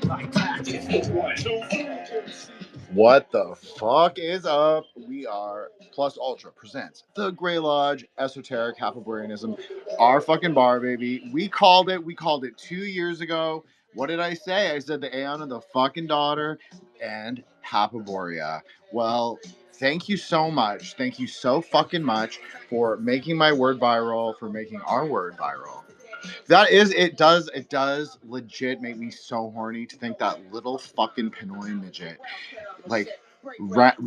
What the fuck is up? We are Plus Ultra presents the Grey Lodge Esoteric Hapaboreanism. Our fucking bar, baby. We called it. We called it 2 years ago. What did I say? I said the Aeon of the fucking daughter and Hapaborea. Well, thank you so much. Thank you so fucking much for making my word viral, for making our word viral. It does legit make me so horny to think that little fucking Pinoy midget like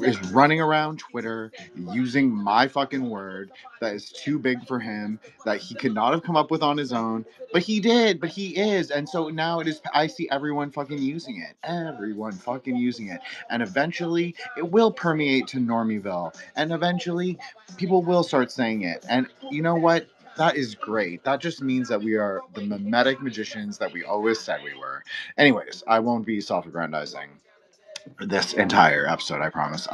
is running around Twitter using my fucking word that is too big for him, that he could not have come up with on his own, but he did, but he is. And so now it is, I see everyone fucking using it, and eventually it will permeate to Normieville, and eventually people will start saying it. And you know what? That is great. That just means that we are the mimetic magicians that we always said we were. Anyways, I won't be self-aggrandizing this entire episode, I promise.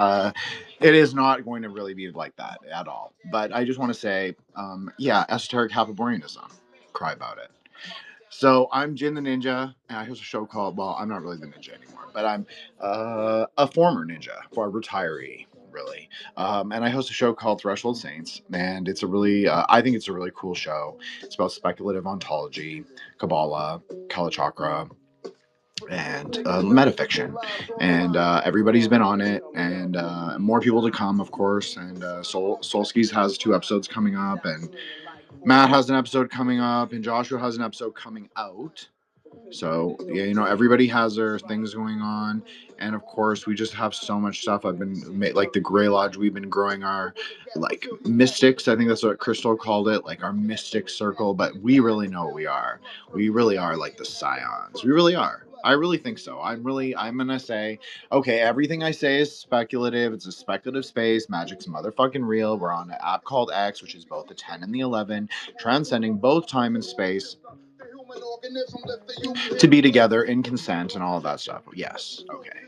It is not going to really be like that at all. But I just want to say, yeah, esoteric Hapaboreanism. Cry about it. So I'm Jin the Ninja, and I host a show called, well, I'm not really the ninja anymore, but I'm a former ninja, for a retiree, really. And I host a show called Threshold Saints, and it's a really, I think it's a really cool show. It's about speculative ontology, Kabbalah, Kalachakra, and metafiction, and everybody's been on it, and more people to come, of course. And Solskis has 2 episodes coming up, and Matt has an episode coming up, and Joshua has an episode coming out. So yeah, you know, everybody has their things going on, and of course we just have so much stuff. I've been like the Grey Lodge. We've been growing our like mystics. I think that's what Crystal called it, like our mystic circle. But we really know what we are. We really are like the scions. We really are. I really think so. I'm gonna say, okay, everything I say is speculative. It's a speculative space. Magic's motherfucking real. We're on an app called X, which is both the 10 and the 11, transcending both time and space, to be together in consent and all of that stuff. Yes, okay.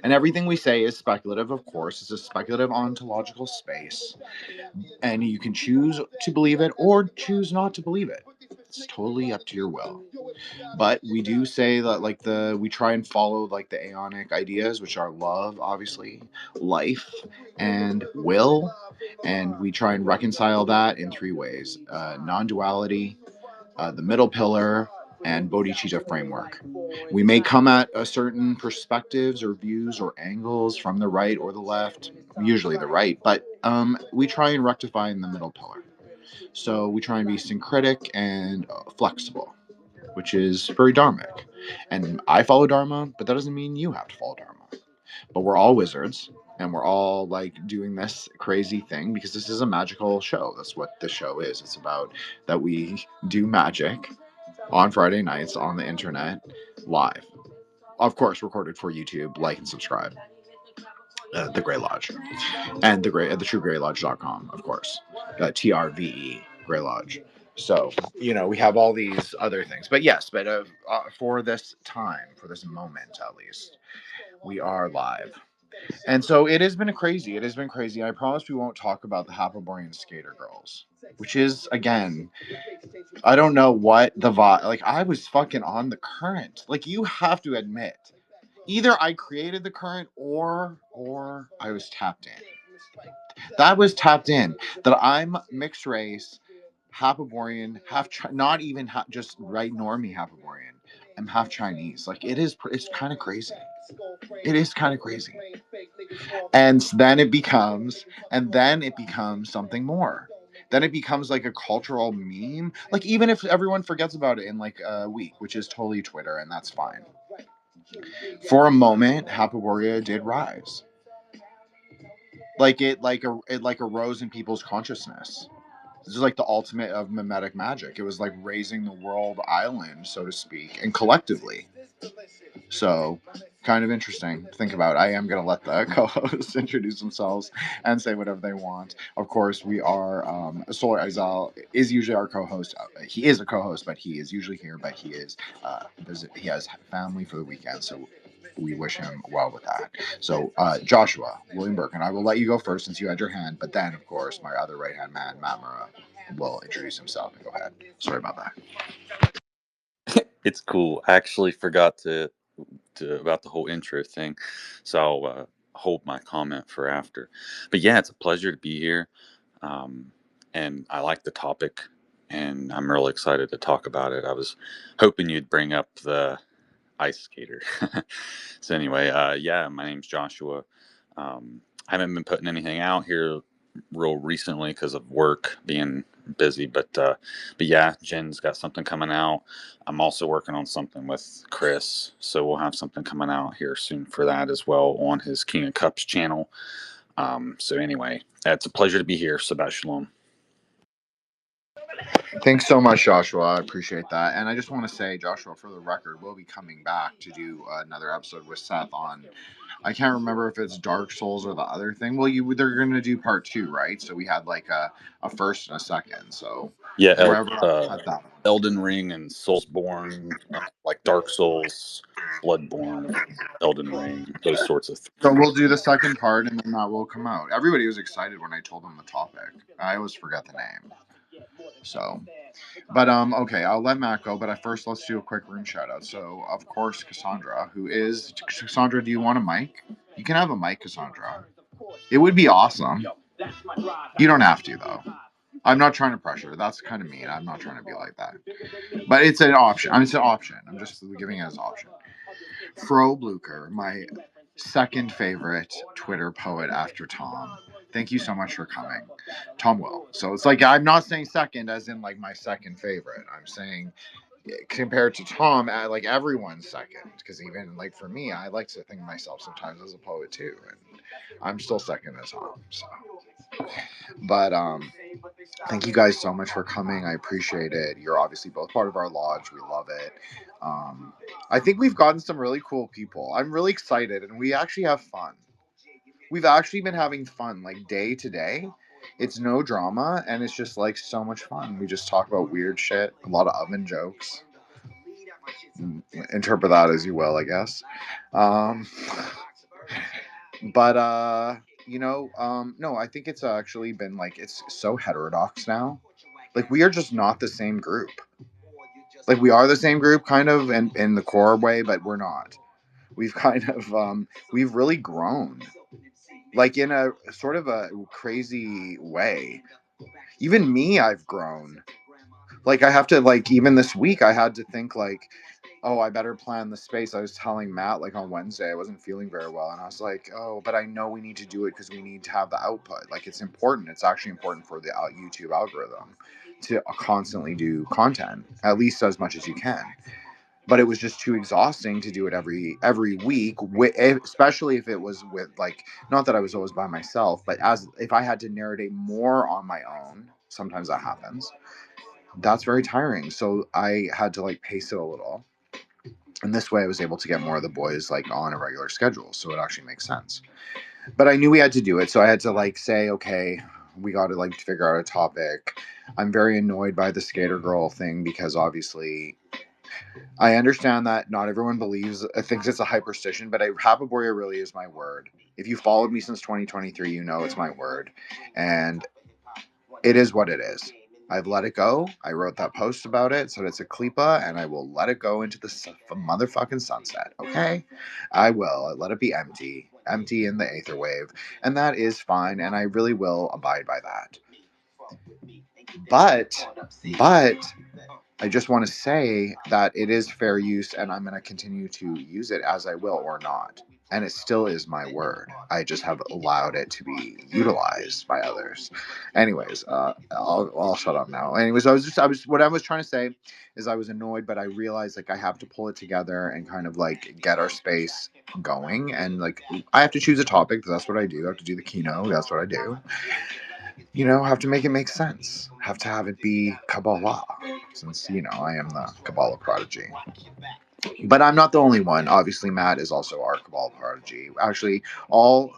And everything we say is speculative, of course. It's a speculative ontological space, and you can choose to believe it or choose not to believe it. It's totally up to your will. But we do say that, like, we try and follow like the aeonic ideas, which are love, obviously, life, and will, and we try and reconcile that in 3 ways: non-duality, the middle pillar, and bodhicitta framework. We may come at a certain perspectives or views or angles from the right or the left, usually the right, but we try and rectify in the middle pillar. So we try and be syncretic and flexible, which is very Dharmic. And I follow Dharma, but that doesn't mean you have to follow Dharma. But we're all wizards, and we're all like doing this crazy thing because this is a magical show. That's what the show is. It's about that we do magic on Friday nights on the internet live. Of course, recorded for YouTube. Like and subscribe. The Grey Lodge. And the truegraylodge.com, of course. TRVE, Grey Lodge. So, you know, we have all these other things. But yes, for this time, for this moment at least, we are live. And so it has been crazy. It has been crazy. I promise we won't talk about the Hapaborean skater girls, which is, again, I don't know what the vibe. Like, I was fucking on the current. Like, you have to admit, either I created the current or I was tapped in. That was tapped in. That I'm mixed race, Hapaborean, not even just right normie Hapaborean. I'm half Chinese. Like, it's kind of crazy. It is kind of crazy. And then it becomes something more. Then it becomes like a cultural meme. Like, even if everyone forgets about it in like a week, which is totally Twitter, and that's fine. For a moment, Hapaborea did rise. It arose in people's consciousness. This is like the ultimate of mimetic magic. It was like raising the world island, so to speak, and collectively. So, kind of interesting to think about. I am going to let the co-hosts introduce themselves and say whatever they want. Of course, we are, Solar Exile is usually our co-host. He is a co-host, but he is usually here, but he has family for the weekend, so we wish him well with that. So, Joshua, William Burke, and I will let you go first since you had your hand, but then, of course, my other right-hand man, Matt Murrah, will introduce himself and go ahead. Sorry about that. It's cool. I actually forgot to about the whole intro thing, so I'll hold my comment for after. But yeah, it's a pleasure to be here, and I like the topic, and I'm really excited to talk about it. I was hoping you'd bring up the ice skater. So anyway, yeah, my name's Joshua. I haven't been putting anything out here real recently because of work being busy, but yeah, Jin's got something coming out. I'm also working on something with Chris, so we'll have something coming out here soon for that as well on his King of Cups channel. So anyway, it's a pleasure to be here. Shabbat Shalom. Thanks so much, Joshua. I appreciate that. And I just want to say, Joshua, for the record, we'll be coming back to do another episode with Seth on. I can't remember if it's Dark Souls or the other thing. Well, they're going to do part 2, right? So we had like a first and a second. So Yeah, wherever had that. Elden Ring and Soulsborne, like Dark Souls, Bloodborne, Elden Ring, those sorts of things. So we'll do the second part, and then that will come out. Everybody was excited when I told them the topic. I always forget the name. So, but okay, I'll let Matt go. But first, let's do a quick room shout out. So, of course, Cassandra, Cassandra, do you want a mic? You can have a mic, Cassandra. It would be awesome. You don't have to, though. I'm not trying to pressure. That's kind of mean. I'm not trying to be like that. But it's an option. It's an option. I'm just giving it as an option. Fro Blucher, my second favorite Twitter poet after Tom. Thank you so much for coming. Tom Will. So it's like, I'm not saying second as in like my second favorite. I'm saying compared to Tom, like everyone's second. Because even like for me, I like to think of myself sometimes as a poet too. And I'm still second as Tom. So. But thank you guys so much for coming. I appreciate it. You're obviously both part of our lodge. We love it. I think we've gotten some really cool people. I'm really excited, and we actually have fun. We've actually been having fun, like day to day. It's no drama, and it's just like so much fun. We just talk about weird shit, a lot of oven jokes. Interpret that as you will, I guess. But no, I think it's actually been like it's so heterodox now. Like we are just not the same group. Like we are the same group kind of in the core way, but we're not. We've kind of we've really grown. Like in a sort of a crazy way. Even me, I've grown. Like I have to like even this week I had to think like, oh, I better plan the space. I was telling Matt like on Wednesday I wasn't feeling very well, and I was like, oh, but I know we need to do it because we need to have the output. Like it's important. It's actually important for the YouTube algorithm to constantly do content, at least as much as you can. But it was just too exhausting to do it every week, especially if it was with like not that I was always by myself, but as if I had to narrate more on my own. Sometimes that happens. That's very tiring. So I had to like pace it a little. And this way I was able to get more of the boys like on a regular schedule. So it actually makes sense. But I knew we had to do it. So I had to like say, okay, we got to like figure out a topic. I'm very annoyed by the skater girl thing because obviously I understand that not everyone thinks it's a hyperstition, but Hapaborea really is my word. If you followed me since 2023, you know it's my word. And it is what it is. I've let it go. I wrote that post about it, so it's a klipa, and I will let it go into the motherfucking sunset, okay? I will. I let it be empty in the aether wave, and that is fine, and I really will abide by that. But I just want to say that it is fair use, and I'm going to continue to use it as I will or not. And it still is my word. I just have allowed it to be utilized by others. Anyways, I'll shut up now. Anyways, what I was trying to say is I was annoyed, but I realized like I have to pull it together and kind of like get our space going. And like I have to choose a topic. That's what I do. I have to do the keynote. That's what I do. Have to make it make sense. Have to have it be Kabbalah, since I am the Kabbalah prodigy. But I'm not the only one. Obviously, Matt is also our Kabbalah prodigy. Actually, all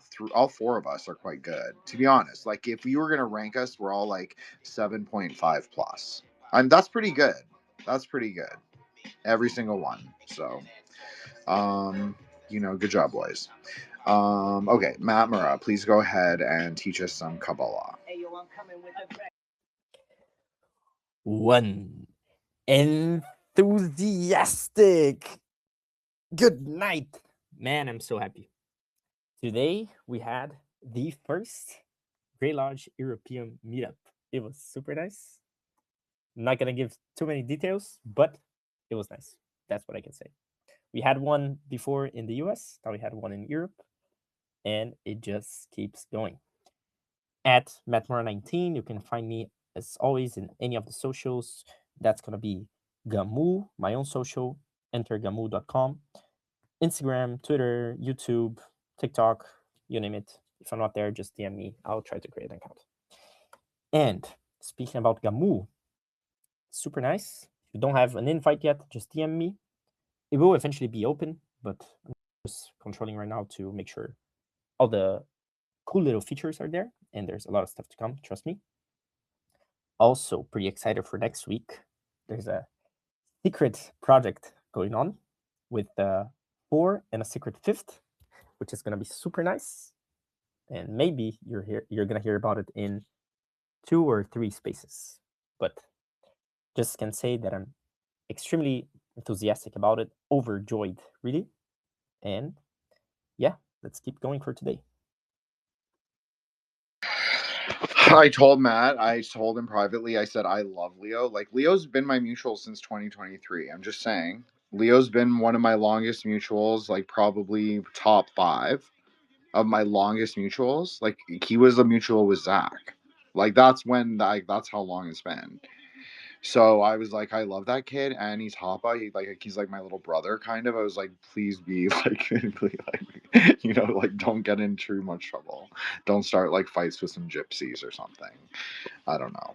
four of us are quite good. To be honest, like if you were gonna rank us, we're all like 7.5 plus, and that's pretty good. That's pretty good. Every single one. So, good job, boys. Okay, Matt Murrah, please go ahead and teach us some Kabbalah. One enthusiastic Good night. Man, I'm so happy. Today we had the first Grey Lodge European meetup. It was super nice. I'm not gonna give too many details, but it was nice. That's what I can say. We had one before in the US, now we had one in Europe, and it just keeps going. At Matmora19, you can find me as always in any of the socials. That's gonna be Gamu, my own social. Enter gamu.com. Instagram, Twitter, YouTube, TikTok, you name it. If I'm not there, just DM me. I'll try to create an account. And speaking about Gamu, super nice. If you don't have an invite yet, just DM me. It will eventually be open, but I'm just controlling right now to make sure all the cool little features are there. And there's a lot of stuff to come, trust me. Also, pretty excited for next week. There's a secret project going on with 4 and a secret 5th, which is going to be super nice. And maybe you're going to hear about it in 2 or 3 spaces. But just can say that I'm extremely enthusiastic about it, overjoyed, really. And yeah, let's keep going for today. I told Matt, I told him privately, I said, I love Leo. Like, Leo's been my mutual since 2023. I'm just saying. Leo's been one of my longest mutuals, like, probably top 5 of my longest mutuals. Like, he was a mutual with Zach. Like, that's how long it's been. So I was like, I love that kid, and he's Hapa. He's like my little brother, kind of. I was like, please be like, like don't get in too much trouble. Don't start like fights with some gypsies or something. I don't know.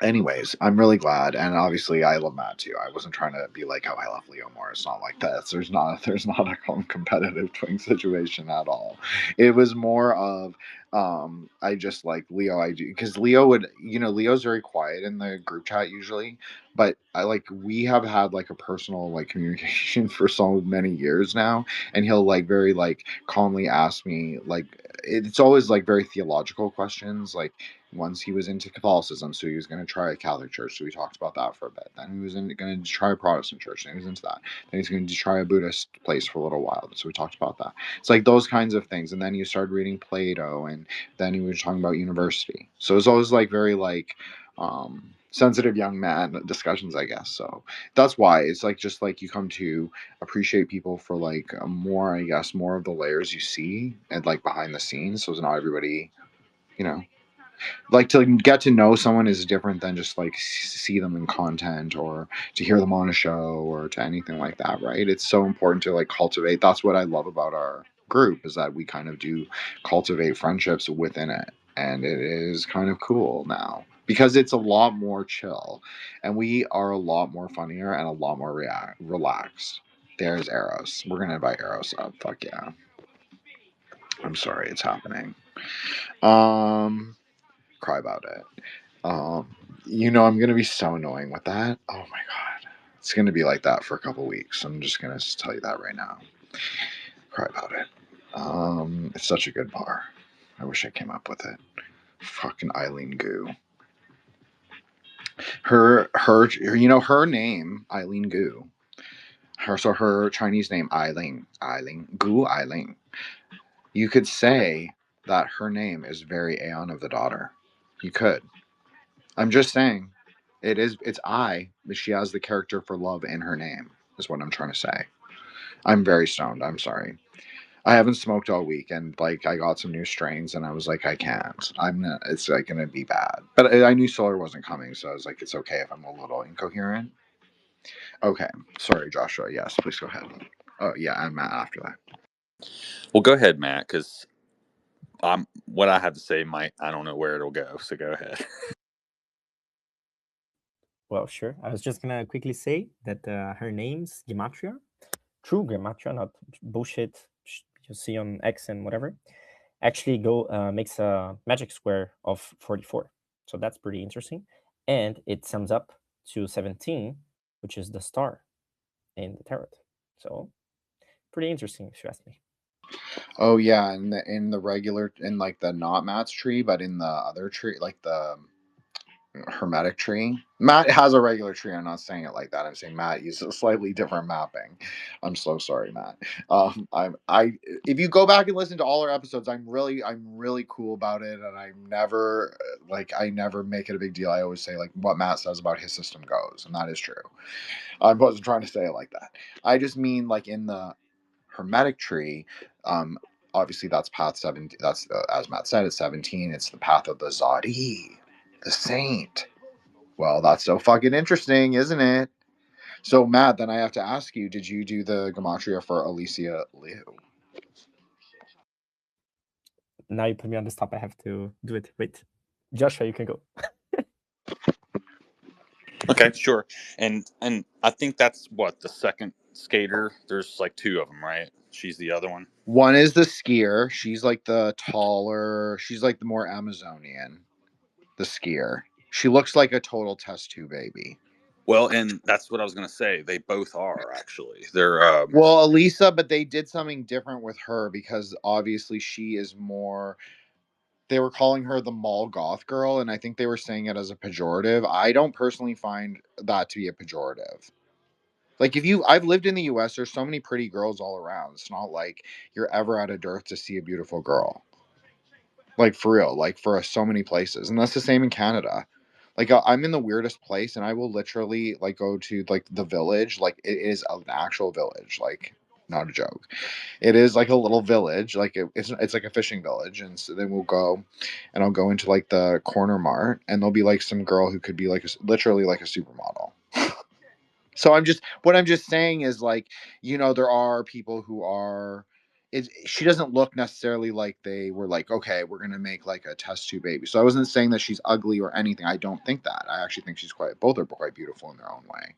Anyways, I'm really glad, and obviously I love Matt too. I wasn't trying to be like, oh, I love Leo more. It's not like that. There's not a competitive twin situation at all. It was more of I just like Leo. I do because Leo would, Leo's very quiet in the group chat usually, but we have had like a personal like communication for so many years now, and he'll like very like calmly ask me like it's always like very theological questions like once he was into Catholicism, so he was going to try a Catholic church. So we talked about that for a bit. Then he was going to try a Protestant church. Then he was into that. Then he's going to try a Buddhist place for a little while. So we talked about that. It's like those kinds of things. And then he started reading Plato, and then he was talking about university. So it's always like very like sensitive young man discussions, I guess. So that's why it's like just like you come to appreciate people for like more, I guess, more of the layers you see and like behind the scenes. So it's not everybody, like to get to know someone is different than just like see them in content or to hear them on a show or to anything like that, right? It's so important to like cultivate. That's what I love about our group is that we kind of do cultivate friendships within it, and it is kind of cool now because it's a lot more chill and we are a lot more funnier and a lot more relaxed. There's Eros. We're gonna invite Eros up. Fuck yeah. I'm sorry, it's happening. Cry about it. I'm gonna be so annoying with that. Oh my god, it's gonna be like that for a couple weeks. I'm just gonna tell you that right now. Cry about it. It's such a good bar. I wish I came up with it. Fucking Eileen Gu. Her name Eileen Gu. Her Chinese name Eileen Gu Eileen. You could say that her name is very Aeon of the Daughter. You could. I'm just saying. It's but she has the character for love in her name, is what I'm trying to say. I'm very stoned. I'm sorry. I haven't smoked all week, and like I got some new strains, and I was like, I can't. It's like gonna be bad. But I knew solar wasn't coming, so I was like, it's okay if I'm a little incoherent. Okay, sorry, Joshua. Yes, please go ahead. Oh yeah, and Matt after that. Well, go ahead, Matt, because what I have to say I don't know where it'll go. So go ahead. Well, sure. I was just gonna quickly say that her name's Gematria, true Gematria, not bullshit you see on X and whatever. Actually, makes a magic square of 44, so that's pretty interesting, and it sums up to 17, which is the star in the tarot. So, pretty interesting if you ask me. Oh yeah, in the regular in like the not Matt's tree, but in the other tree, like the Hermetic tree. Matt has a regular tree. I'm not saying it like that. I'm saying Matt uses a slightly different mapping. I'm so sorry, Matt. If you go back and listen to all our episodes, I'm really cool about it, and I never make it a big deal. I always say like what Matt says about his system goes, and that is true. I wasn't trying to say it like that. I just mean like in the Hermetic tree, obviously that's path 17. That's as Matt said, it's 17. It's the path of the Zadi, the saint. Well, that's so fucking interesting, isn't it? So, Matt, then I have to ask you, did you do the gematria for Alicia Liu? Now you put me on the spot. I have to do it. Wait. Joshua, you can go. Okay, sure. And I think that's what the second skater. There's like two of them, right? She's the other one. One is the skier. She's like the taller. She's like the more Amazonian. The skier. She looks like a total test tube baby. Well, and that's what I was gonna say. They both are actually. They're Well, Elisa, but they did something different with her because obviously she is more. They were calling her the mall goth girl, and I think they were saying it as a pejorative. I don't personally find that to be a pejorative. Like I've lived in the US, there's so many pretty girls all around. It's not like you're ever at a dearth to see a beautiful girl. Like for real, like for so many places. And that's the same in Canada. Like I'm in the weirdest place and I will literally like go to like the village. Like it is an actual village, like not a joke. It is like a little village, like it's like a fishing village. And so then we'll go and I'll go into like the corner mart and there'll be like some girl who could be like literally like a supermodel. So what I'm just saying is like, there are people who are she doesn't look necessarily like they were like, okay, we're gonna make like a test tube baby. So I wasn't saying that she's ugly or anything. I don't think that. I actually think both are quite beautiful in their own way.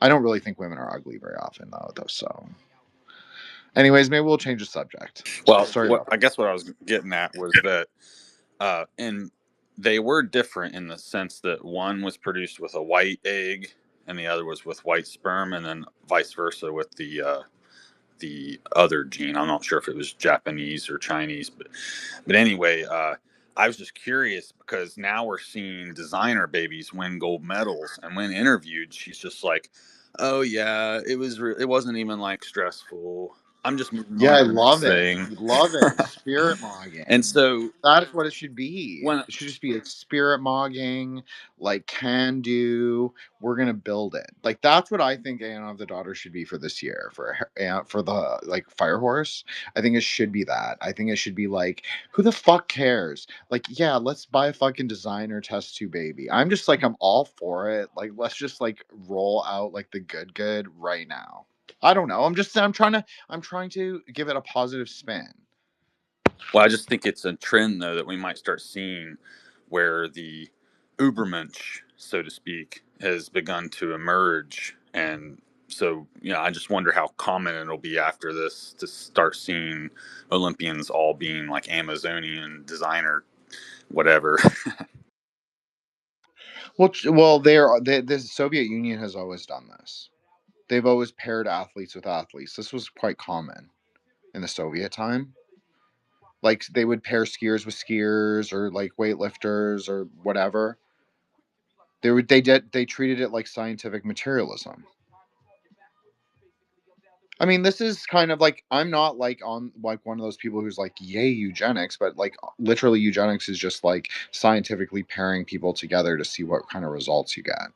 I don't really think women are ugly very often though. So anyways, maybe we'll change the subject. well, Sorry what about I that. guess what I was getting at was that and they were different in the sense that one was produced with a white egg and the other was with white sperm, and then vice versa with the other gene. I'm not sure if it was Japanese or Chinese, but anyway, I was just curious because now we're seeing designer babies win gold medals, and when interviewed, she's just like, "Oh yeah, it wasn't even like stressful. I'm just moving Yeah, on I to the next love it. thing." Love it. Spirit mogging. And so That's what it should be. when It should just be like spirit mogging, like can do. We're gonna build it. Like that's what I think Anna of the Daughter should be for this year for the like Fire Horse. I think it should be that. I think it should be like, who the fuck cares? Like, yeah, let's buy a fucking designer test tube baby. I'm just like I'm all for it. Like let's just like roll out like the good right now. I don't know. I'm trying to give it a positive spin. Well, I just think it's a trend, though, that we might start seeing where the Ubermensch, so to speak, has begun to emerge. And so, I just wonder how common it'll be after this to start seeing Olympians all being like Amazonian designer, whatever. Well, the Soviet Union has always done this. They've always paired athletes with athletes. This was quite common in the Soviet time. Like they would pair skiers with skiers or like weightlifters or whatever. They treated it like scientific materialism. I mean, this is kind of like I'm not like on like one of those people who's like yay eugenics, but like literally eugenics is just like scientifically pairing people together to see what kind of results you get.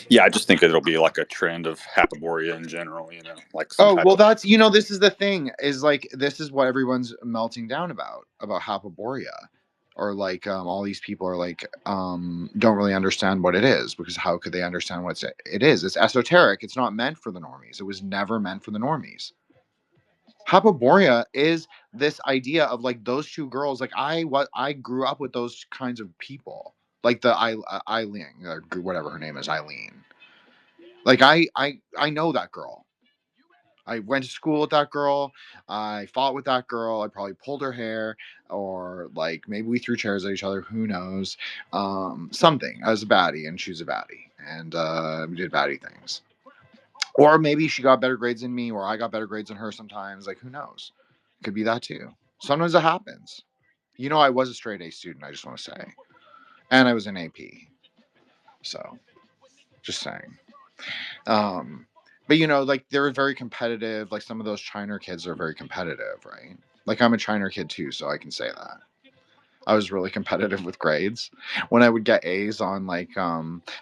Yeah, I just think it'll be like a trend of Hapaborea in general, like some Oh, type well, of. that's, this is the thing is like, this is what everyone's melting down about Hapaborea. Or like, all these people are like, don't really understand what it is because how could they understand what it is? It's esoteric. It's not meant for the normies. It was never meant for the normies. Hapaborea is this idea of like those two girls. Like I grew up with those kinds of people, like the Eileen, or whatever her name is, Eileen. Like I know that girl. I went to school with that girl. I fought with that girl. I probably pulled her hair, or like maybe we threw chairs at each other. Who knows? Something. I was a baddie, and she was a baddie, and we did baddie things. Or maybe she got better grades than me, or I got better grades than her. Sometimes, like who knows? Could be that too. Sometimes it happens. I was a straight A student. I just want to say, and I was an AP. So, just saying. But you know, like they're very competitive. Like some of those Chiner kids are very competitive, right? Like I'm a Chiner kid too, so I can say that. I was really competitive with grades. When I would get A's on like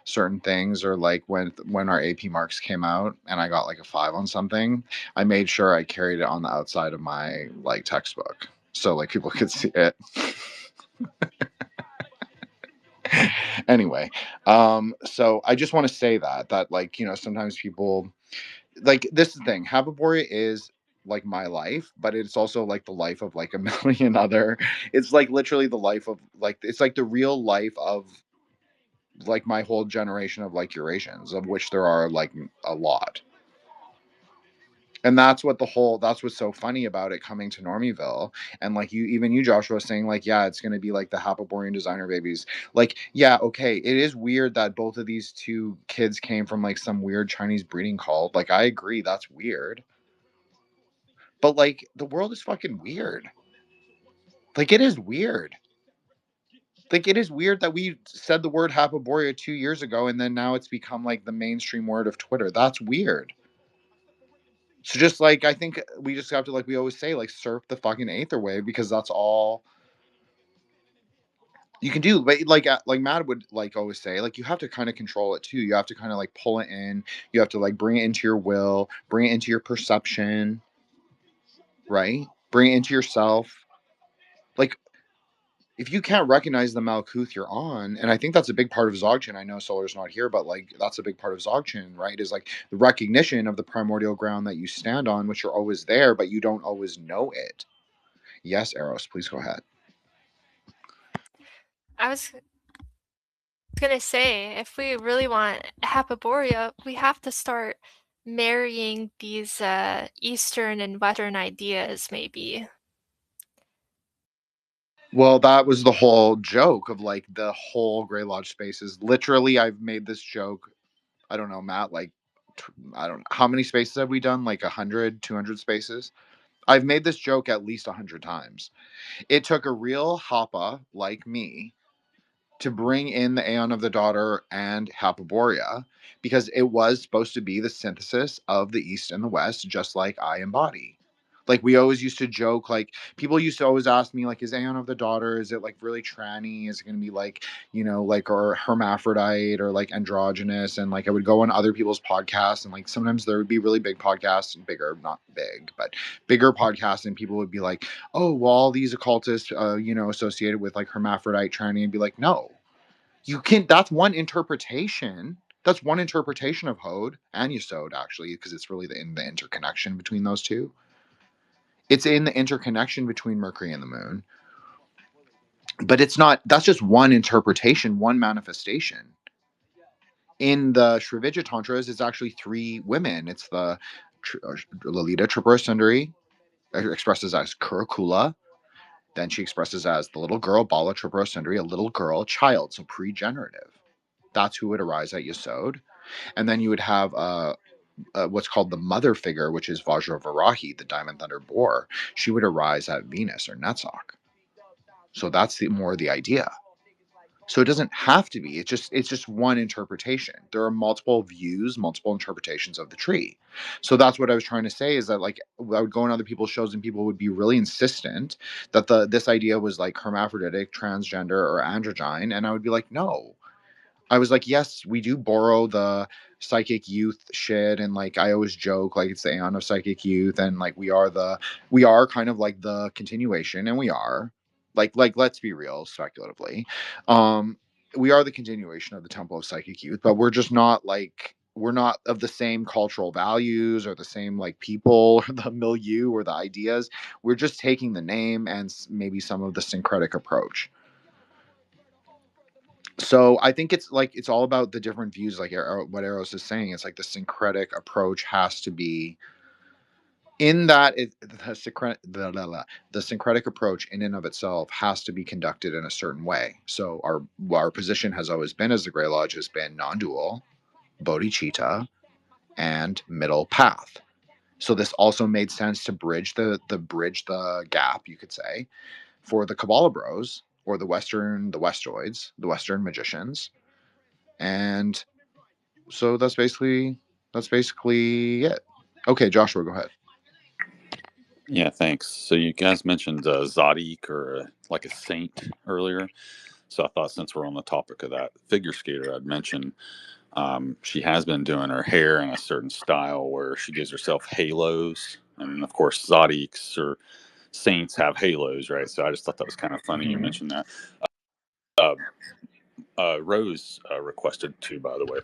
certain things, or like when our AP marks came out and I got like a 5 on something, I made sure I carried it on the outside of my like textbook so like people could see it. Anyway, so I just want to say that like, you know, sometimes people like, this is the thing, Hapaborea is like my life, but it's also like the life of like a million other, it's like literally the life of like, it's like the real life of like my whole generation of like Eurasians, of which there are like a lot. And that's what's so funny about it coming to Normieville. And like you Joshua saying like, yeah, it's going to be like the Hapaborean designer babies. Like, yeah, okay, it is weird that both of these two kids came from like some weird Chinese breeding cult. Like, I agree, that's weird. But like, the world is fucking weird. Like, it is weird. Like, it is weird that we said the word Hapaborea 2 years ago and then now it's become like the mainstream word of Twitter. That's weird. So just like, I think we just have to, like we always say, like, surf the fucking aether wave, because that's all you can do. But like Matt would like always say, like, you have to kind of control it too. You have to kind of like pull it in. You have to like bring it into your will, bring it into your perception, right? Bring it into yourself. Like, if you can't recognize the Malkuth you're on, and I think that's a big part of Dzogchen. I know Solar's not here, but like that's a big part of Dzogchen, right? Is like the recognition of the primordial ground that you stand on, which are always there, but you don't always know it. Yes, Eros, please go ahead. I was gonna say, if we really want Hapaborea, we have to start marrying these Eastern and Western ideas, maybe. Well, that was the whole joke of like the whole Grey Lodge spaces. Literally, I've made this joke. I don't know, Matt, like, I don't know. How many spaces have we done? Like 100, 200 spaces? I've made this joke at least 100 times. It took a real Hapa like me to bring in the Aeon of the Daughter and Hapaborea, because it was supposed to be the synthesis of the East and the West, just like I embody. Like, we always used to joke, like, people used to always ask me, like, is Aeon of the Daughter, is it like really tranny? Is it going to be like, you know, like, or hermaphrodite or like androgynous? And like, I would go on other people's podcasts, and like, sometimes there would be really big podcasts, bigger, not big, but bigger podcasts, and people would be like, oh, well, all these occultists, you know, associated with like hermaphrodite, tranny, and be like, no, you can. That's one interpretation. That's one interpretation of Hod and Yesod, actually, because it's really in the interconnection between those two. It's in the interconnection between Mercury and the Moon, but it's not. That's just one interpretation, one manifestation. In the Shrivijaya Tantras, it's actually 3 women. It's the Lalita Tripura Sundari, expresses as Kurakula. Then she expresses as the little girl, Bala Tripura Sundari, a little girl, child, so pre-generative. That's who would arise at Yesod. And then you would have what's called the mother figure, which is Vajravarahi, the Diamond Thunder Boar. She would arise at Venus or Netzach. So that's more the idea. So it doesn't have to be. It's just one interpretation. There are multiple views, multiple interpretations of the tree. So that's what I was trying to say, is that like I would go on other people's shows and people would be really insistent that this idea was like hermaphroditic, transgender, or androgyne, and I would be like, no. I was like, yes, we do borrow the psychic youth shit, and like I always joke, like it's the Aeon of psychic youth, and like we are kind of like the continuation, and we are like let's be real, speculatively, we are the continuation of the Temple of Psychic Youth, but we're just not like, we're not of the same cultural values or the same like people or the milieu or the ideas. We're just taking the name and maybe some of the syncretic approach. So I think it's like, it's all about the different views, like what Eros is saying. It's like the syncretic approach has to be in that the syncretic approach in and of itself has to be conducted in a certain way. So our position has always been, as the Grey Lodge, has been non-dual, bodhicitta, and middle path. So this also made sense to bridge the gap, you could say, for the Kabbalah bros, or the Westoids, the Western magicians, And so that's basically it. Okay, Joshua, go ahead. Yeah, thanks. So you guys mentioned Zodiac or like a saint earlier. So I thought since we're on the topic of that figure skater, I'd mention she has been doing her hair in a certain style where she gives herself halos. And of course, Zodiacs or saints have halos, right? So I just thought that was kind of funny you mentioned that. Uh, Rose requested to, by the way.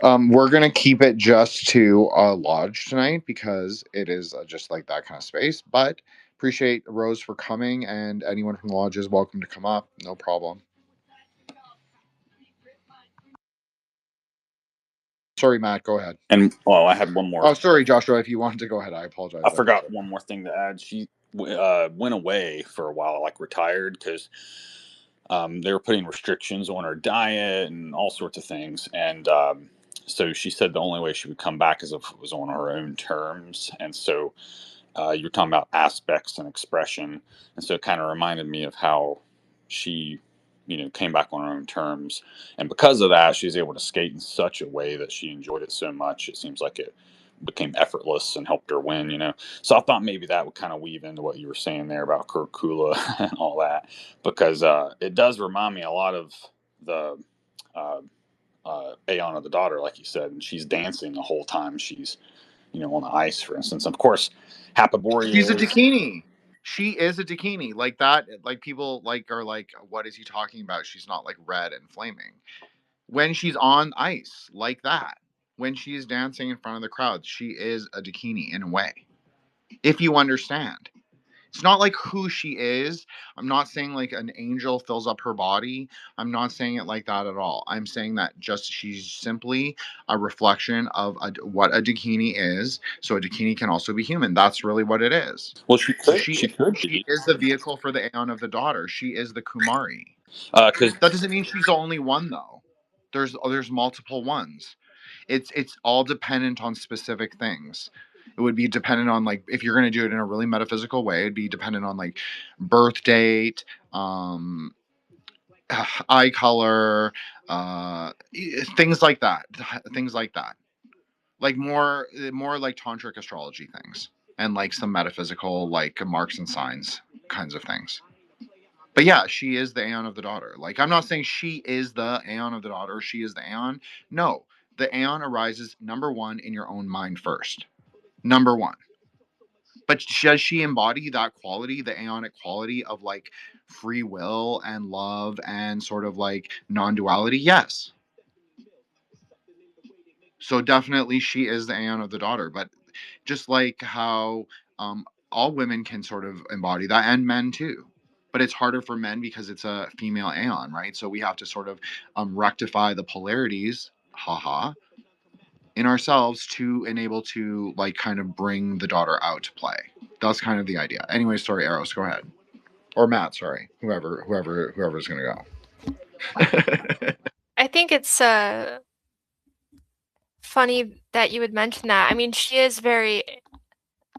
We're gonna keep it just to Lodge tonight because it is just like that kind of space. But appreciate Rose for coming, and anyone from Lodge is welcome to come up. No problem. Sorry, Matt. Go ahead. And I had one more. Oh, sorry, Joshua. If you wanted to go ahead, I apologize. I forgot one more thing to add. She went away for a while, like retired, because they were putting restrictions on her diet and all sorts of things. And so she said the only way she would come back is if it was on her own terms. And so you're talking about aspects and expression. And so it kind of reminded me of how she, came back on her own terms. And because of that, she was able to skate in such a way that she enjoyed it so much. It seems like it became effortless and helped her win. So I thought maybe that would kind of weave into what you were saying there about Kurkula and all that, because it does remind me a lot of the Aeon of the Daughter, like you said, and she's dancing the whole time she's on the ice, for instance. Of course, Hapaborea She's a is. Dakini. She is a Dakini. Like that. Like people are like, what is he talking about? She's not like red and flaming. When she's on ice, like that. When she's dancing in front of the crowd, she is a Dakini in a way. If you understand. It's not like who she is. I'm not saying like an angel fills up her body. I'm not saying it like that at all. I'm saying that just she's simply a reflection of what a Dakini is. So a Dakini can also be human. That's really what it is. Well, she So could. She could she be. is the vehicle for the Aeon of the Daughter. She is the Kumari. Because That doesn't mean she's the only one though. There's multiple ones. It's all dependent on specific things. It would be dependent on like if you're going to do it in a really metaphysical way, it'd be dependent on like birth date, eye color, things like that. Things like that. Like more like tantric astrology things and like some metaphysical like marks and signs kinds of things. But yeah, she is the Aeon of the Daughter. Like, I'm not saying she is the Aeon of the Daughter. She is the Aeon. No, the Aeon arises, number one, in your own mind first. Number one. But does she embody that quality, the Aeonic quality of like free will and love and sort of like non-duality? Yes. So definitely she is the Aeon of the Daughter. But just like how all women can sort of embody that, and men too. But it's harder for men because it's a female Aeon, right? So we have to sort of rectify the polarities, in ourselves to enable to like kind of bring the daughter out to play. That's kind of the idea. Anyway, sorry, Eros, go ahead. Or Matt, sorry. Whoever's gonna go. I think it's funny that you would mention that. I mean, she is very.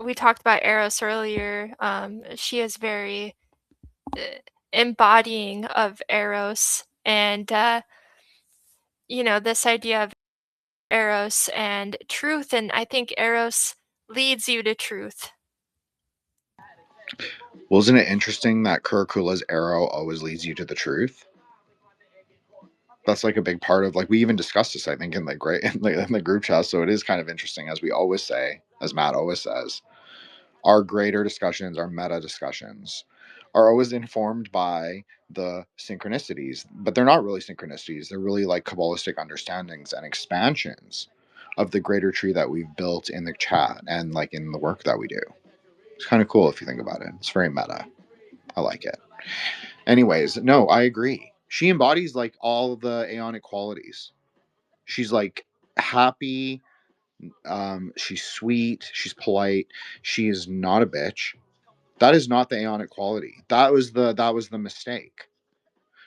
We talked about Eros earlier. She is very embodying of Eros, and this idea of Eros and truth. And I think Eros leads you to truth. Wasn't it interesting that Kurkula's arrow always leads you to the truth? That's like a big part of like we even discussed this I think in the group chat. So it is kind of interesting, as we always say, as Matt always says, our greater discussions, our meta discussions are always informed by the synchronicities, but they're not really synchronicities. They're really like Kabbalistic understandings and expansions of the greater tree that we've built in the chat and like in the work that we do. It's kind of cool if you think about it. It's very meta. I like it. Anyways, no, I agree. She embodies like all the Aeonic qualities. She's like happy. She's sweet. She's polite. She is not a bitch. That is not the Aeonic quality. That was the mistake.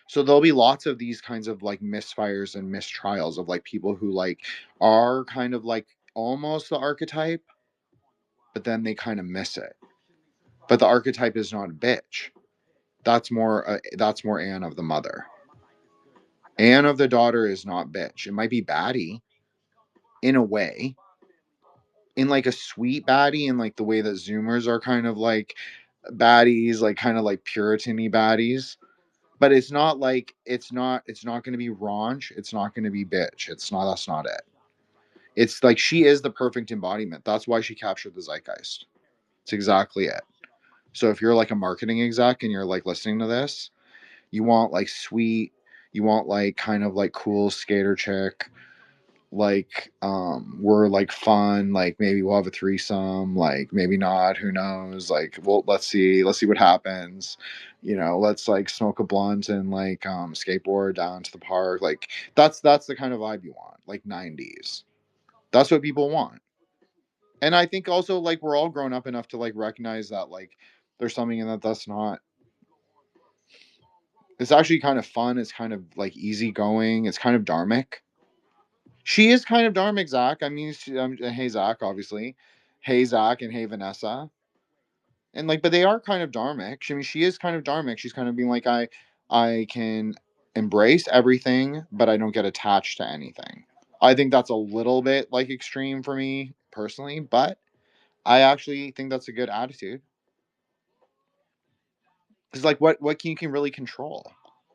So there'll be lots of these kinds of like misfires and mistrials of like people who like are kind of like almost the archetype, but then they kind of miss it. But the archetype is not a bitch. That's more Aeon of the Mother. And of the daughter is not bitch. It might be baddie in a way, in like a sweet baddie, in like the way that Zoomers are kind of like baddies, like kind of like Puritan-y baddies. But it's not like it's not going to be raunch. It's not going to be bitch. It's not. That's not it. It's like she is the perfect embodiment. That's why she captured the zeitgeist. It's exactly it. So if you're like a marketing exec and you're like listening to this, you want like sweet, you want like kind of like cool skater chick, like we're like fun, like maybe we'll have a threesome, like maybe not, who knows, like well let's see what happens, you know, let's like smoke a blunt and like skateboard down to the park, like that's the kind of vibe you want, like 90s. That's what people want. And I think also like we're all grown up enough to like recognize that like there's something in that that's not, it's actually kind of fun, it's kind of like easygoing, it's kind of dharmic. She is kind of dharmic, Zach. I mean, hey Zach, obviously, hey Zach and hey Vanessa, and like, but they are kind of dharmic. I mean, she is kind of dharmic. She's kind of being like, I can embrace everything, but I don't get attached to anything. I think that's a little bit like extreme for me personally, but I actually think that's a good attitude. Because like, what can you really control?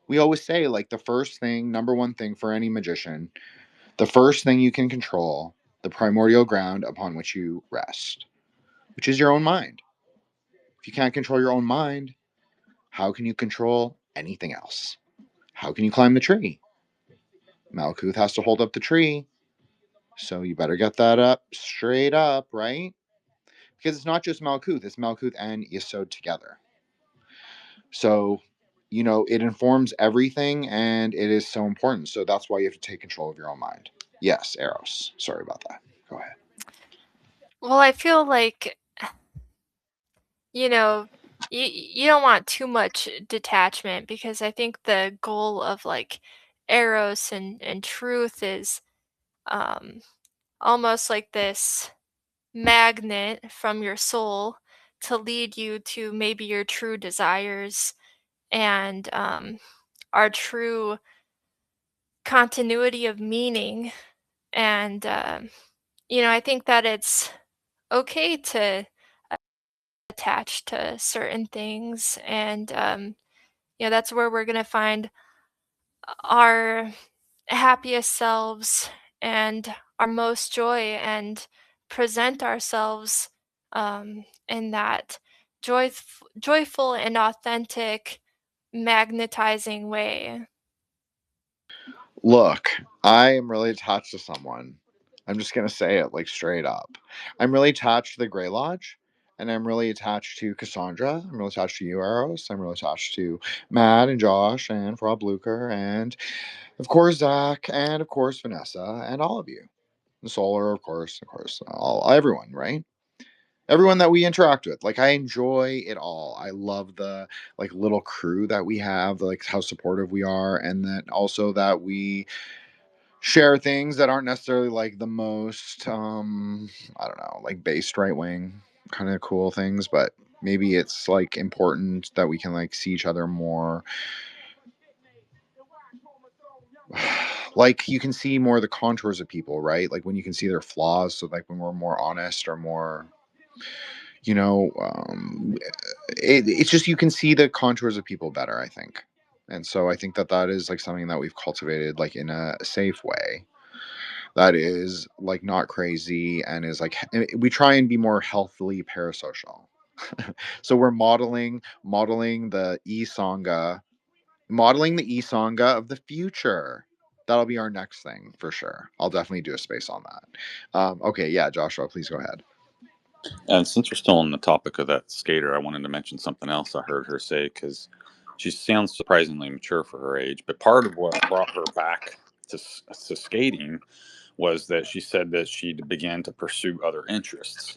We always say like the first thing, number one thing for any magician, the first thing you can control, the primordial ground upon which you rest, which is your own mind. If you can't control your own mind, how can you control anything else? How can you climb the tree? Malkuth has to hold up the tree, so you better get that up straight up, right? Because it's not just Malkuth, it's Malkuth and Yesod together. So, you know, it informs everything and it is so important. So that's why you have to take control of your own mind. Yes, Eros. Sorry about that. Go ahead. Well, I feel like, you know, you don't want too much detachment, because I think the goal of like Eros and truth is almost like this magnet from your soul to lead you to maybe your true desires and our true continuity of meaning. And, I think that it's okay to attach to certain things. And, that's where we're going to find our happiest selves and our most joy, and present ourselves in that joyful and authentic, magnetizing way. Look, I am really attached to someone. I'm just going to say it like straight up. I'm really attached to the Grey Lodge, and I'm really attached to Cassandra. I'm really attached to you, Eros. I'm really attached to Matt and Josh and Rob Luker, and of course Zach, and of course Vanessa, and all of you. The Solar, of course, everyone, right? Everyone that we interact with. Like, I enjoy it all. I love the like little crew that we have, like how supportive we are, and then also that we share things that aren't necessarily like the most I don't know, like based right wing kind of cool things, but maybe it's like important that we can like see each other more. Like you can see more of the contours of people, right? Like when you can see their flaws. So like when we're more honest or more, you know, it's just you can see the contours of people better, I think. And so I think that is like something that we've cultivated like in a safe way, that is like not crazy, and is like we try and be more healthily parasocial. So we're modeling the e-sangha, of the future. That'll be our next thing for sure. I'll definitely do a space on that. Okay, yeah, Joshua, please go ahead. And since we're still on the topic of that skater, I wanted to mention something else I heard her say, because she sounds surprisingly mature for her age. But part of what brought her back to skating was that she said that she began to pursue other interests.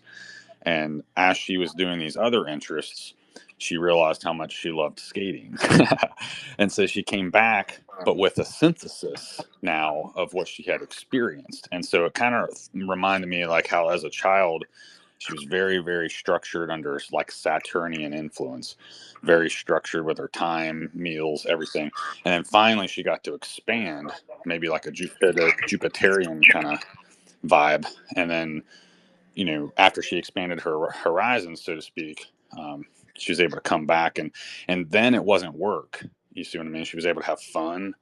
And as she was doing these other interests, she realized how much she loved skating. And so she came back, but with a synthesis now of what she had experienced. And so it kind of reminded me like how as a child, She was very, very structured under like Saturnian influence, very structured with her time, meals, everything. And then finally she got to expand, maybe like a Jupiterian kind of vibe. And then, you know, after she expanded her horizons, so to speak, she was able to come back, and then it wasn't work. You see what I mean? She was able to have fun.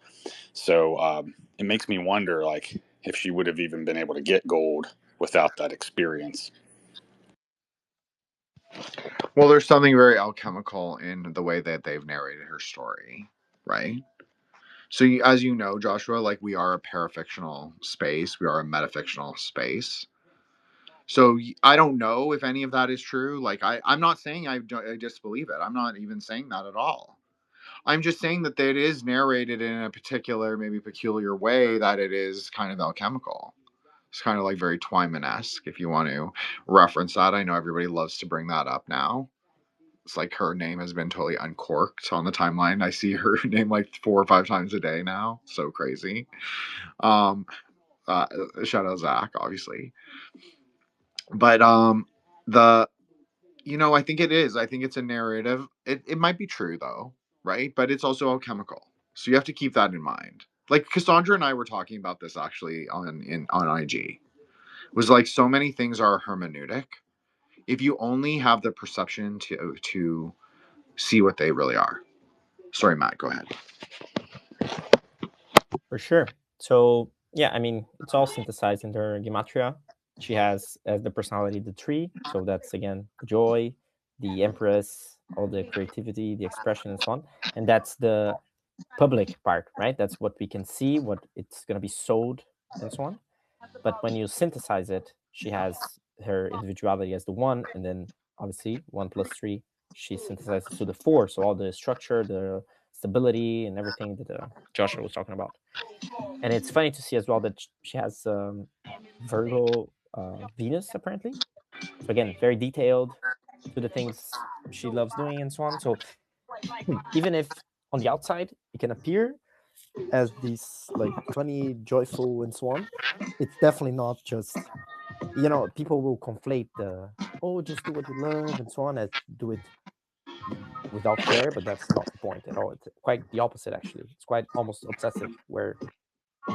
So it makes me wonder, like, if she would have even been able to get gold without that experience. Well, there's something very alchemical in the way that they've narrated her story, right? So, as you know, Joshua, like, we are a parafictional space, we are a metafictional space. So I don't know if any of that is true. Like, I'm not saying I disbelieve it. I'm not even saying that at all. I'm just saying that it is narrated in a particular, maybe peculiar way, that it is kind of alchemical. It's kind of like very Twyman-esque, if you want to reference that. I know everybody loves to bring that up now. It's like her name has been totally uncorked on the timeline. I see her name like 4 or 5 times a day now. So crazy. Shout out Zach, obviously. But I think it is. I think it's a narrative. It might be true though, right? But it's also alchemical. So you have to keep that in mind. Like Cassandra and I were talking about this actually on IG. It was like, so many things are hermeneutic. If you only have the perception to see what they really are. Sorry, Matt, go ahead. For sure. So yeah, I mean, it's all synthesized in her gematria. She has as the personality the 3, so that's again the joy, the empress, all the creativity, the expression, and so on. And that's the public part, right? That's what we can see, what it's going to be sold, and so on. But when you synthesize it, she has her individuality as the 1, and then obviously 1 plus 3, she synthesizes to the 4. So all the structure, the stability, and everything that Joshua was talking about. And it's funny to see as well that she has Virgo Venus, apparently. So again, very detailed to the things she loves doing and so on. So even if on the outside it can appear as these like funny, joyful, and so on, it's definitely not just, people will conflate just do what you love and so on, as do it without care, but that's not the point at all. It's quite the opposite, actually. It's quite almost obsessive, where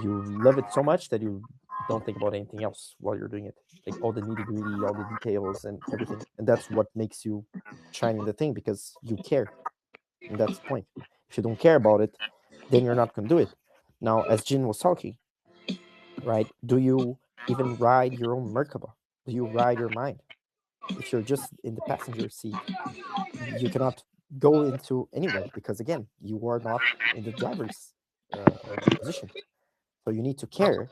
you love it so much that you don't think about anything else while you're doing it, like all the nitty-gritty, all the details and everything. And that's what makes you shine in the thing, because you care. And that's the point. If you don't care about it, then you're not going to do it. Now, as Jin was talking, right, do you even ride your own Merkaba? Do you ride your mind? If you're just in the passenger seat, you cannot go into anywhere, because again, you are not in the driver's position. So you need to care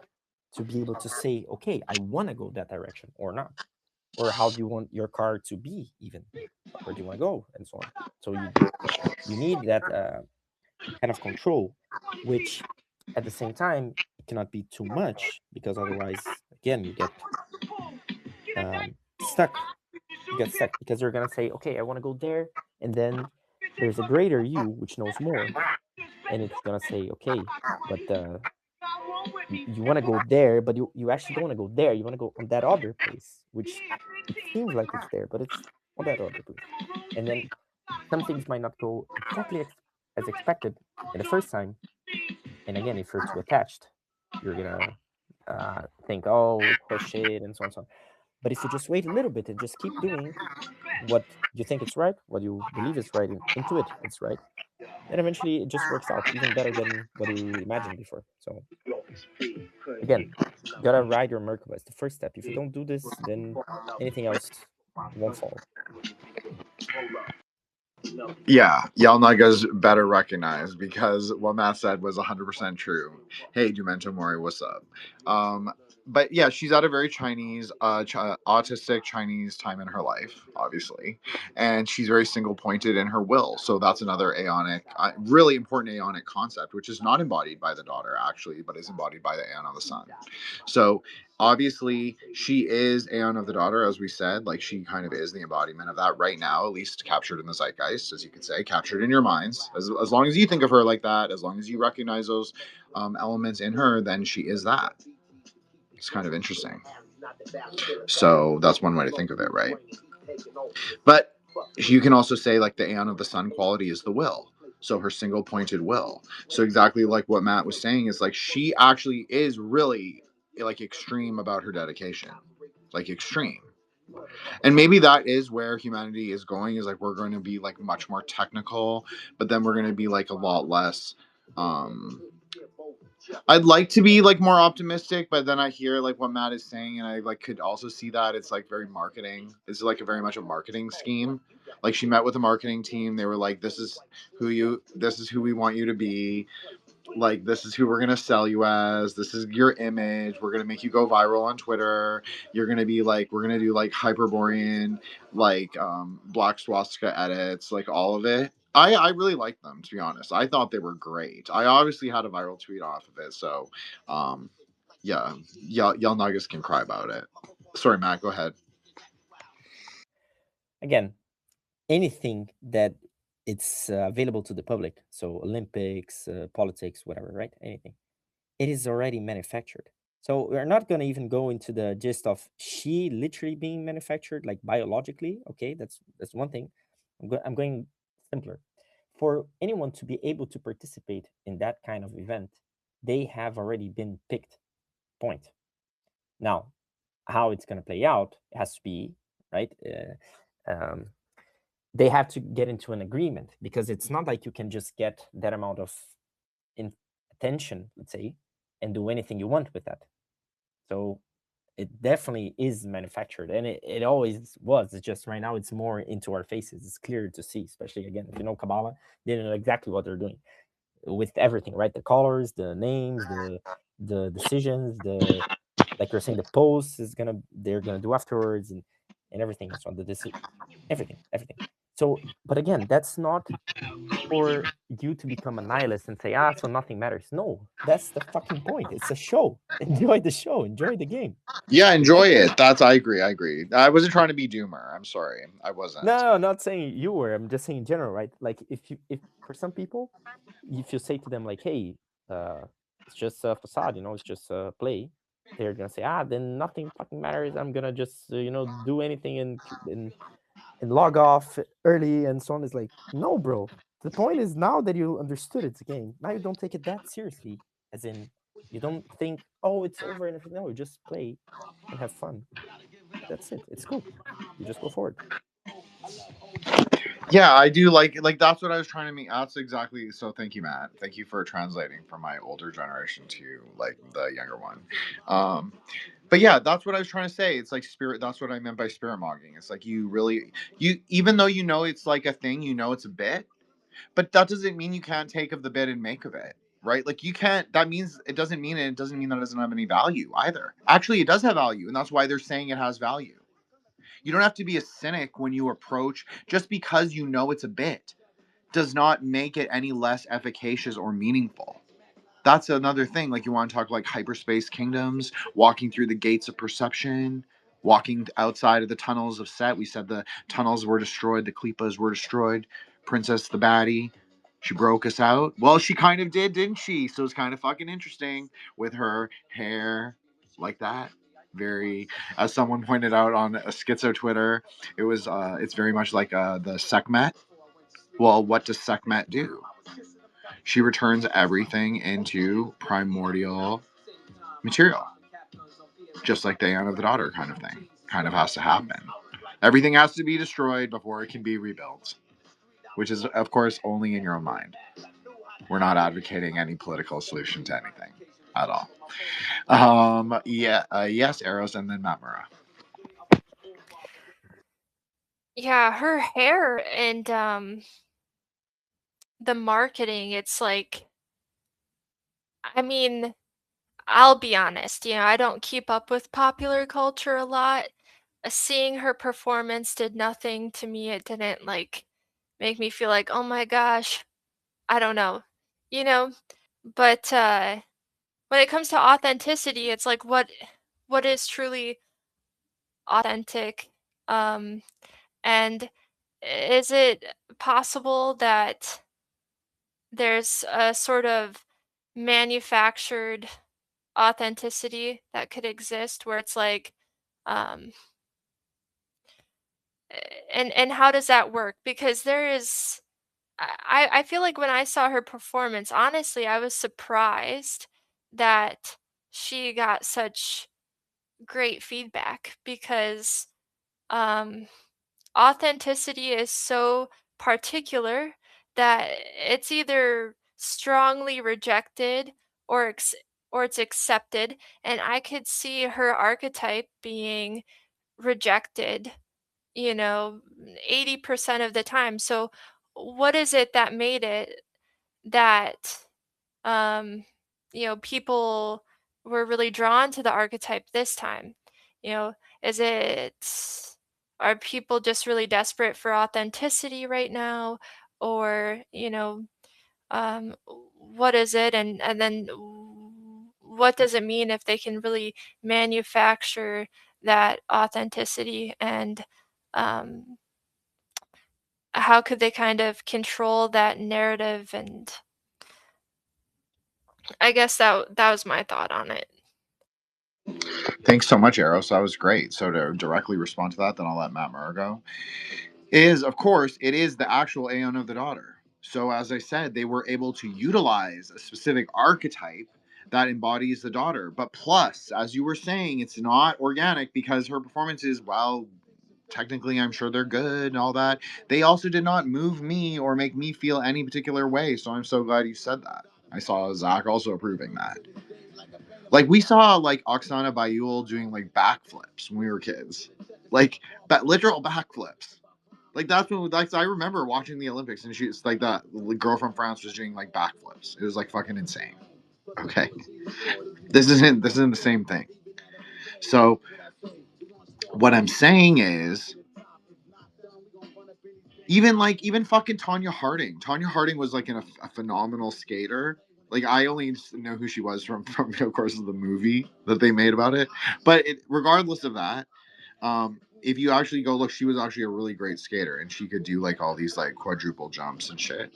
to be able to say, okay, I want to go that direction or not. Or how do you want your car to be, even? Where do you want to go, and so on. So you need that kind of control, which at the same time, it cannot be too much, because otherwise, again, you get stuck. You get stuck, because you're going to say, okay, I want to go there. And then there's a greater you, which knows more. And it's going to say, okay, but you want to go there, but you actually don't want to go there. You want to go on that other place, which it seems like it's there, but it's on that other place. And then some things might not go exactly as expected in the first time. And again, if you're too attached, you're going to think, oh, push it, and so on and so on. But if you just wait a little bit and just keep doing what you think it's right, what you believe is right, into it's right, then eventually it just works out even better than what you imagined before. So again, you gotta ride your Merkaba. It's the first step. If you don't do this, then anything else won't follow. Yeah, Yalnaga's better recognized, because what Matt said was 100% true. Hey, Demento Mori, what's up? But yeah, she's at a very Chinese, autistic Chinese time in her life, obviously. And she's very single-pointed in her will. So that's another Aeonic, really important Aeonic concept, which is not embodied by the daughter, actually, but is embodied by the Aeon of the Sun. So obviously, she is Aeon of the Daughter, as we said. Like, she kind of is the embodiment of that right now, at least captured in the zeitgeist, as you could say, captured in your minds. As long as you think of her like that, as long as you recognize those elements in her, then she is that. It's kind of interesting. So that's one way to think of it, right? But you can also say like the Aeon of the Sun quality is the will. So her single pointed will. So exactly like what Matt was saying is like she actually is really like extreme about her dedication. Like extreme. And maybe that is where humanity is going, is like we're going to be like much more technical, but then we're going to be like a lot less I'd like to be like more optimistic, but then I hear like what Matt is saying, and I like could also see that it's like very marketing. It's like a very much a marketing scheme. Like she met with a marketing team. They were like, this is who we want you to be. Like this is who we're gonna sell you as. This is your image. We're gonna make you go viral on Twitter. You're gonna be like, we're gonna do like Hyperborean, like black swastika edits, like all of it. I really liked them, to be honest. I thought they were great. I obviously had a viral tweet off of it, so yeah, y'all nuggas can cry about it. Sorry, Matt, go ahead. Again, anything that it's available to the public, so Olympics, politics, whatever, right? Anything, it is already manufactured. So we're not going to even go into the gist of she literally being manufactured, like biologically. Okay, that's one thing. I'm going simpler. For anyone to be able to participate in that kind of event, they have already been picked. Point. Now, how it's going to play out has to be right. They have to get into an agreement, because it's not like you can just get that amount of attention, let's say, and do anything you want with that. So it definitely is manufactured, and it always was. It's just right now it's more into our faces. It's clear to see, especially again, if you know Kabbalah, they know exactly what they're doing with everything, right? The colors, the names, the decisions, the, like you're saying, the posts they're gonna do afterwards, and everything, and so on. Everything. So, but again, that's not for you to become a nihilist and say, so nothing matters. No, that's the fucking point. It's a show. Enjoy the show. Enjoy the game. Yeah, enjoy it. I agree. I wasn't trying to be doomer. I'm sorry. I wasn't. No, not saying you were. I'm just saying in general, right? Like if for some people, if you say to them like, hey, it's just a facade, it's just a play, they're gonna say, then nothing fucking matters. I'm gonna just do anything and log off early and so on. Is like, no, bro. The point is, now that you understood it's a game, now you don't take it that seriously. As in, you don't think, it's over and everything. No, you just play and have fun. That's it. It's cool. You just go forward. Yeah, I do like that's what I was trying to mean. That's exactly. So thank you, Matt. Thank you for translating from my older generation to like the younger one. But yeah, that's what I was trying to say. It's like spirit. That's what I meant by spirit mogging. It's like you even though it's like a thing, it's a bit, but that doesn't mean you can't take of the bit and make of it, right? Like you can't. That means it doesn't mean that it doesn't have any value either. Actually, it does have value, and that's why they're saying it has value. You don't have to be a cynic when you approach, just because it's a bit does not make it any less efficacious or meaningful. That's another thing. Like you want to talk like hyperspace kingdoms, walking through the gates of perception, walking outside of the tunnels of Set. We said the tunnels were destroyed, the Klippas were destroyed. Princess the baddie, she broke us out. Well, she kind of did, didn't she? So it's kind of fucking interesting with her hair like that. Very, as someone pointed out on a schizo Twitter, it's very much like the Sekhmet. Well, what does Sekhmet do? She returns everything into primordial material, just like Diana the Daughter kind of thing. Kind of has to happen. Everything has to be destroyed before it can be rebuilt, which is, of course, only in your own mind. We're not advocating any political solution to anything at all. Yes, Arrows, and then Mamura. Yeah, her hair and the marketing, it's like, I mean, I'll be honest, I don't keep up with popular culture a lot. Seeing her performance did nothing to me. It didn't like make me feel like, oh my gosh, I don't know, you know? But when it comes to authenticity, it's like what is truly authentic? And is it possible that there's a sort of manufactured authenticity that could exist where it's like Um, and how does that work? Because there is, I feel like when I saw her performance, honestly, I was surprised that she got such great feedback, because um, authenticity is so particular that it's either strongly rejected or or it's accepted, and I could see her archetype being rejected, 80% of the time. So what is it that made it that um people were really drawn to the archetype this time? Is it, are people just really desperate for authenticity right now, or um what is it? And then what does it mean if they can really manufacture that authenticity, and um how could they kind of control that narrative? And I guess that was my thought on it. Thanks so much, Eros. That was great. So to directly respond to that, then I'll let Matt Murr go. Of course, it is the actual Aeon of the Daughter. So as I said, they were able to utilize a specific archetype that embodies the daughter. But plus, as you were saying, it's not organic because her performances, well, technically I'm sure they're good and all that. They also did not move me or make me feel any particular way. So I'm so glad you said that. I saw Zach also approving that. Like we saw like Oksana Bayul doing like backflips when we were kids. Like literal backflips. Like that's when, like, I remember watching the Olympics and she's like that the girl from France was doing like backflips. It was like fucking insane. Okay. This isn't the same thing. So what I'm saying is even fucking Tonya Harding. Tonya Harding was like a phenomenal skater. Like I only know who she was from of course the movie that they made about it. But regardless of that, if you actually go look, she was actually a really great skater, and she could do like all these like quadruple jumps and shit.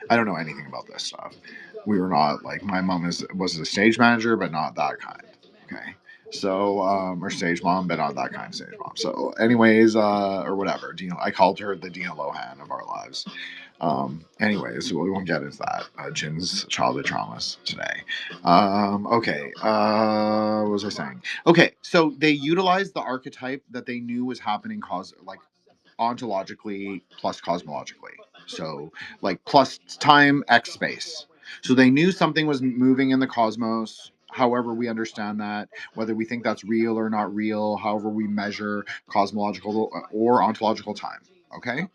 I don't know anything about this stuff. We were not like my mom was a stage manager, but not that kind. Okay. So, or stage mom, but not that kind of stage mom. So, anyways, or whatever. I called her the Dina Lohan of our lives. Anyways, we won't get into that. Jin's childhood traumas today. Okay. What was I saying? Okay. So they utilized the archetype that they knew was happening, ontologically plus cosmologically. So like plus time, X space. So they knew something was moving in the cosmos. However, we understand that, whether we think that's real or not real, however we measure cosmological or ontological time. Okay?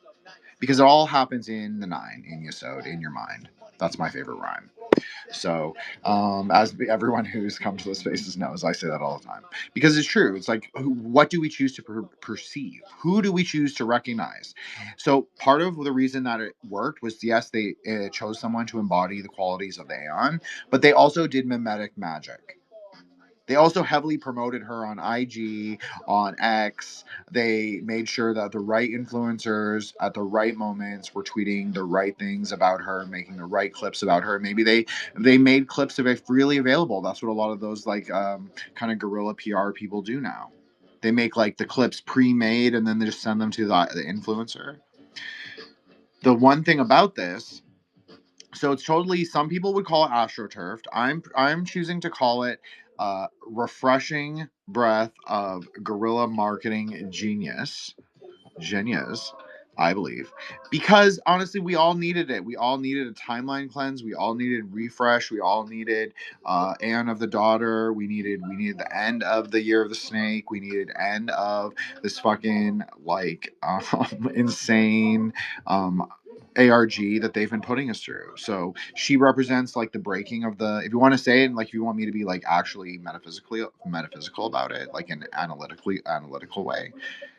Because it all happens in the nine, in Yesod, in your mind. That's my favorite rhyme. So, as everyone who's come to the spaces knows, I say that all the time because it's true. It's like, what do we choose to perceive? Who do we choose to recognize? So, part of the reason that it worked was yes, they chose someone to embody the qualities of the Aeon, but they also did mimetic magic. They also heavily promoted her on IG, on X. They made sure that the right influencers at the right moments were tweeting the right things about her, making the right clips about her. Maybe they made clips of it freely available. That's what a lot of those like kind of guerrilla PR people do now. They make like the clips pre-made and then they just send them to the influencer. The one thing about this, so it's totally, some people would call it astroturfed. I'm choosing to call it refreshing breath of guerrilla marketing genius, I believe, because honestly we all needed it. We all needed a timeline cleanse, we all needed refresh, we all needed Aeon of the Daughter, we needed the end of the Year of the Snake, we needed end of this fucking like insane ARG that they've been putting us through. So she represents like the breaking of the, if you want to say it, and like if you want me to be like actually metaphysical about it, like an analytical way,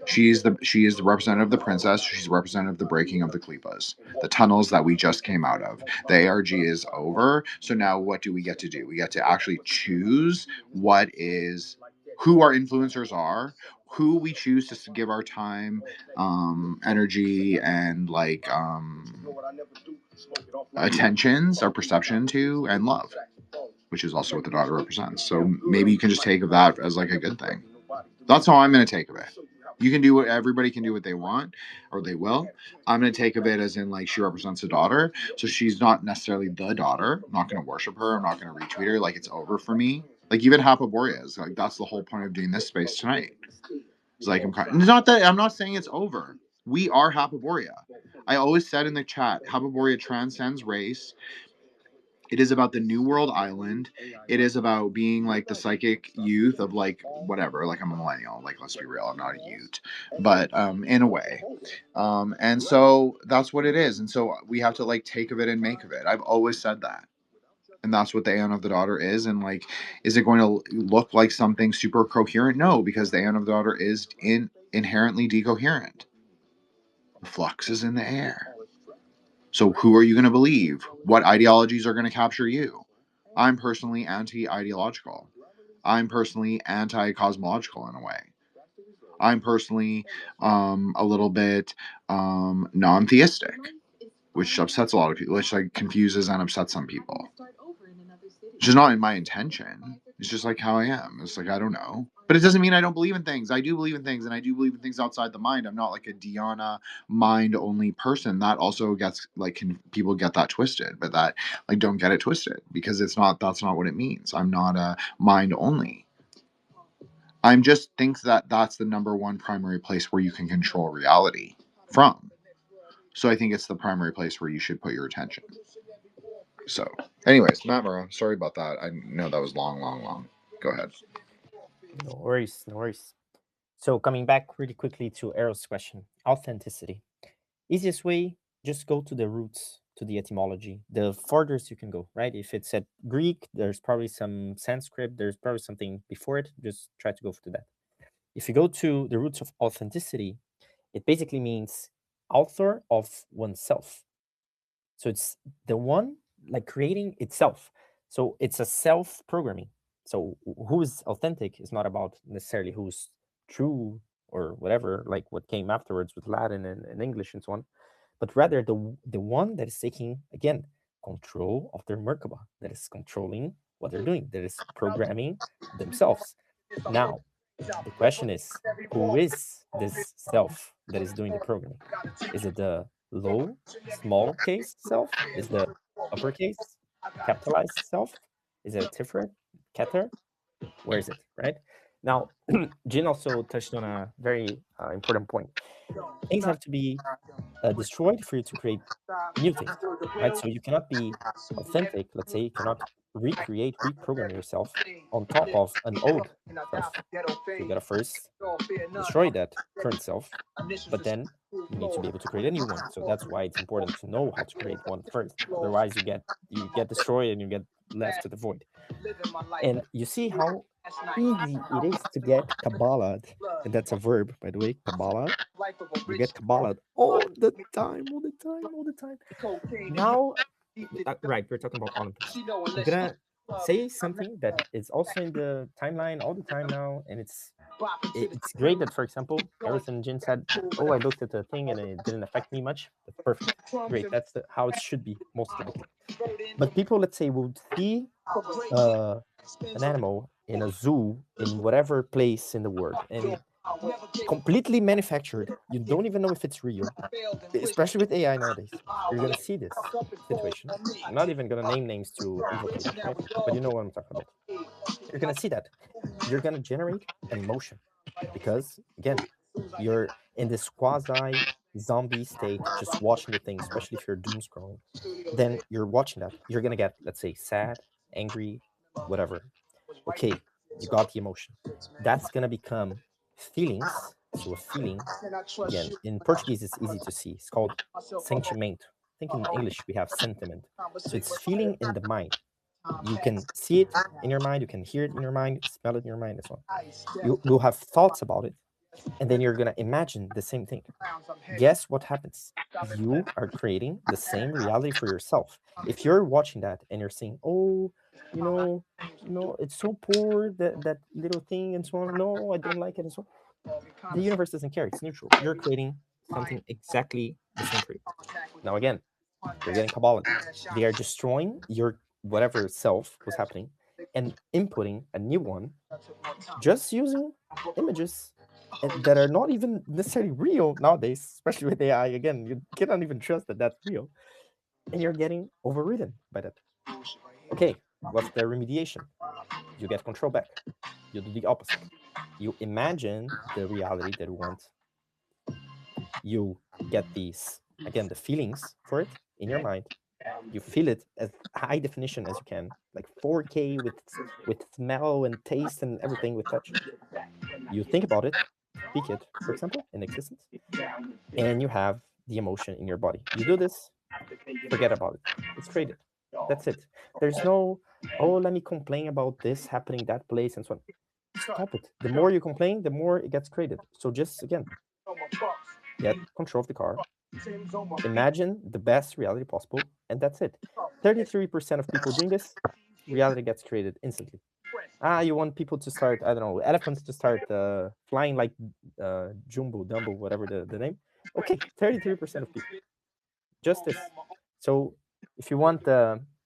she is the representative of the princess. She's the representative of the breaking of the klipas, the tunnels that we just came out of. The ARG is over. So now what do we get to do? We get to actually choose who our influencers are, who we choose to give our time, energy, and like attentions, our perception to, and love. which is also what the daughter represents. So maybe you can just take of that as like a good thing. That's how I'm going to take of it. You can do what everybody can do what they want, or they will. I'm going to take of it as in like she represents a daughter, so she's not necessarily the daughter. I'm not going to worship her. I'm not going to retweet her. Like it's over for me. Like even Hapaborea is like that's the whole point of doing this space tonight. It's like it's not that I'm not saying it's over. We are Hapaborea. I always said in the chat, Hapaborea transcends race. It is about the New World Island. It is about being like the psychic youth of like whatever. Like I'm a millennial. Like let's be real, I'm not a youth, but in a way. And so that's what it is. And so we have to like take of it and make of it. I've always said that. And that's what the Aeon of the Daughter is. And like, is it going to look like something super coherent? No, because the Aeon of the Daughter is inherently decoherent. The flux is in the air. So who are you going to believe? What ideologies are going to capture you? I'm personally anti-ideological. I'm personally anti-cosmological in a way. I'm personally a little bit non-theistic, which upsets a lot of people, which like confuses and upsets some people. It's just not in my intention. It's just like how I am. It's like I don't know. But it doesn't mean I don't believe in things. I do believe in things, and I do believe in things outside the mind. I'm not like a Dhyana mind-only person. That also gets like people get that twisted, but that like don't get it twisted because it's not. That's not what it means. I'm not a mind-only. I'm just think that that's the number one primary place where you can control reality from. So I think it's the primary place where you should put your attention. So, anyways, Matt Murrow, sorry about that. I know that was long. Go ahead. No worries, no worries. So coming back really quickly to Errol's question, authenticity. Easiest way, just go to the roots, to the etymology. The furthest you can go, right? If it's at Greek, there's probably some Sanskrit, there's probably something before it. Just try to go to that. If you go to the roots of authenticity, it basically means author of oneself. So it's the one like creating itself. So it's a self-programming. So who's authentic is not about necessarily who's true or whatever, like what came afterwards with Latin and English and so on, but rather the one that is taking, again, control of their Merkaba, that is controlling what they're doing, that is programming themselves. Now, the question is, who is this self that is doing the programming? Is it the low, small case self? Is the uppercase, capitalized self? Is it a Tiferet, Keter? Where is it, right? Now, Jin also touched on a very important point. Things have to be destroyed for you to create new things, right? So you cannot be authentic. Let's say you cannot recreate, reprogram yourself on top of an old self. So you gotta first destroy that current self, but then you need to be able to create a new one. So that's why it's important to know how to create one first. Otherwise, you get destroyed and you get left to the void. And you see how easy it is to get Kabbalah, and that's a verb, by the way, Kabbalah. You get Kabbalah all the time. Now, right, we're talking about Olympus. I'm gonna say something that is also in the timeline all the time now, and it's great that, for example, everything Jin said, oh, I looked at the thing and it didn't affect me much. That's perfect. Great. That's how it should be, most likely. But people, let's say, would see an animal in a zoo in whatever place in the world and completely manufactured. You don't even know if it's real, especially with AI nowadays. You're going to see this situation. I'm not even going to name names to implicate it, right? But you know what I'm talking about. You're going to see that. You're going to generate an emotion because, again, you're in this quasi zombie state, just watching the thing, especially if you're doom scrolling. Then you're watching that. You're going to get, let's say, sad, angry, whatever. Okay, you got the emotion. That's going to become feelings. So a feeling, again, in Portuguese, it's easy to see. It's called sentimento. I think in English, we have sentiment. So it's feeling in the mind. You can see it in your mind, you can hear it in your mind, smell it in your mind, and so on. You'll have thoughts about it, and then you're going to imagine the same thing. Guess what happens? You are creating the same reality for yourself. If you're watching that and you're saying, oh, you know, it's so poor, that little thing, and so on. No, I don't like it, and so on. The universe doesn't care. It's neutral. You're creating something exactly the same for you. Now, again, you're getting Kabbalah. They are destroying your whatever self was happening, and inputting a new one, just using images that are not even necessarily real nowadays, especially with AI. Again, you cannot even trust that that's real, and you're getting overridden by that. Okay, what's the remediation? You get control back. You do the opposite. You imagine the reality that you want. You get these, again, the feelings for it in your mind. You feel it as high definition as you can, like 4K with smell and taste and everything with touch. You think about it, speak it, for example, in existence, and you have the emotion in your body. You do this, forget about it. It's created. That's it. There's no, oh, let me complain about this happening that place and so on. Stop it. The more you complain, the more it gets created. So just, again, get control of the car, imagine the best reality possible, and that's it. 33% of people doing this, reality gets created instantly. You want people to start, I don't know, elephants to start flying like Jumbo, Dumbo, whatever the name. Okay, 33% of people. Just this. So if you want,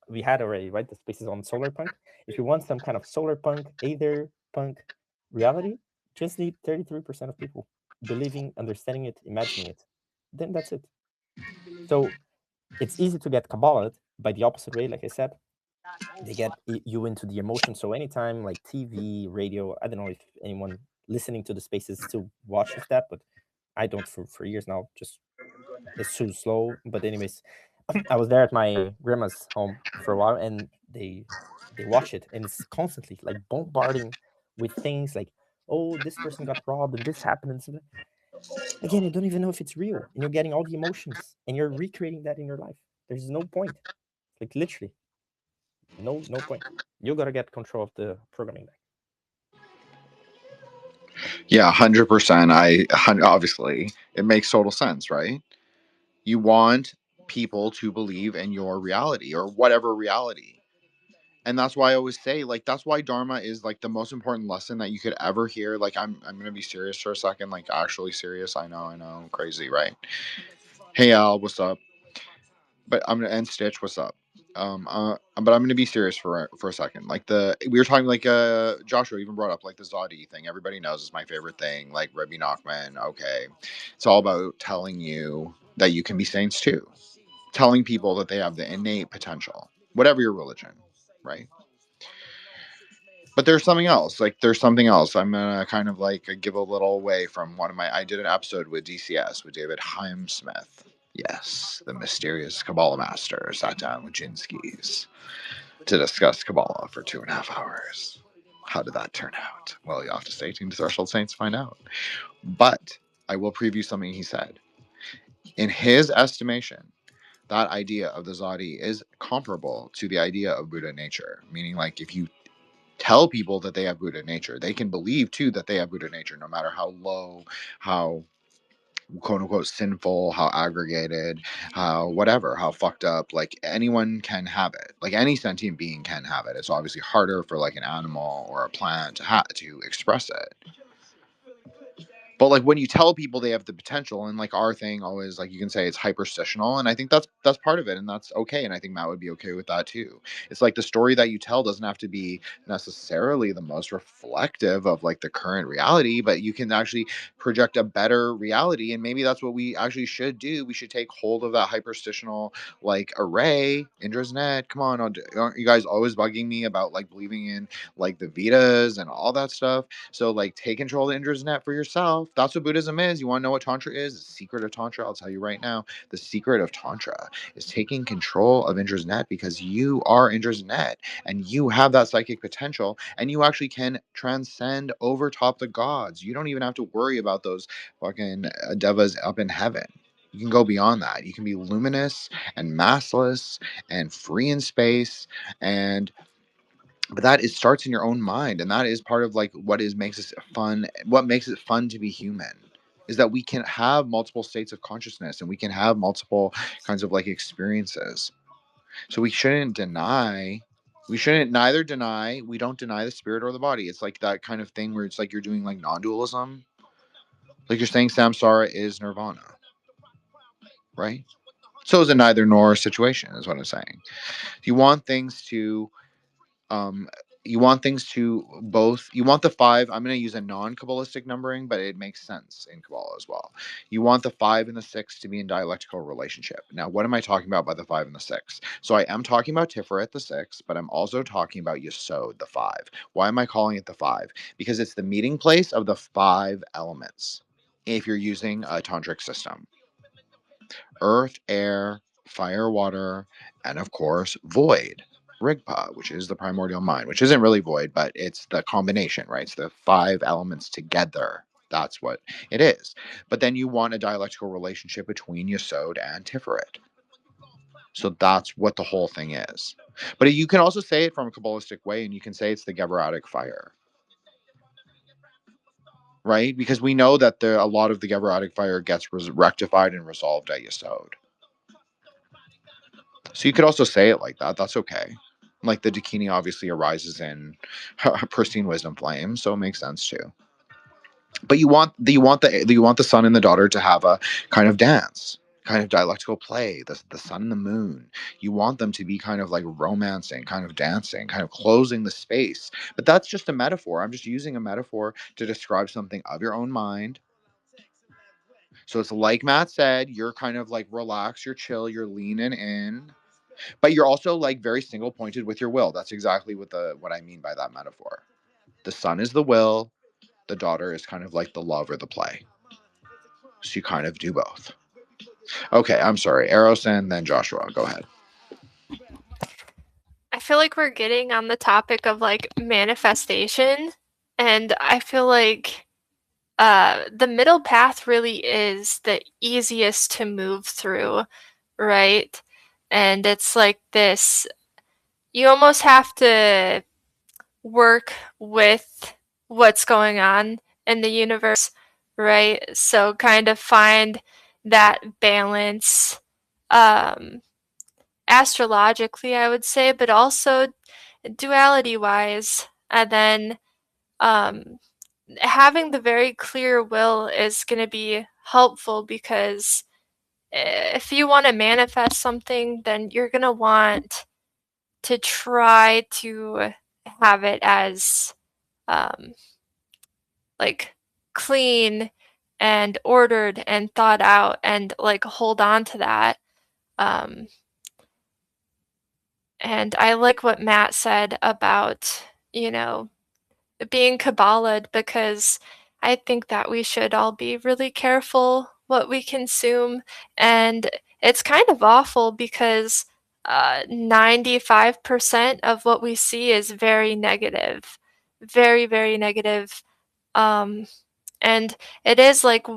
we had already, right? The spaces on solar punk. If you want some kind of solar punk, Aether punk reality, just need 33% of people believing, understanding it, imagining it. Then that's it. So it's easy to get Kabbalah by the opposite way, like I said. They get you into the emotion. So anytime like TV, radio, I don't know if anyone listening to the spaces still watches that, but I don't for years now. Just it's too slow. But anyways, I was there at my grandma's home for a while, and they watch it, and it's constantly like bombarding with things like, oh, this person got robbed and this happened and something. Again, you don't even know if it's real, and you're getting all the emotions, and you're recreating that in your life. There's no point, like literally, no point. You gotta get control of the programming back. Yeah, 100%. Obviously, it makes total sense, right? You want people to believe in your reality or whatever reality. And that's why I always say, like, that's why Dharma is like the most important lesson that you could ever hear. Like, I'm gonna be serious for a second, like actually serious. I know, crazy, right? Hey Al, what's up? But I'm gonna end Stitch. What's up? But I'm gonna be serious for a second. Like we were talking, like Joshua even brought up like the Zodi thing. Everybody knows is my favorite thing. Like Rebbe Nachman. Okay, it's all about telling you that you can be saints too. Telling people that they have the innate potential, whatever your religion, right? But there's something else. Like there's something else. I'm gonna kind of like give a little away from one of my. I did an episode with DCS with David Heimsmith. Yes, the mysterious Kabbalah master sat down with Jinskis to discuss Kabbalah for 2.5 hours. How did that turn out? Well, you'll have to stay tuned to Threshold Saints to find out. But I will preview something he said. In his estimation, that idea of the Zadi is comparable to the idea of Buddha nature, meaning like if you tell people that they have Buddha nature, they can believe too that they have Buddha nature, no matter how low, how quote unquote sinful, how aggregated, how whatever, how fucked up. Like anyone can have it. Like any sentient being can have it. It's obviously harder for like an animal or a plant to express it. But like when you tell people they have the potential, and like our thing always, like you can say it's hyperstitional, and I think that's part of it, and that's okay, and I think Matt would be okay with that too. It's like the story that you tell doesn't have to be necessarily the most reflective of like the current reality, but you can actually project a better reality, and maybe that's what we actually should do. We should take hold of that hyperstitional like array. Indra's net, come on, aren't you guys always bugging me about like believing in like the Vedas and all that stuff? So like take control of Indra's net for yourself. That's what Buddhism is. You want to know what Tantra is? The secret of Tantra, I'll tell you right now. The secret of Tantra is taking control of Indra's net, because you are Indra's net and you have that psychic potential, and you actually can transcend over top the gods. You don't even have to worry about those fucking devas up in heaven. You can go beyond that. You can be luminous and massless and free in space, and but that it starts in your own mind, and that is part of like what makes it fun. What makes it fun to be human is that we can have multiple states of consciousness, and we can have multiple kinds of like experiences. So we shouldn't deny. We shouldn't neither deny. We don't deny the spirit or the body. It's like that kind of thing where it's like you're doing like non-dualism. Like you're saying samsara is nirvana, right? So is a neither nor situation, is what I'm saying. You want things to you want things to both, you want the 5, I'm going to use a non-Kabbalistic numbering, but it makes sense in Kabbalah as well. You want the 5 and the 6 to be in dialectical relationship. Now, what am I talking about by the 5 and the 6? So I am talking about Tiferet, the 6, but I'm also talking about Yesod, the 5. Why am I calling it the 5? Because it's the meeting place of the 5 elements if you're using a tantric system. Earth, air, fire, water, and of course, void. Rigpa, which is the primordial mind, which isn't really void, but it's the combination, right? It's the 5 elements together. That's what it is. But then you want a dialectical relationship between Yesod and Tiferet. So that's what the whole thing is. But you can also say it from a Kabbalistic way, and you can say it's the Geberatic fire. Right? Because we know that a lot of the Geberatic fire gets rectified and resolved at Yesod. So you could also say it like that. That's okay. Like the Dakini obviously arises in pristine wisdom flame, so it makes sense too. But you want the son and the daughter to have a kind of dance, kind of dialectical play. The sun and the moon. You want them to be kind of like romancing, kind of dancing, kind of closing the space. But that's just a metaphor. I'm just using a metaphor to describe something of your own mind. So it's like Matt said, you're kind of like relaxed, you're chill, you're leaning in. But you're also like very single pointed with your will. That's exactly what I mean by that metaphor. The son is the will, the daughter is kind of like the love or the play. So you kind of do both. Okay, I'm sorry. Eros and then Joshua. Go ahead. I feel like we're getting on the topic of like manifestation, and I feel like the middle path really is the easiest to move through, right? And it's like this, you almost have to work with what's going on in the universe, right? So kind of find that balance astrologically, I would say, but also duality wise. And then having the very clear will is going to be helpful because if you want to manifest something, then you're going to want to try to have it as like clean and ordered and thought out and like hold on to that. And I like what Matt said about, being Kabbalah because I think that we should all be really careful what we consume. And it's kind of awful because 95% of what we see is very negative, very, very negative. And it is like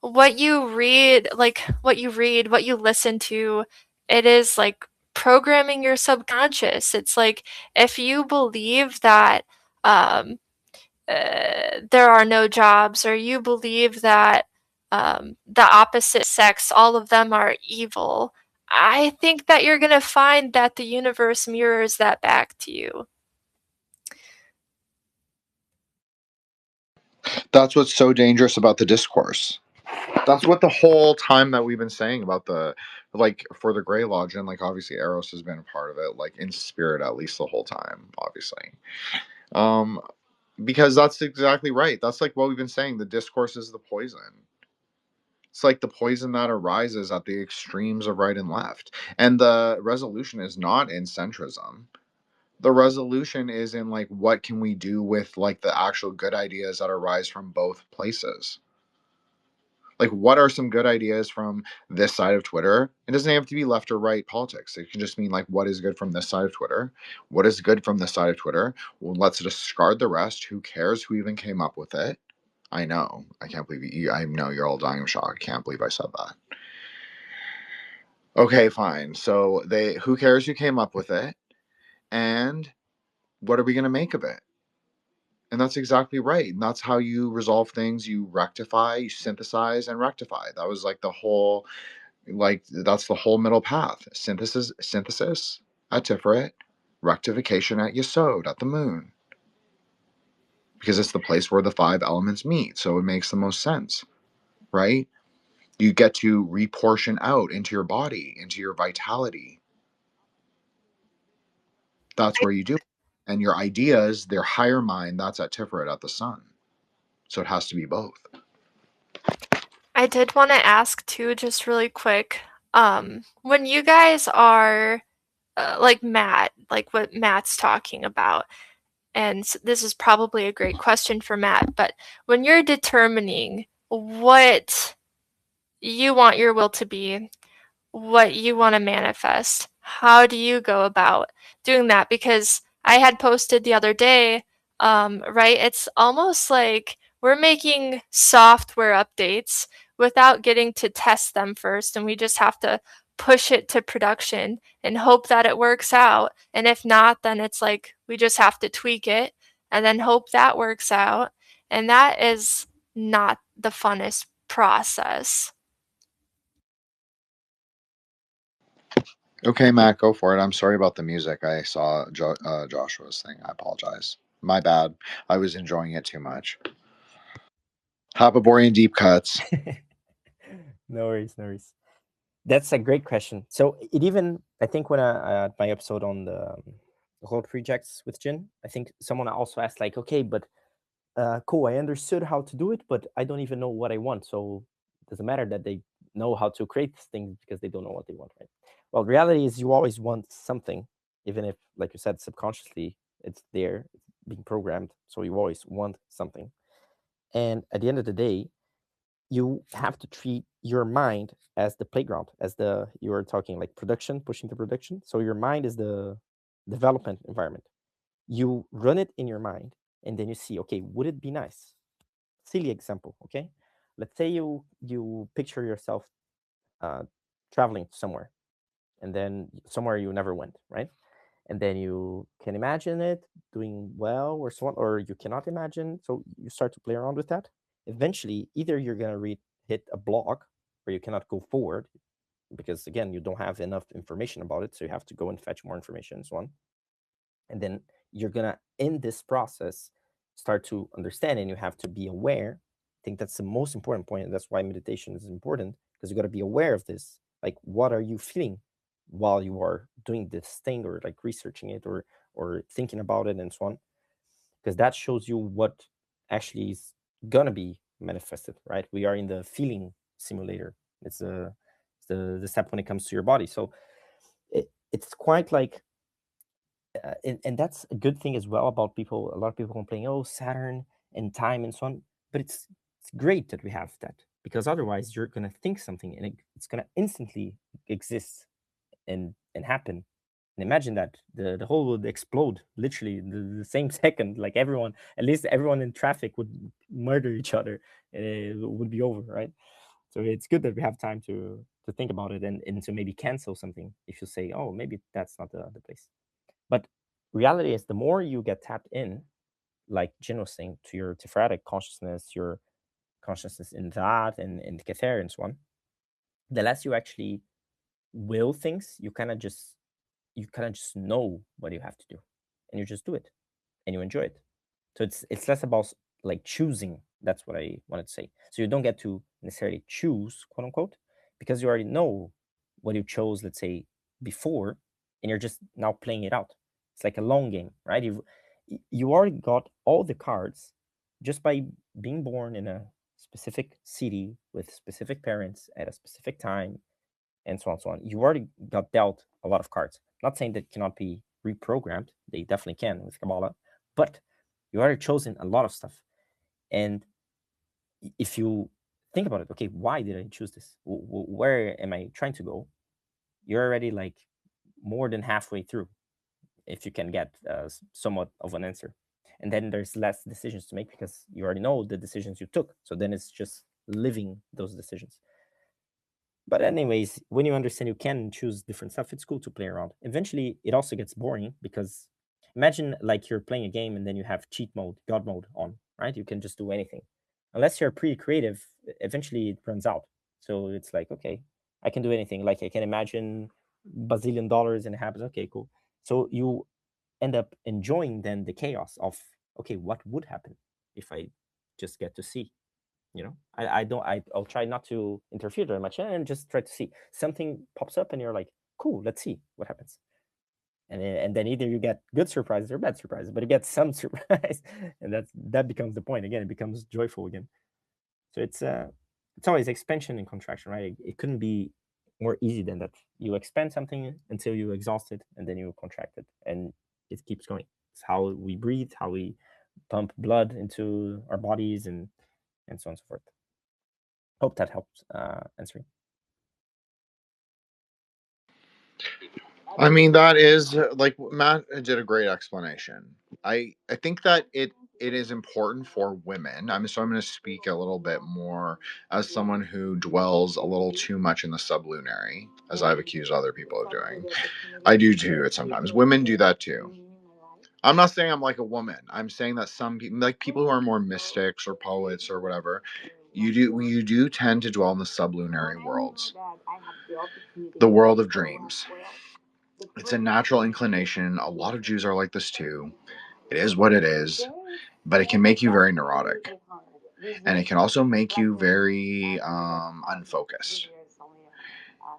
what you read, what you listen to, it is like programming your subconscious. It's like if you believe that there are no jobs, or you believe that the opposite sex, all of them are evil, I think that you're going to find that the universe mirrors that back to you. That's what's so dangerous about the discourse. That's what the whole time that we've been saying about for the Grey Lodge, and like obviously Eros has been a part of it, like in spirit at least the whole time, obviously. Because that's exactly right. That's like what we've been saying. The discourse is the poison. It's like the poison that arises at the extremes of right and left. And the resolution is not in centrism. The resolution is in like what can we do with like the actual good ideas that arise from both places. Like what are some good ideas from this side of Twitter? It doesn't have to be left or right politics. It can just mean like what is good from this side of Twitter? What is good from this side of Twitter? Well, let's discard the rest. Who cares who even came up with it? I know. I can't believe you. I know you're all dying of shock. I can't believe I said that. Okay, fine. So who cares who came up with it? And what are we going to make of it? And that's exactly right. And that's how you resolve things. You rectify, you synthesize, and rectify. That was like that's the whole middle path. Synthesis at Tiferet, rectification at Yesod, at the moon. Because it's the place where the 5 elements meet. So it makes the most sense, right? You get to reportion out into your body, into your vitality. That's where you do it. And your ideas, their higher mind, that's at Tiferet at the sun. So it has to be both. I did want to ask too, just really quick. When you guys are like Matt, like what Matt's talking about, and this is probably a great question for Matt, but when you're determining what you want your will to be, what you want to manifest, how do you go about doing that? Because I had posted the other day, right? It's almost like we're making software updates without getting to test them first, and we just have to push it to production and hope that it works out. And if not, then it's like we just have to tweak it and then hope that works out. And that is not the funnest process. Okay, Matt, go for it. I'm sorry about the music. I saw Joshua's thing. I apologize. My bad. I was enjoying it too much. Hapaborean deep cuts. No worries, no worries. That's a great question. So it even, I think when I had my episode on the whole projects with Jin, I think someone also asked like, okay, but cool, I understood how to do it, but I don't even know what I want. So it doesn't matter that they know how to create things because they don't know what they want, right? Well, reality is you always want something, even if, like you said, subconsciously it's there, it's being programmed. So you always want something. And at the end of the day, you have to treat your mind as the playground, as the, you were talking like production, pushing to production. So your mind is the development environment. You run it in your mind, and then you see, okay, would it be nice? Silly example, okay? Let's say you picture yourself traveling somewhere, and then somewhere you never went, right? And then you can imagine it doing well or so on, or you cannot imagine. So you start to play around with that. Eventually, either you're gonna hit a block where you cannot go forward because again you don't have enough information about it, so you have to go and fetch more information and so on. And then you're gonna, in this process, start to understand, and you have to be aware. I think that's the most important point, and that's why meditation is important, because you got to be aware of this. Like, what are you feeling while you are doing this thing, or like researching it, or thinking about it and so on, because that shows you what actually is gonna be manifested, right? We are in the feeling simulator. It's the step when it comes to your body. So it's quite like and that's a good thing as well about people. A lot of people complain, oh, Saturn and time and so on. But it's great that we have that, because otherwise you're gonna think something and it's gonna instantly exist and happen. And imagine that the whole would explode literally the same second. Like everyone, at least everyone in traffic would murder each other, and it would be over, right? So it's good that we have time to think about it and to maybe cancel something if you say, oh, maybe that's not the place. But reality is, the more you get tapped in, like Jin was saying, to your Tiferatic consciousness, your consciousness in that and Kether and so on, the less you actually will things, you kind of just know what you have to do, and you just do it, and you enjoy it. So it's less about like choosing. That's what I wanted to say. So you don't get to necessarily choose, quote unquote, because you already know what you chose, let's say, before, and you're just now playing it out. It's like a long game, right? You already got all the cards just by being born in a specific city with specific parents at a specific time, and so on and so on. You already got dealt a lot of cards. I'm not saying that cannot be reprogrammed. They definitely can with Kabbalah, but you already chosen a lot of stuff. And if you think about it, okay, why did I choose this? Where am I trying to go? You're already like more than halfway through, if you can get somewhat of an answer. And then there's less decisions to make because you already know the decisions you took. So then it's just living those decisions. But anyways, when you understand you can choose different stuff, it's cool to play around. Eventually, it also gets boring because imagine like you're playing a game and then you have cheat mode, God mode on, right? You can just do anything. Unless you're pretty creative, eventually it runs out. So it's like, okay, I can do anything. Like I can imagine bazillion dollars and it happens. Okay, cool. So you end up enjoying then the chaos of, okay, what would happen if I just get to see? You know, I'll try not to interfere very much and just try to see something pops up and you're like, cool, let's see what happens. and then either you get good surprises or bad surprises, but you get some surprise, and that becomes the point again. It becomes joyful again. So it's always expansion and contraction, right? It couldn't be more easy than that. You expand something until you exhaust it, and then you contract it, and it keeps going. It's how we breathe, how we pump blood into our bodies, and so on and so forth. Hope that helps answering. I mean, that is like Matt did a great explanation. I think that it is important for women. So I'm going to speak a little bit more as someone who dwells a little too much in the sublunary, as I've accused other people of doing. I do too. It sometimes women do that too. I'm not saying I'm like a woman. I'm saying that some people, like people who are more mystics or poets or whatever, you do tend to dwell in the sublunary worlds, the world of dreams. It's a natural inclination. A lot of Jews are like this too. It is what it is, but it can make you very neurotic, and it can also make you very unfocused.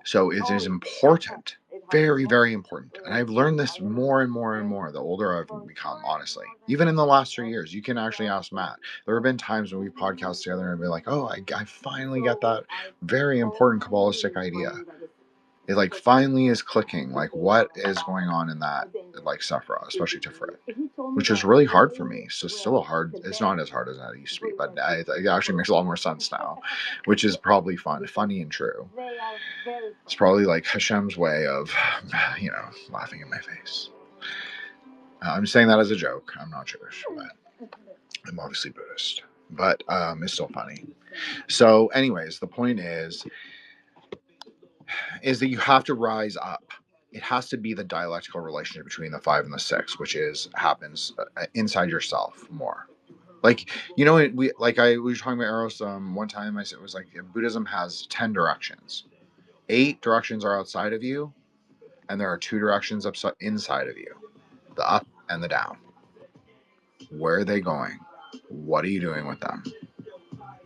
So it is important, very, very important. And I've learned this more and more and more the older I've become, honestly. Even in the last 3 years, you can actually ask Matt. There have been times when we podcast together and be like, oh, I finally get that very important Kabbalistic idea. It like finally is clicking, like what is going on in that, like Sephra, especially Tiferet, which is really hard for me. So still it's not as hard as it used to be, but it actually makes a lot more sense now, which is probably funny and true. It's probably like Hashem's way of, laughing in my face. I'm saying that as a joke. I'm not Jewish, but I'm obviously Buddhist, but it's still funny. So anyways, the point is that you have to rise up. It has to be the dialectical relationship between the 5 and the 6, which happens inside yourself more. Like, we were talking about Eros one time. I said it was like Buddhism has 10 directions. 8 directions are outside of you, and there are 2 directions inside of you, the up and the down. Where are they going? What are you doing with them?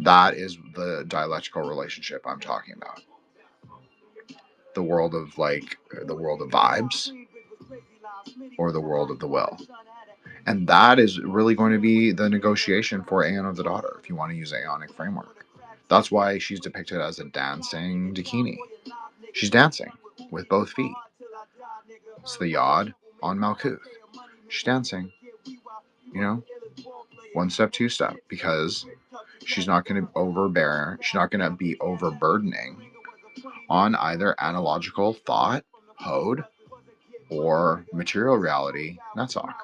That is the dialectical relationship I'm talking about. The world of vibes or the world of the will. And that is really going to be the negotiation for Aeon of the Daughter, if you want to use Aeonic framework. That's why she's depicted as a dancing Dakini. She's dancing with both feet. It's the Yod on Malkuth. She's dancing, 1 step, 2 step, because she's not going to overbear. She's not going to be overburdening on either analogical thought, Hod, or material reality, Netzach.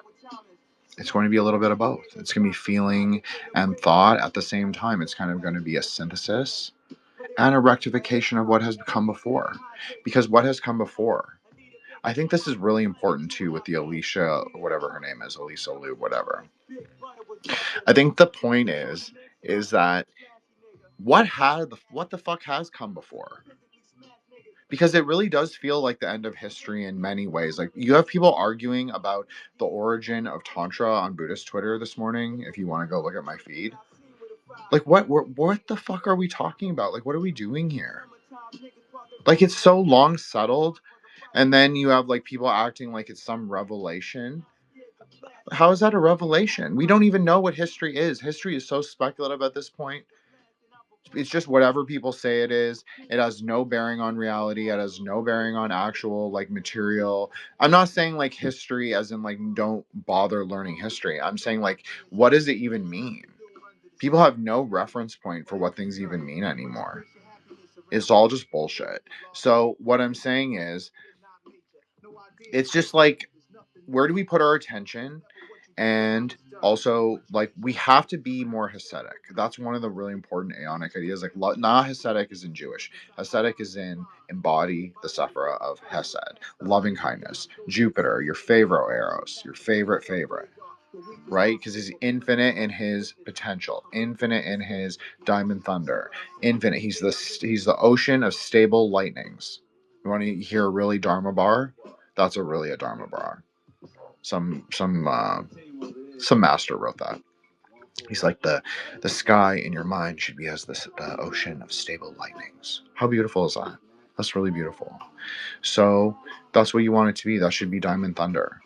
It's going to be a little bit of both. It's going to be feeling and thought at the same time. It's kind of going to be a synthesis and a rectification of what has come before. Because what has come before, I think this is really important too with the Alicia, whatever her name is, Elisa Lou, whatever. I think the point is that what the fuck has come before? Because it really does feel like the end of history in many ways. Like, you have people arguing about the origin of Tantra on Buddhist Twitter this morning, if you want to go look at my feed. Like, what the fuck are we talking about? Like, what are we doing here? Like, it's so long settled, and then you have, like, people acting like it's some revelation. How is that a revelation? We don't even know what history is. History is so speculative at this point. It's just whatever people say it is. It has no bearing on reality. It has no bearing on actual, like, material. I'm not saying, like, history as in, like, don't bother learning history. I'm saying, like, what does it even mean? People have no reference point for what things even mean anymore. It's all just bullshit. So what I'm saying is, it's just like, where do we put our attention? And also, like, we have to be more Hasidic. That's one of the really important Aeonic ideas. Like, not Hasidic is in Jewish. Hasidic is in embody the Sephra of Hesed, loving kindness. Jupiter, your favorite Eros, your favorite, right? Because he's infinite in his potential, infinite in his diamond thunder, infinite. He's the ocean of stable lightnings. You want to hear a really Dharma bar? That's a Dharma bar. Some master wrote that. He's like, the sky in your mind should be as the ocean of stable lightnings. How beautiful is that? That's really beautiful. So that's what you want it to be. That should be Diamond Thunder.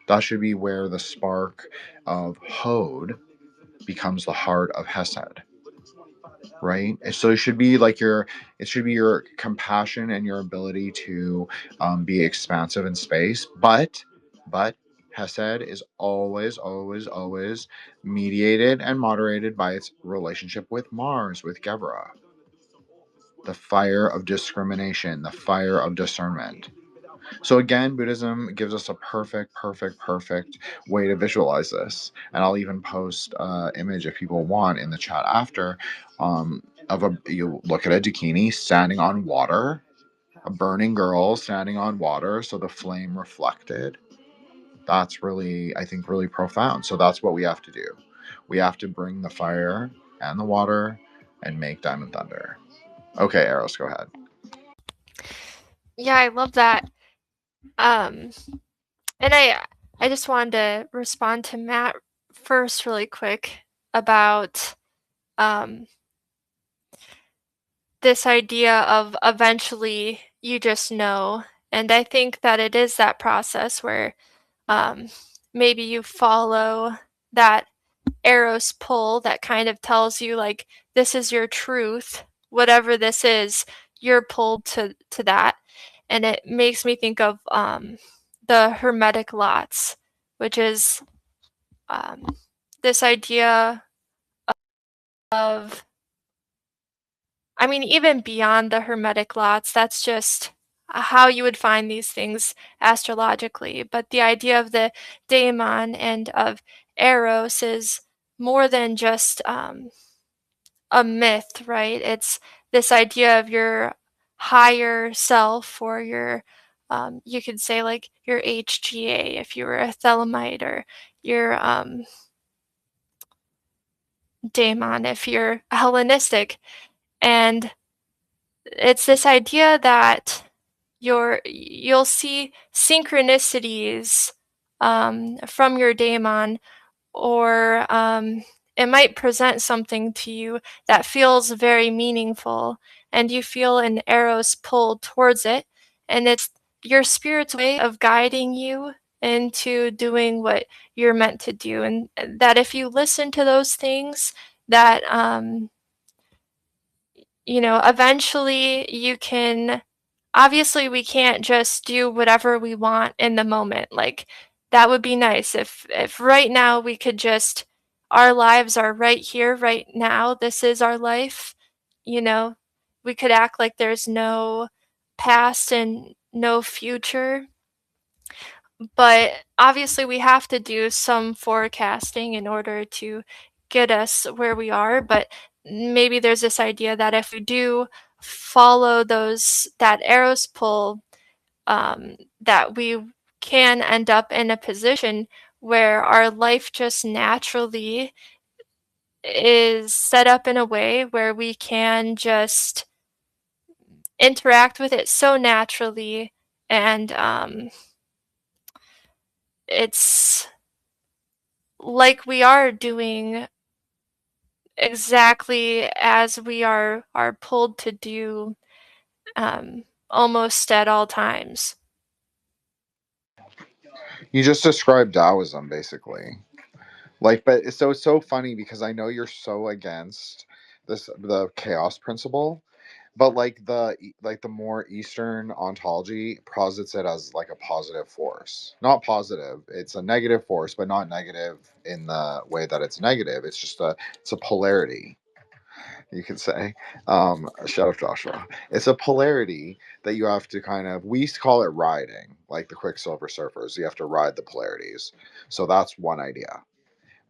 That should be where the spark of Hod becomes the heart of Hesed, right? So it should be like it should be your compassion and your ability to be expansive in space, but Hesed is always, always, always mediated and moderated by its relationship with Mars, with Gevra, the fire of discrimination, the fire of discernment. So again, Buddhism gives us a perfect way to visualize this. And I'll even post an image if people want in the chat after, you look at a Dakini standing on water, a burning girl standing on water, so the flame reflected. That's really, I think, really profound. So that's what we have to do. We have to bring the fire and the water and make Diamond Thunder. Okay, Eros, go ahead. Yeah, I love that. And I just wanted to respond to Matt first really quick about this idea of eventually you just know. And I think that it is that process where maybe you follow that Eros pull that kind of tells you like this is your truth, whatever this is, you're pulled to that. And it makes me think of the Hermetic lots, which is this idea of, I mean, even beyond the Hermetic lots, that's just how you would find these things astrologically. But the idea of the daemon and of Eros is more than just a myth, right? It's this idea of your higher self, or your, you could say like your HGA if you were a Thelemite, or your daemon if you're Hellenistic. And it's this idea that you'll see synchronicities from your daemon, or it might present something to you that feels very meaningful, and you feel an Eros pull towards it, and it's your spirit's way of guiding you into doing what you're meant to do, and that if you listen to those things, that eventually you can. Obviously, we can't just do whatever we want in the moment. Like, that would be nice if right now we could just, our lives are right here, right now. This is our life. We could act like there's no past and no future. But obviously, we have to do some forecasting in order to get us where we are. But maybe there's this idea that if we do follow that Eros pull, that we can end up in a position where our life just naturally is set up in a way where we can just interact with it so naturally, and it's like we are doing exactly as we are pulled to do, almost at all times. You just described Taoism, basically. Like, but it's so funny because I know you're so against the chaos principle, but like the more Eastern ontology posits it as like a positive force. Not positive. It's a negative force, but not negative in the way that it's negative. It's a polarity, you could say. Shout out Joshua. It's a polarity that you have to we call it riding, like the Quicksilver Surfers. You have to ride the polarities. So that's one idea.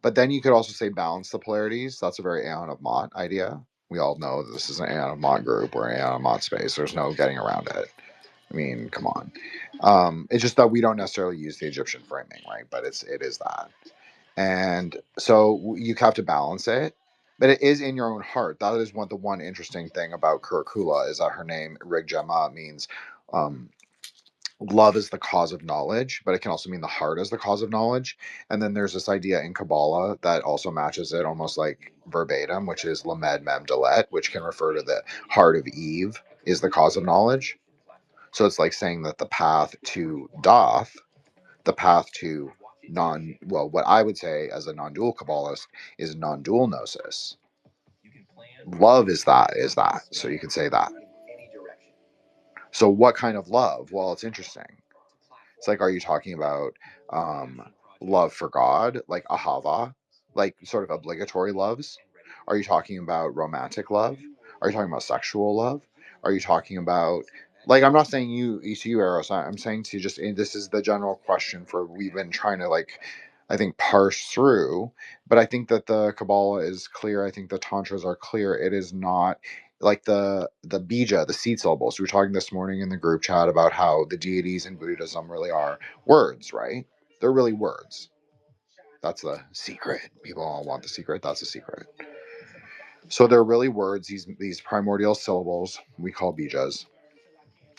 But then you could also say balance the polarities. That's a very Aeon of Mott idea. We all know that this is an Aeon of Mott group or Aeon of Mott space. There's no getting around it. I mean, come on. It's just that we don't necessarily use the Egyptian framing, right? But it is that. And so you have to balance it. But it is in your own heart. That is the one interesting thing about Kurkula is that her name, Rigjama, means love is the cause of knowledge, but it can also mean the heart is the cause of knowledge. And then there's this idea in Kabbalah that also matches it almost like verbatim, which is Lamed Mem Dalet, which can refer to the heart of Eve is the cause of knowledge. So it's like saying that the path to Doth, the path to what I would say as a non-dual Kabbalist is non-dual gnosis. Love is that. So you could say that. So what kind of love? Well, it's interesting. It's like, are you talking about love for God, like ahava, like sort of obligatory loves? Are you talking about romantic love? Are you talking about sexual love? Are you talking about, like, I'm not saying to you, Eros. I'm saying to just, this is the general question for we've been trying to, like, I think, parse through. But I think that the Kabbalah is clear. I think the Tantras are clear. It is not like the bija, the seed syllables. We were talking this morning in the group chat about how the deities in Buddhism really are words, right? They're really words. That's the secret. People all want the secret. That's the secret. So they're really words. These primordial syllables we call bijas.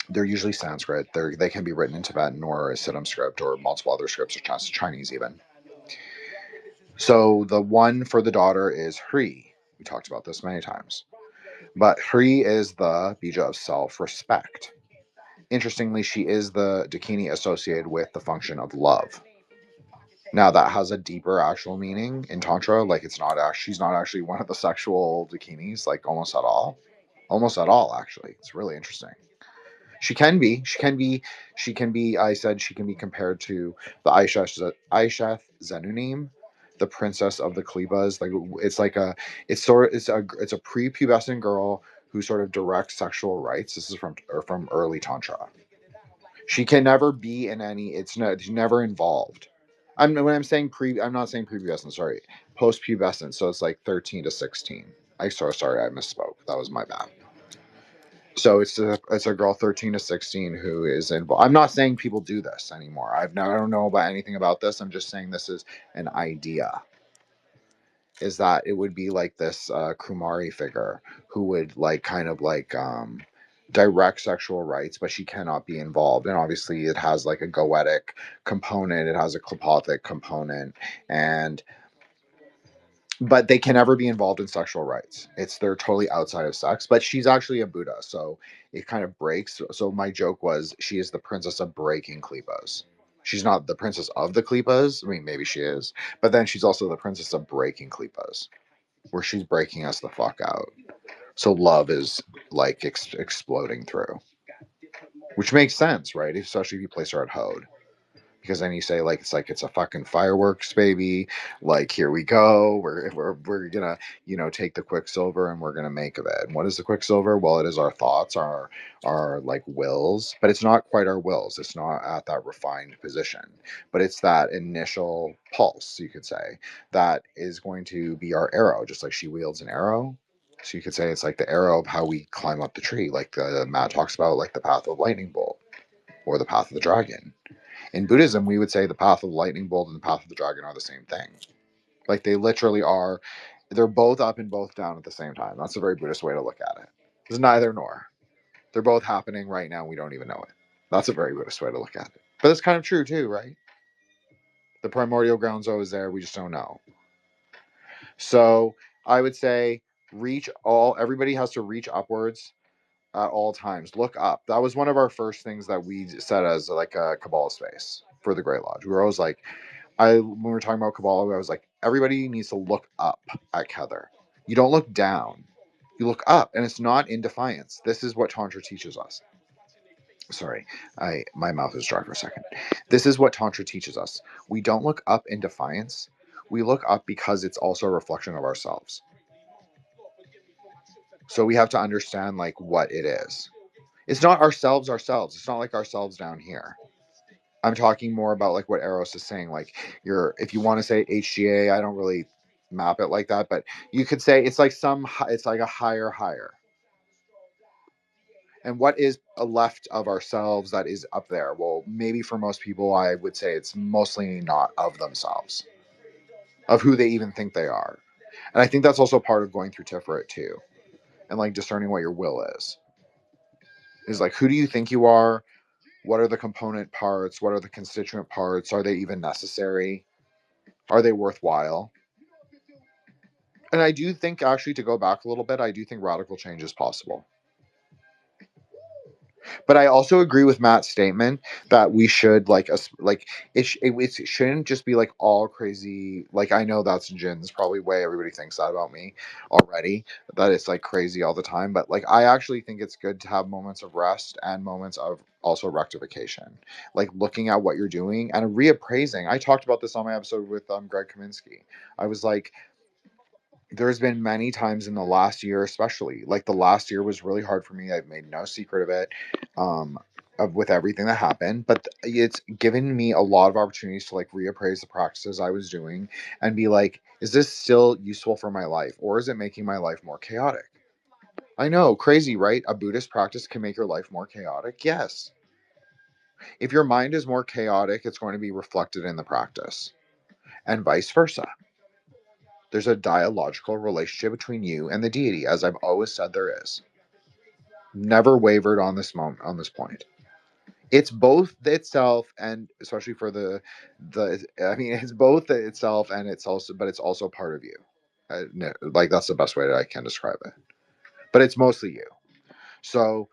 They're usually Sanskrit. They can be written in Tibetan or a Siddham script or multiple other scripts, or Chinese even. So the one for the daughter is Hri. We talked about this many times. But Hri is the bija of self-respect. Interestingly, she is the Dakini associated with the function of love. Now that has a deeper actual meaning in Tantra. Like, she's not actually one of the sexual Dakinis, like almost at all. Almost at all, actually. It's really interesting. She can be. I said she can be compared to the Aisheth Zenunim, the princess of the Klebas. Like, it's a prepubescent girl who sort of directs sexual rites. This is from early Tantra. She can never be in any. She's never involved. When I'm saying I'm not saying prepubescent. Sorry, post-pubescent. So it's like 13 to 16. Sorry, I misspoke. That was my bad. So it's a girl 13 to 16 who is involved. I'm not saying people do this anymore. I don't know about anything about this. I'm just saying this is an idea. Is that it would be like this Kumari figure who would direct sexual rites, but she cannot be involved. And obviously it has like a goetic component. It has a klipothic component, but they can never be involved in sexual rites. They're totally outside of sex, but she's actually a Buddha. So it kind of breaks. So my joke was she is the princess of breaking klipas. She's not the princess of the klipas. I mean, maybe she is, but then she's also the princess of breaking klipas, where she's breaking us the fuck out. So love is like exploding through, which makes sense, right? Especially if you place her at Hode. Because then you say it's a fucking fireworks, baby. Like, here we go. We're gonna take the quicksilver and we're gonna make of it. And what is the quicksilver? Well, it is our thoughts, our like wills, but it's not quite our wills. It's not at that refined position, but it's that initial pulse, you could say, that is going to be our arrow, just like she wields an arrow. So you could say it's like the arrow of how we climb up the tree, like Matt talks about, like the path of lightning bolt or the path of the dragon. In Buddhism, we would say the path of the lightning bolt and the path of the dragon are the same thing. Like, they literally are. They're both up and both down at the same time. That's a very Buddhist way to look at it. It's neither nor. They're both happening right now. We don't even know it. That's a very Buddhist way to look at it. But it's kind of true too, right? The primordial ground's always there. We just don't know. So I would say everybody has to reach upwards at all times. Look up. That was one of our first things that we set as like a Kabbalah space for the Great Lodge. We were always like, when we were talking about Kabbalah, I was like, everybody needs to look up at Kether. You don't look down. You look up, and it's not in defiance. This is what Tantra teaches us. Sorry, my mouth is dry for a second. This is what Tantra teaches us. We don't look up in defiance. We look up because it's also a reflection of ourselves. So we have to understand like what it is. It's not ourselves. It's not like ourselves down here. I'm talking more about like what Eros is saying. Like, if you want to say HGA, I don't really map it like that, but you could say it's like a higher. And what is a left of ourselves that is up there? Well, maybe for most people, I would say it's mostly not of themselves, of who they even think they are. And I think that's also part of going through Tiferet too, and like discerning what your will is like, who do you think you are? What are the component parts? What are the constituent parts? Are they even necessary? Are they worthwhile? And I do think, actually, to go back a little bit, I do think radical change is possible. But I also agree with Matt's statement that we should it shouldn't just be like all crazy. Like, I know that's Jin's probably way everybody thinks that about me already, that it's like crazy all the time. But like, I actually think it's good to have moments of rest and moments of also rectification, like looking at what you're doing and reappraising. I talked about this on my episode with Greg Kaminsky. I was like, there's been many times in the last year, especially like the last year was really hard for me. I've made no secret of it, with everything that happened, but it's given me a lot of opportunities to like reappraise the practices I was doing and be like, is this still useful for my life, or is it making my life more chaotic? I know, crazy, right? A Buddhist practice can make your life more chaotic. Yes. If your mind is more chaotic, it's going to be reflected in the practice, and vice versa. There's a dialogical relationship between you and the deity, as I've always said there is. Never wavered on this point. It's both itself, and especially for the I mean, it's both itself, and it's also part of you. Like, that's the best way that I can describe it. But it's mostly you. So,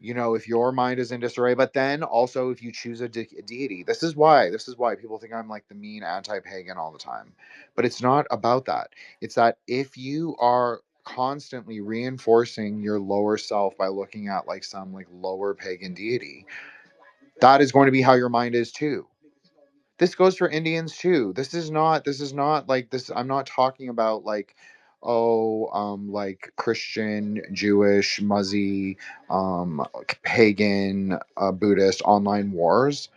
if your mind is in disarray, but then also if you choose a deity, this is why people think I'm like the mean anti-pagan all the time. But it's not about that. It's that if you are constantly reinforcing your lower self by looking at like some like lower pagan deity, that is going to be how your mind is too. This goes for Indians too. This is not like this. I'm not talking about like, like Christian, Jewish, Muzzy, pagan, Buddhist online wars.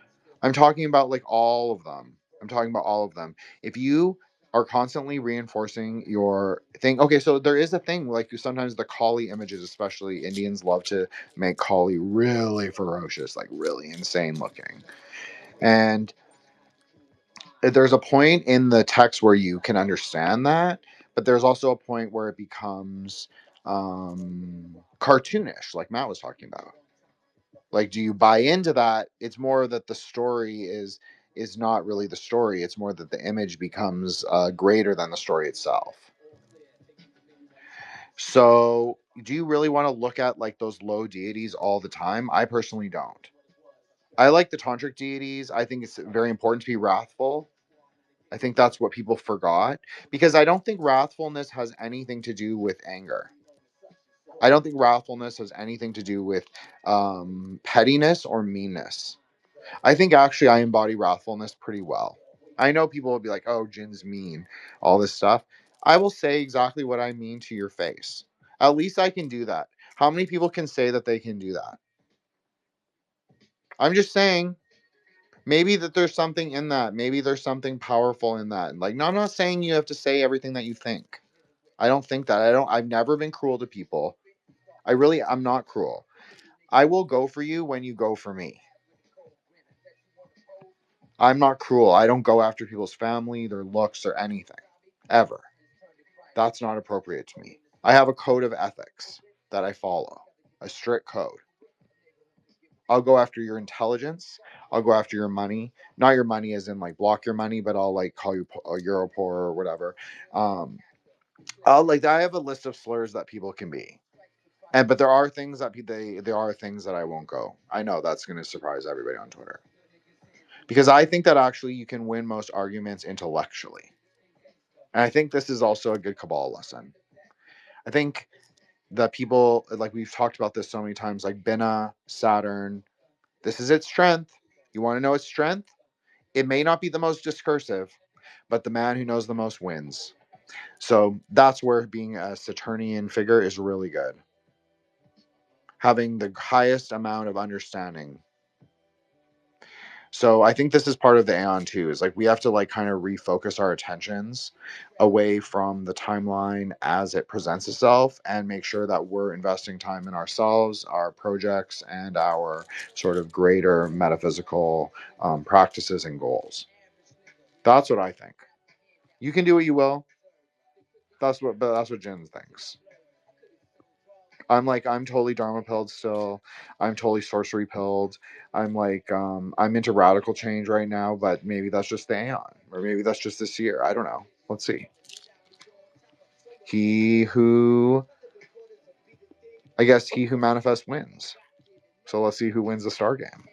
I'm talking about like all of them. I'm talking about all of them. If you are constantly reinforcing your thing, okay, so there is a thing like sometimes the Kali images, especially Indians love to make Kali really ferocious, like really insane looking. And there's a point in the text where you can understand that, but there's also a point where it becomes cartoonish, like Matt was talking about. Like, do you buy into that? It's more that the story is not really the story. It's more that the image becomes greater than the story itself. So, do you really want to look at like those low deities all the time? I personally don't. I like the tantric deities. I think it's very important to be wrathful. I think that's what people forgot, because I don't think wrathfulness has anything to do with anger. I don't think wrathfulness has anything to do with pettiness or meanness. I think actually I embody wrathfulness pretty well. I know people will be like, oh, Jin's mean, all this stuff. I will say exactly what I mean to your face. At least I can do that. How many people can say that they can do that? I'm just saying, maybe that there's something in that. Maybe there's something powerful in that. Like, no, I'm not saying you have to say everything that you think. I don't think that. I've never been cruel to people. I'm not cruel. I will go for you when you go for me. I'm not cruel. I don't go after people's family, their looks, or anything. Ever. That's not appropriate to me. I have a code of ethics that I follow. A strict code. I'll go after your intelligence. I'll go after your money. Not your money as in like block your money, but I'll like call you a Euro poor or whatever. I have a list of slurs that people can be. But there are things that there are things that I won't go. I know that's going to surprise everybody on Twitter. Because I think that actually you can win most arguments intellectually. And I think this is also a good Kabbalah lesson. I think that people, like we've talked about this so many times, like Binah, Saturn, this is its strength. You want to know its strength? It may not be the most discursive, but the man who knows the most wins. So that's where being a Saturnian figure is really good. Having the highest amount of understanding. So I think this is part of the Aeon too, is like we have to like kind of refocus our attentions away from the timeline as it presents itself and make sure that we're investing time in ourselves, our projects, and our sort of greater metaphysical practices and goals. That's what I think. You can do what you will. That's what Jin thinks. I'm totally Dharma pilled still. I'm totally sorcery pilled. I'm I'm into radical change right now, but maybe that's just the Aeon, or maybe that's just this year. I don't know. Let's see. I guess he who manifests wins. So let's see who wins the star game.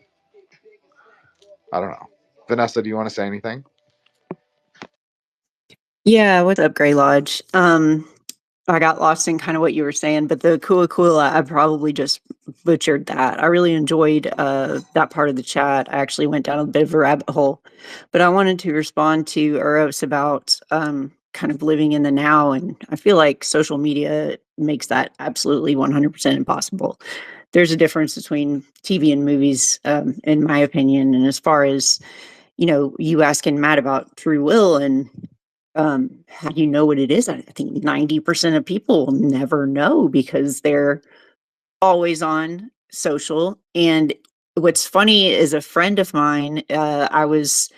I don't know. Vanessa, do you want to say anything? Yeah, what's up, Grey Lodge? I got lost in kind of what you were saying, but the Kula, I probably just butchered that. I really enjoyed that part of the chat. I actually went down a bit of a rabbit hole, but I wanted to respond to Eros about kind of living in the now, and I feel like social media makes that absolutely 100% impossible. There's a difference between TV and movies, in my opinion, and as far as you asking Matt about free will and how do you know what it is? I think 90% of people never know because they're always on social. And what's funny is a friend of mine, I was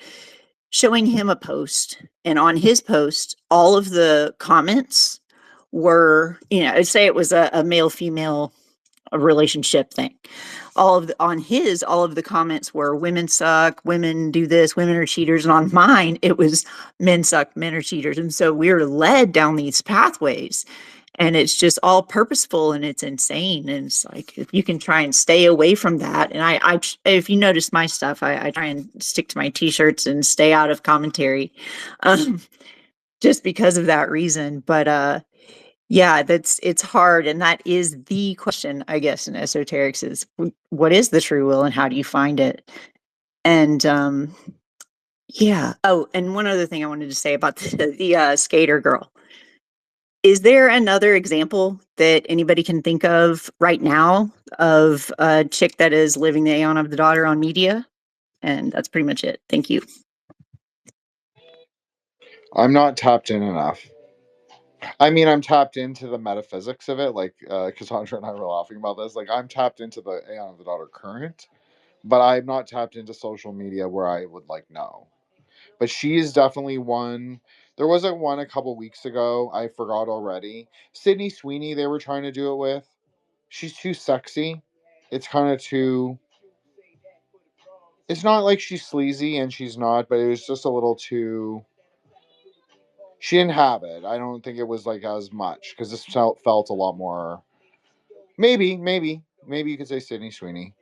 showing him a post, and on his post, all of the comments were, I'd say it was a male female relationship thing. All of the comments were women suck, women do this, women are cheaters, and on mine it was men suck, men are cheaters. And so we're led down these pathways, and it's just all purposeful, and it's insane. And it's like, if you can try and stay away from that, and I if you notice my stuff, I try and stick to my t-shirts and stay out of commentary, just because of that reason. But yeah, it's hard, and that is the question, I guess, in esoterics is what is the true will and how do you find it? And yeah. Oh, and one other thing I wanted to say about the skater girl. Is there another example that anybody can think of right now of a chick that is living the Aeon of the Daughter on media? And that's pretty much it. Thank you. I'm not tapped in enough. I mean, I'm tapped into the metaphysics of it, like Cassandra and I were laughing about this. Like, I'm tapped into the Aeon of the Daughter current, but I'm not tapped into social media where I would know. But she is definitely one. There wasn't one a couple weeks ago. I forgot already. Sydney Sweeney, they were trying to do it with. She's too sexy. It's kind of too. It's not like she's sleazy, and she's not, but it was just a little too. She didn't have it. I don't think it was as much because this felt a lot more. Maybe you could say Sydney Sweeney.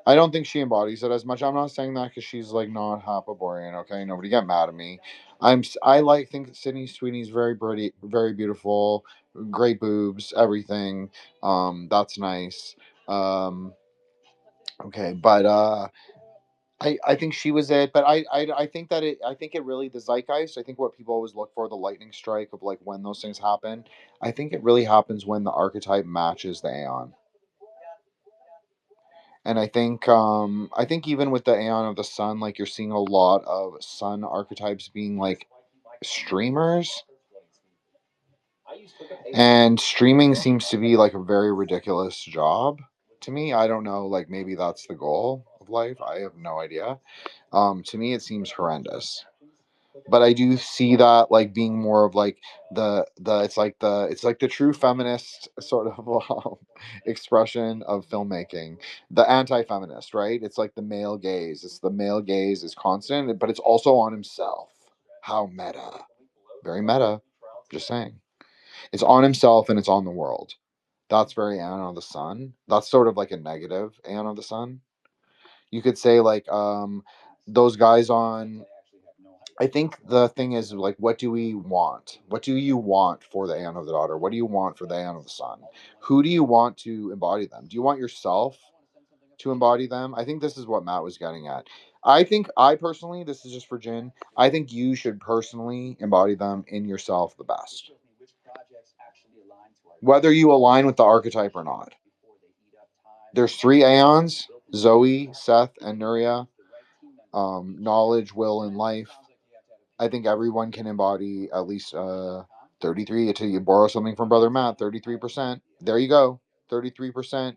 I don't think she embodies it as much. I'm not saying that because she's not Hapaborean. Okay, nobody get mad at me. I think Sydney Sweeney's very pretty, very beautiful, great boobs, everything. That's nice. Okay, but I think she was it. But I think that I think it really the zeitgeist. I think what people always look for, the lightning strike of when those things happen. I think it really happens when the archetype matches the Aeon. And I think even with the Aeon of the Sun, you're seeing a lot of Sun archetypes being streamers. And streaming seems to be a very ridiculous job to me. I don't know, maybe that's the goal of life. I have no idea. To me it seems horrendous. But I do see that being more of the it's like the true feminist sort of expression of filmmaking, the anti-feminist, right? It's the male gaze. It's the male gaze is constant, but it's also on himself. How meta, very meta. Just saying, it's on himself and it's on the world. That's very Aeon of the Sun. That's sort of a negative Aeon of the Sun. You could say those guys on. I think the thing is what do we want? What do you want for the Aeon of the Daughter? What do you want for the Aeon of the Sun? Who do you want to embody them? Do you want yourself to embody them? I think this is what Matt was getting at. I personally, this is just for Jin, I think you should personally embody them in yourself the best. Whether you align with the archetype or not. There's 3 Aeons, Zoe, Seth, and Nuria. Knowledge, will, and life. I think everyone can embody at least 33. Until you borrow something from Brother Matt, 33%. There you go, 33%.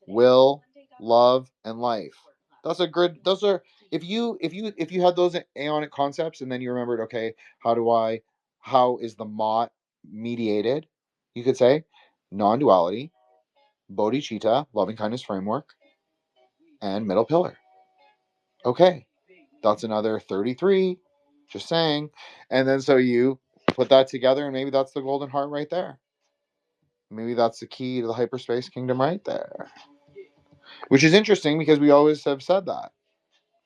Will, love, and life. That's a good. Those are if you had those Aeonic concepts, and then you remembered, okay, how is the Mott mediated? You could say non-duality, bodhicitta, loving kindness framework, and middle pillar. Okay, that's another 33. Just saying. And then so you put that together, and maybe that's the golden heart right there. Maybe that's the key to the hyperspace kingdom right there. Which is interesting because we always have said that.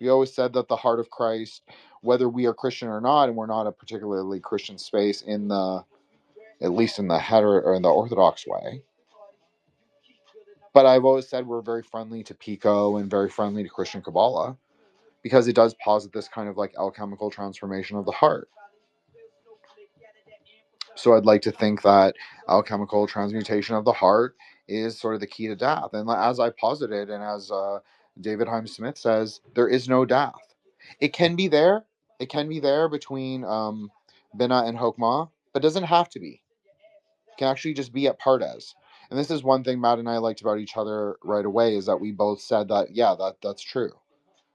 We always said that the heart of Christ, whether we are Christian or not, and we're not a particularly Christian space in the, at least in the hetero or in the Orthodox way. But I've always said we're very friendly to Pico and very friendly to Christian Kabbalah because it does posit this kind of like alchemical transformation of the heart. So I'd like to think that alchemical transmutation of the heart is sort of the key to death. And as I posited, and as David Heim Smith says, there is no death. It can be there. It can be there between Bina and Hokmah, but doesn't have to be. It can actually just be at Pardes. And this is one thing Matt and I liked about each other right away, is that we both said that, yeah, that's true.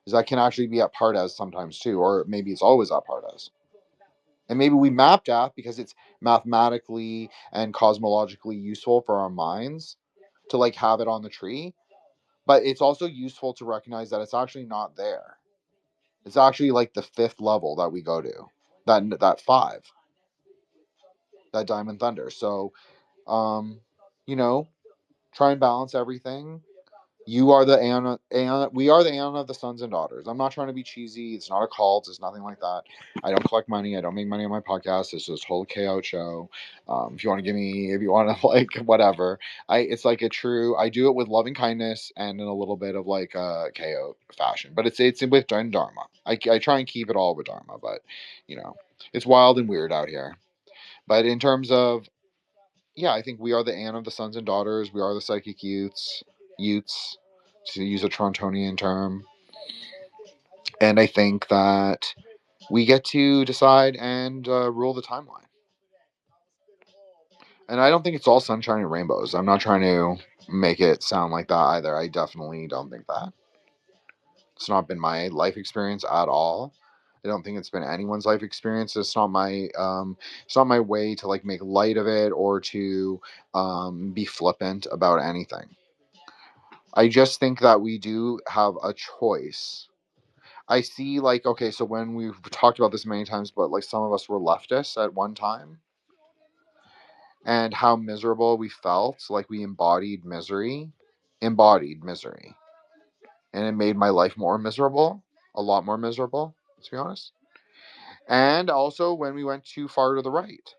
Is that can actually be at Pardes sometimes too, or maybe it's always at Pardes. And maybe we map death because it's mathematically and cosmologically useful for our minds to like have it on the tree. But it's also useful to recognize that it's actually not there. It's actually like the 5th level that we go to. That 5. That Diamond Thunder. So try and balance everything. You are the Aeon. We are the Aeon of the sons and daughters. I'm not trying to be cheesy. It's not a cult. It's nothing like that. I don't collect money. I don't make money on my podcast. It's just a whole KO show. If you want to give me, if you want to like whatever, it's like a true. I do it with loving kindness and in a little bit of like KO fashion. But it's with Dharma. I try and keep it all with Dharma, but it's wild and weird out here. But in terms of, yeah, I think we are the Aeon of the sons and daughters. We are the psychic youths, to use a Torontonian term. And I think that we get to decide and rule the timeline. And I don't think it's all sunshine and rainbows. I'm not trying to make it sound like that either. I definitely don't think that. It's not been my life experience at all. I don't think it's been anyone's life experience. It's not my way to like make light of it or to be flippant about anything. I just think that we do have a choice. I see, like, okay, so when we've talked about this many times, but like some of us were leftists at one time, and how miserable we felt, like we embodied misery, and it made my life more miserable, a lot more miserable, to be honest. And also when we went too far to the right,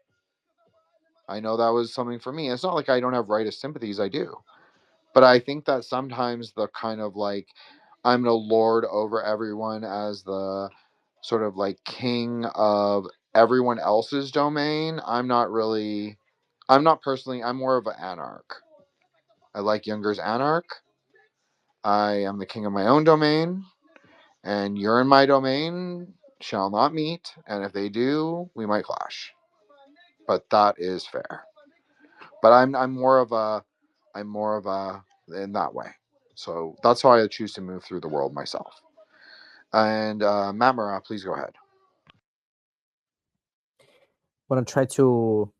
I know that was something for me. It's not like I don't have rightist sympathies, I do. But I think that sometimes the kind of like, I'm going to lord over everyone as the sort of like king of everyone else's domain. I'm not personally, I'm more of an anarch. I like Junger's anarch. I am the king of my own domain, and you're in my domain, shall not meet. And if they do, we might clash. But that is fair. But I'm more of a in that way. So that's how I choose to move through the world myself. And Matt Murrah, please go ahead. Want to try to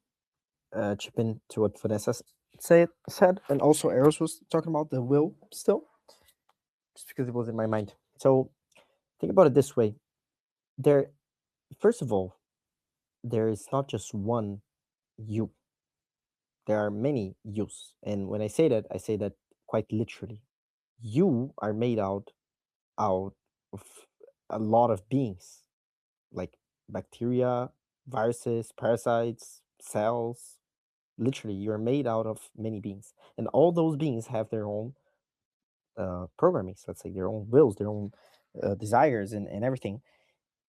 chip in to what Vanessa said, and also Eros was talking about the will still, just because it was in my mind. So think about it this way: first of all, there is not just one you. There are many yous, and when I say that quite literally. You are made out of a lot of beings, like bacteria, viruses, parasites, cells. Literally, you're made out of many beings, and all those beings have their own programming. So let's say their own wills, their own desires, and everything,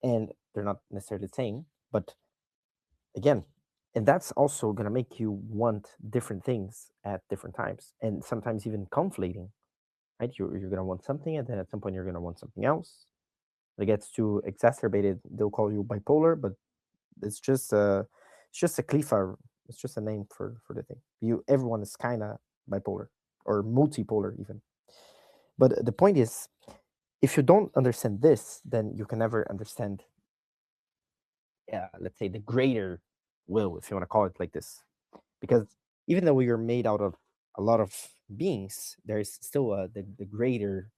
and they're not necessarily the same. But again, and that's also gonna make you want different things at different times, and sometimes even conflating. Right, you're gonna want something, and then at some point you're gonna want something else. It gets too exacerbated, they'll call you bipolar, but it's just a klifa. It's just a name for the thing. Everyone is kind of bipolar or multipolar even. But the point is, if you don't understand this, then you can never understand, let's say, the greater will, if you want to call it like this. Because even though we are made out of a lot of beings, there is still the greater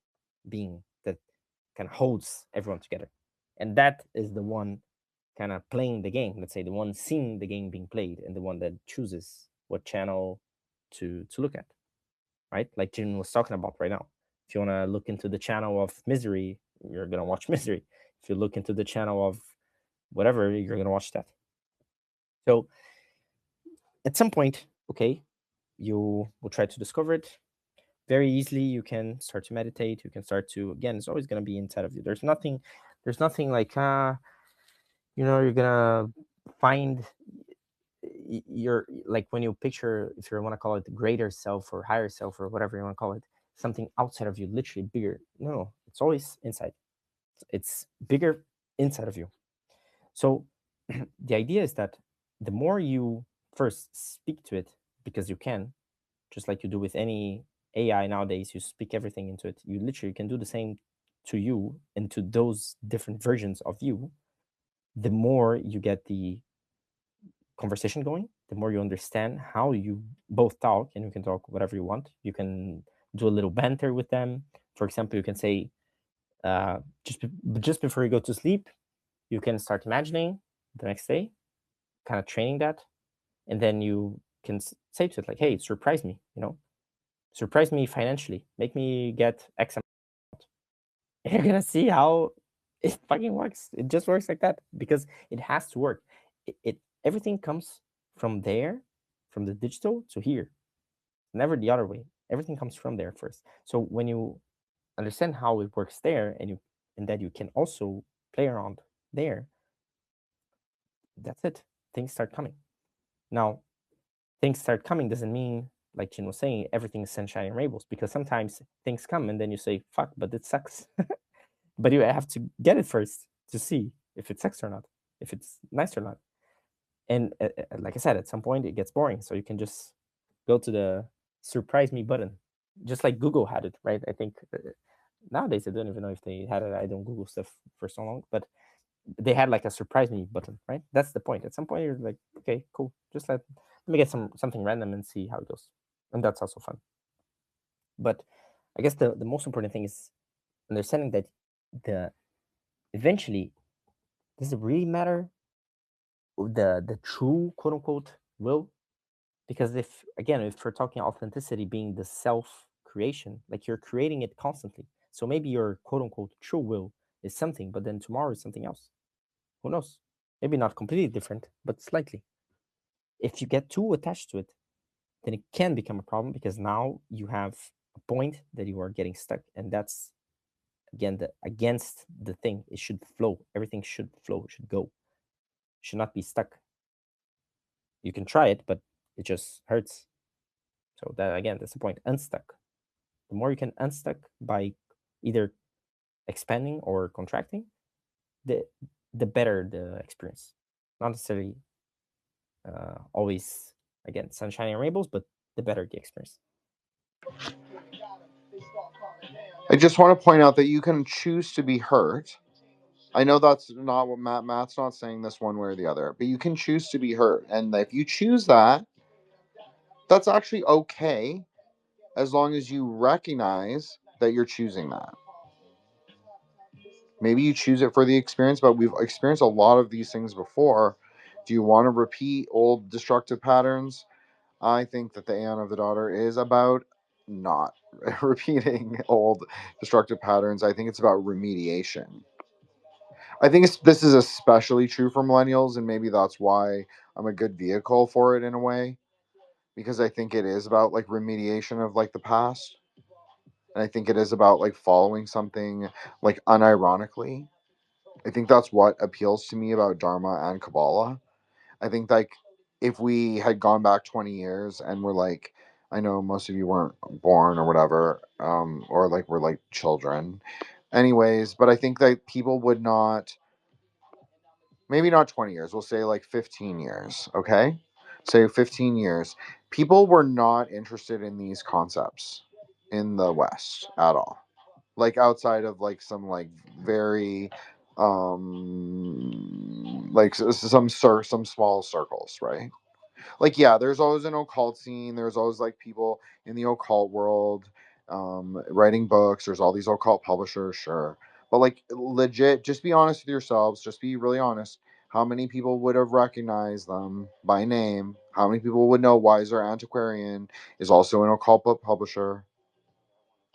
being that kind of holds everyone together, and that is the one kind of playing the game. Let's say the one seeing the game being played, and the one that chooses what channel to look at, right? Like Jin was talking about right now. If you want to look into the channel of misery, you're gonna watch misery. If you look into the channel of whatever, you're gonna watch that. So at some point, okay, you will try to discover it very easily. You can start to meditate. You can start to, again, it's always going to be inside of you. There's nothing like you're gonna find your, like, when you picture, if you want to call it the greater self or higher self or whatever you want to call it, something outside of you, literally bigger. No, it's always inside. It's bigger inside of you. So the idea is that the more you first speak to it, because you can, just like you do with any AI nowadays, you speak everything into it. You literally can do the same to you and to those different versions of you. The more you get the conversation going, the more you understand how you both talk, and you can talk whatever you want. You can do a little banter with them. For example, you can say, just before you go to sleep, you can start imagining the next day, kind of training that, and then you can say to it like, "Hey, surprise me, surprise me financially, make me get X amount." And you're gonna see how it fucking works. It just works like that because it has to work. It everything comes from there, from the digital to here, never the other way. Everything comes from there first. So when you understand how it works there, and that you can also play around there, that's it. Things start coming. Now, things start coming doesn't mean, like Jin was saying, everything is sunshine and rainbows, because sometimes things come and then you say, fuck, but it sucks. But you have to get it first to see if it sucks or not, if it's nice or not. And like I said, at some point it gets boring. So you can just go to the surprise me button, just like Google had it, right? I think nowadays I don't even know if they had it. I don't Google stuff for so long, but they had like a surprise me button, right? That's the point. At some point you're like, okay, cool, just let me get something random and see how it goes. And that's also fun. But I guess the most important thing is understanding that eventually, does it really matter the true quote unquote will? Because if we're talking authenticity being the self creation, like you're creating it constantly. So maybe your quote unquote true will is something, but then tomorrow is something else. Who knows? Maybe not completely different, but slightly. If you get too attached to it, then it can become a problem, because now you have a point that you are getting stuck. And that's, again, against the thing. It should flow. Everything should flow. It should go. It should not be stuck. You can try it, but it just hurts. So that, again, that's the point. Unstuck. The more you can unstuck by either expanding or contracting, the better the experience. Not necessarily always, again, sunshine and rainbows, but the better the experience. I just want to point out that you can choose to be hurt. I know that's not what Matt's not saying this one way or the other, but you can choose to be hurt. And if you choose that, that's actually okay, as long as you recognize that you're choosing that. Maybe you choose it for the experience, but we've experienced a lot of these things before. Do you want to repeat old destructive patterns? I think that the Aeon of the Daughter is about not repeating old destructive patterns. I think it's about remediation. I think this is especially true for millennials, and maybe that's why I'm a good vehicle for it in a way, because I think it is about like remediation of like the past, and I think it is about like following something like unironically. I think that's what appeals to me about Dharma and Kabbalah. I think like if we had gone back 20 years and we're like, I know most of you weren't born or whatever, or like we're like children, anyways, but I think that people would not. Maybe not 20 years, we'll say like 15 years, okay? Say 15 years. People were not interested in these concepts in the West at all. Like outside of like some like very like some small circles, right? Like, yeah, there's always an occult scene, there's always like people in the occult world writing books, there's all these occult publishers, sure, but like legit, just be honest with yourselves, just be really honest. How many people would have recognized them by name? How many people would know Wiser Antiquarian is also an occult book publisher?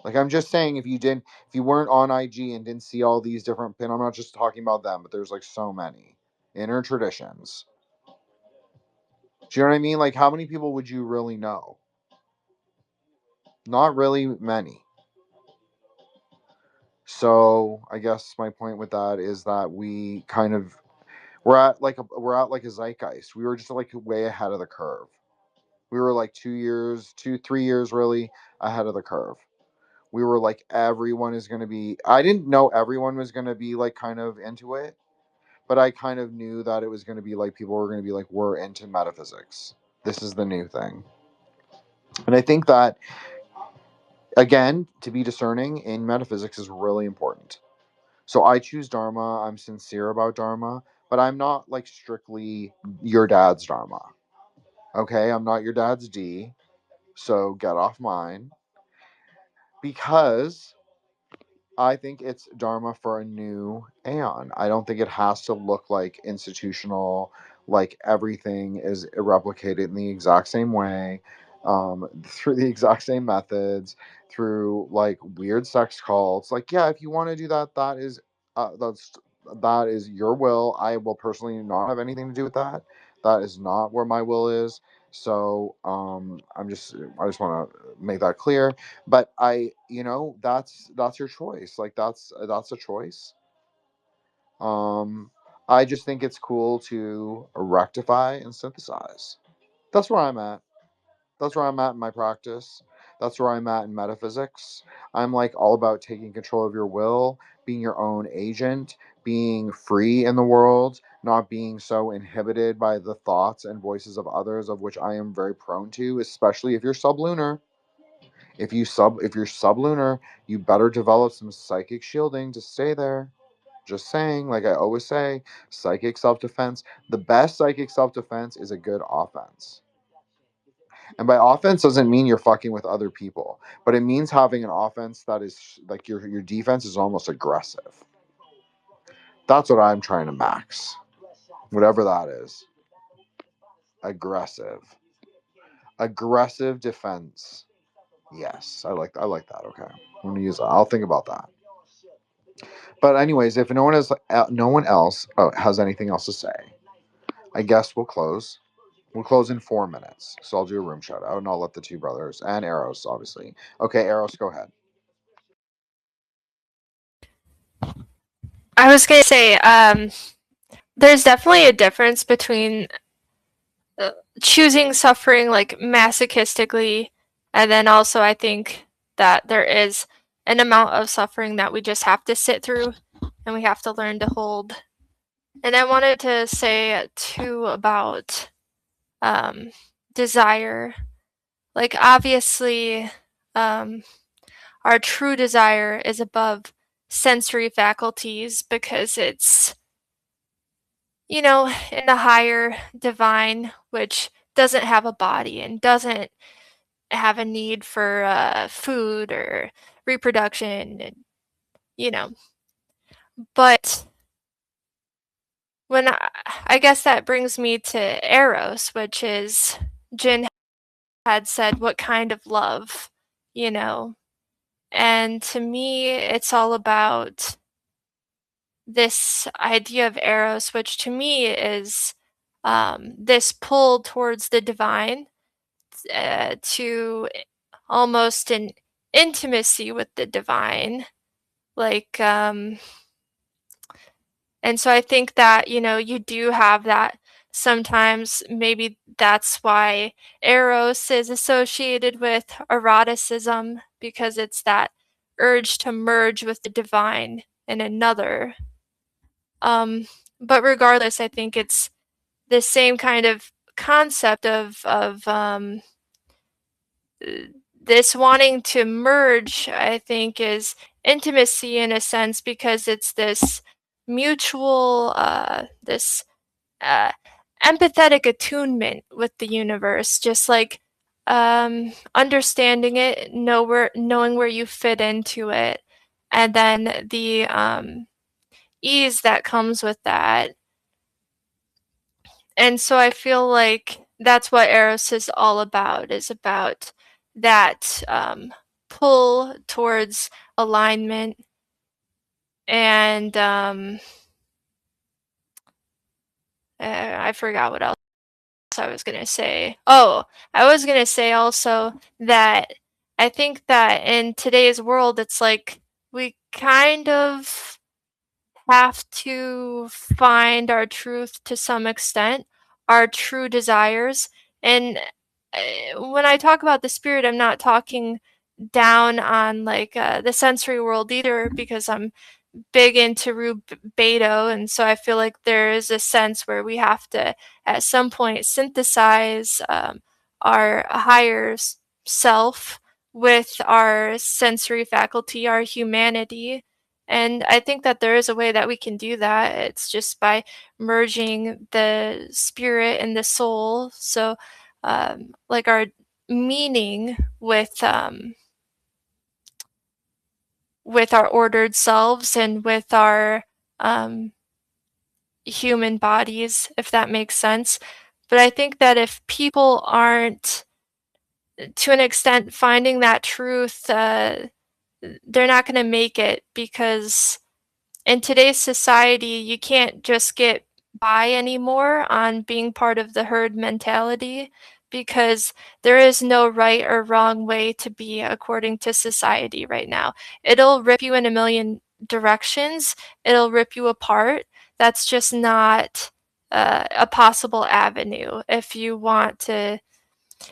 Like, I'm just saying, if you weren't on IG and didn't see all these different I'm not just talking about them, but there's like so many inner traditions. Do you know what I mean? Like, how many people would you really know? Not really many. So I guess my point with that is that we're at like a zeitgeist. We were just like way ahead of the curve. We were like 3 years really ahead of the curve. We were like, everyone is going to be, I didn't know everyone was going to be like kind of into it, but I kind of knew that it was going to be like, people were going to be like, we're into metaphysics. This is the new thing. And I think that, again, to be discerning in metaphysics is really important. So I choose Dharma. I'm sincere about Dharma, but I'm not like strictly your dad's Dharma. Okay, I'm not your dad's D. So get off mine. Because I think it's Dharma for a new aeon. I don't think it has to look like institutional, like everything is replicated in the exact same way, through the exact same methods, through like weird sex cults. Like, yeah, if you want to do that, that is your will. I will personally not have anything to do with that. That is not where my will is. So I just want to make that clear. But that's your choice. Like, that's a choice. I just think it's cool to rectify and synthesize. That's where I'm at. That's where I'm at in my practice. That's where I'm at in metaphysics. I'm like all about taking control of your will, being your own agent, being free in the world, not being so inhibited by the thoughts and voices of others, of which I am very prone to, especially if you're sublunar. If you're sublunar, you better develop some psychic shielding to stay there. Just saying, like I always say, psychic self-defense. The best psychic self-defense is a good offense. And by offense doesn't mean you're fucking with other people, but it means having an offense that is like your defense is almost aggressive. That's what I'm trying to max. Whatever that is. Aggressive. Aggressive defense. Yes, I like that. Okay. I'm gonna use that. I'll think about that. But anyways, if no one else has anything else to say, I guess we'll close. We'll close in 4 minutes. So I'll do a room shout out and I'll let the two brothers and Eros, obviously. Okay, Eros, go ahead. I was gonna say, there's definitely a difference between choosing suffering like masochistically, and then also I think that there is an amount of suffering that we just have to sit through and we have to learn to hold. And I wanted to say too about desire. Like, obviously, our true desire is above sensory faculties because it's, in the higher divine, which doesn't have a body and doesn't have a need for food or reproduction, and. But when I guess that brings me to Eros, which is Jin had said, what kind of love, And to me, it's all about this idea of Eros, which to me is this pull towards the divine, to almost an intimacy with the divine. Like, and so I think that, you do have that sometimes. Maybe that's why Eros is associated with eroticism, because it's that urge to merge with the divine in another. But regardless, I think it's the same kind of concept of this wanting to merge, I think, is intimacy in a sense, because it's this mutual, this empathetic attunement with the universe, just like understanding it, knowing where you fit into it, and then the ease that comes with that. And so I feel like that's what Eros is all about, is about that pull towards alignment. And I forgot what else I was going to say. Oh, I was going to say also that I think that in today's world, it's like we kind of have to find our truth to some extent, our true desires. And when I talk about the spirit, I'm not talking down on like the sensory world either, because I'm big into Beto, and so I feel like there is a sense where we have to at some point synthesize our higher self with our sensory faculty, our humanity. And I think that there is a way that we can do that. It's just by merging the spirit and the soul. So like our meaning with our ordered selves and with our human bodies, if that makes sense. But I think that if people aren't, to an extent, finding that truth, they're not going to make it, because in today's society, you can't just get by anymore on being part of the herd mentality, because there is no right or wrong way to be according to society right now. It'll rip you in a million directions, it'll rip you apart. That's just not a possible avenue if you want to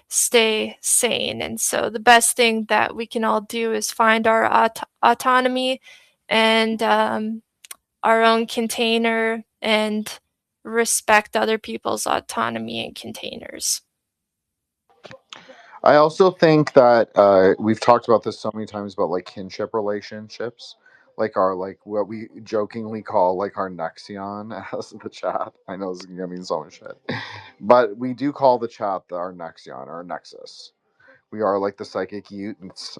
stay sane. And so the best thing that we can all do is find our autonomy and our own container, and respect other people's autonomy and containers. I also think that we've talked about this so many times about like kinship relationships, like our like what we jokingly call like our Nexion as the chat. I know this is gonna mean so much shit, but we do call the chat our Nexion, our Nexus. We are like the psychic mutants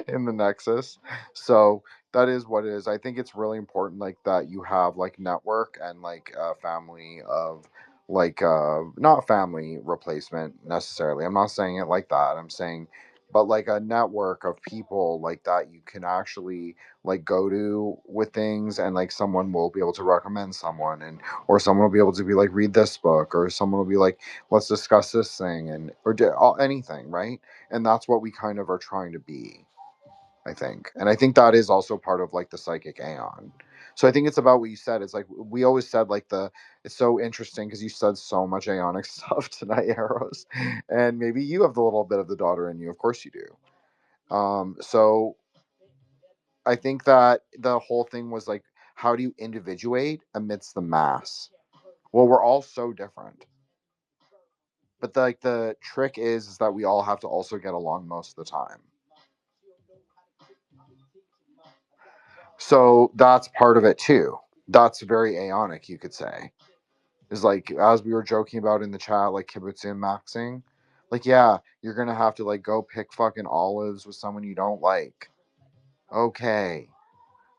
in the Nexus. So that is what it is. I think it's really important like that you have like network and like a family of like not family replacement necessarily. I'm not saying it like that. I'm saying but like a network of people like that you can actually like go to with things, and like someone will be able to recommend someone, and or someone will be able to be like read this book, or someone will be like let's discuss this thing, and or anything, right? And that's what we kind of are trying to be, I think. And I think that is also part of like the psychic aeon. So I think it's about what you said. It's like we always said like it's so interesting because you said so much aeonic stuff tonight, Arrows. And maybe you have the little bit of the daughter in you. Of course you do. So I think that the whole thing was like, how do you individuate amidst the mass? Well, we're all so different. But the trick is that we all have to also get along most of the time. So that's part of it too. That's very aeonic, you could say. Is like as we were joking about in the chat, like kibbutz and maxing. Like, yeah, you're gonna have to like go pick fucking olives with someone you don't like. Okay.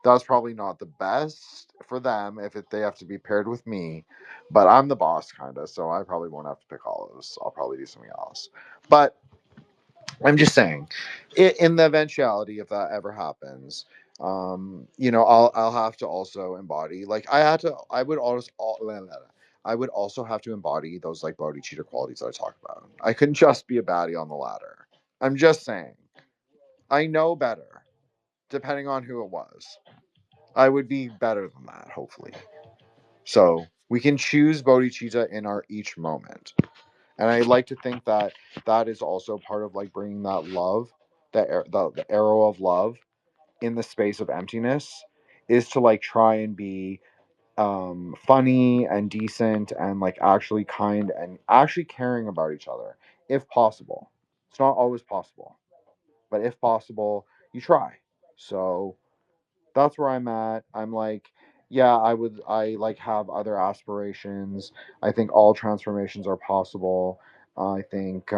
That's probably not the best for them if they have to be paired with me. But I'm the boss kinda, so I probably won't have to pick olives. I'll probably do something else. But I'm just saying, in the eventuality if that ever happens, I'll have to also embody. Like I would I would also have to embody those like bodhicitta qualities that I talk about. I couldn't just be a baddie on the ladder. I'm just saying. I know better. Depending on who it was, I would be better than that. Hopefully, so we can choose bodhicitta in our each moment. And I like to think that that is also part of like bringing that love, the arrow of love in the space of emptiness, is to like try and be funny and decent and like actually kind and actually caring about each other if possible. It's not always possible, but if possible, you try. So that's where I'm at. I'm like, yeah, I like have other aspirations. I think all transformations are possible. I think,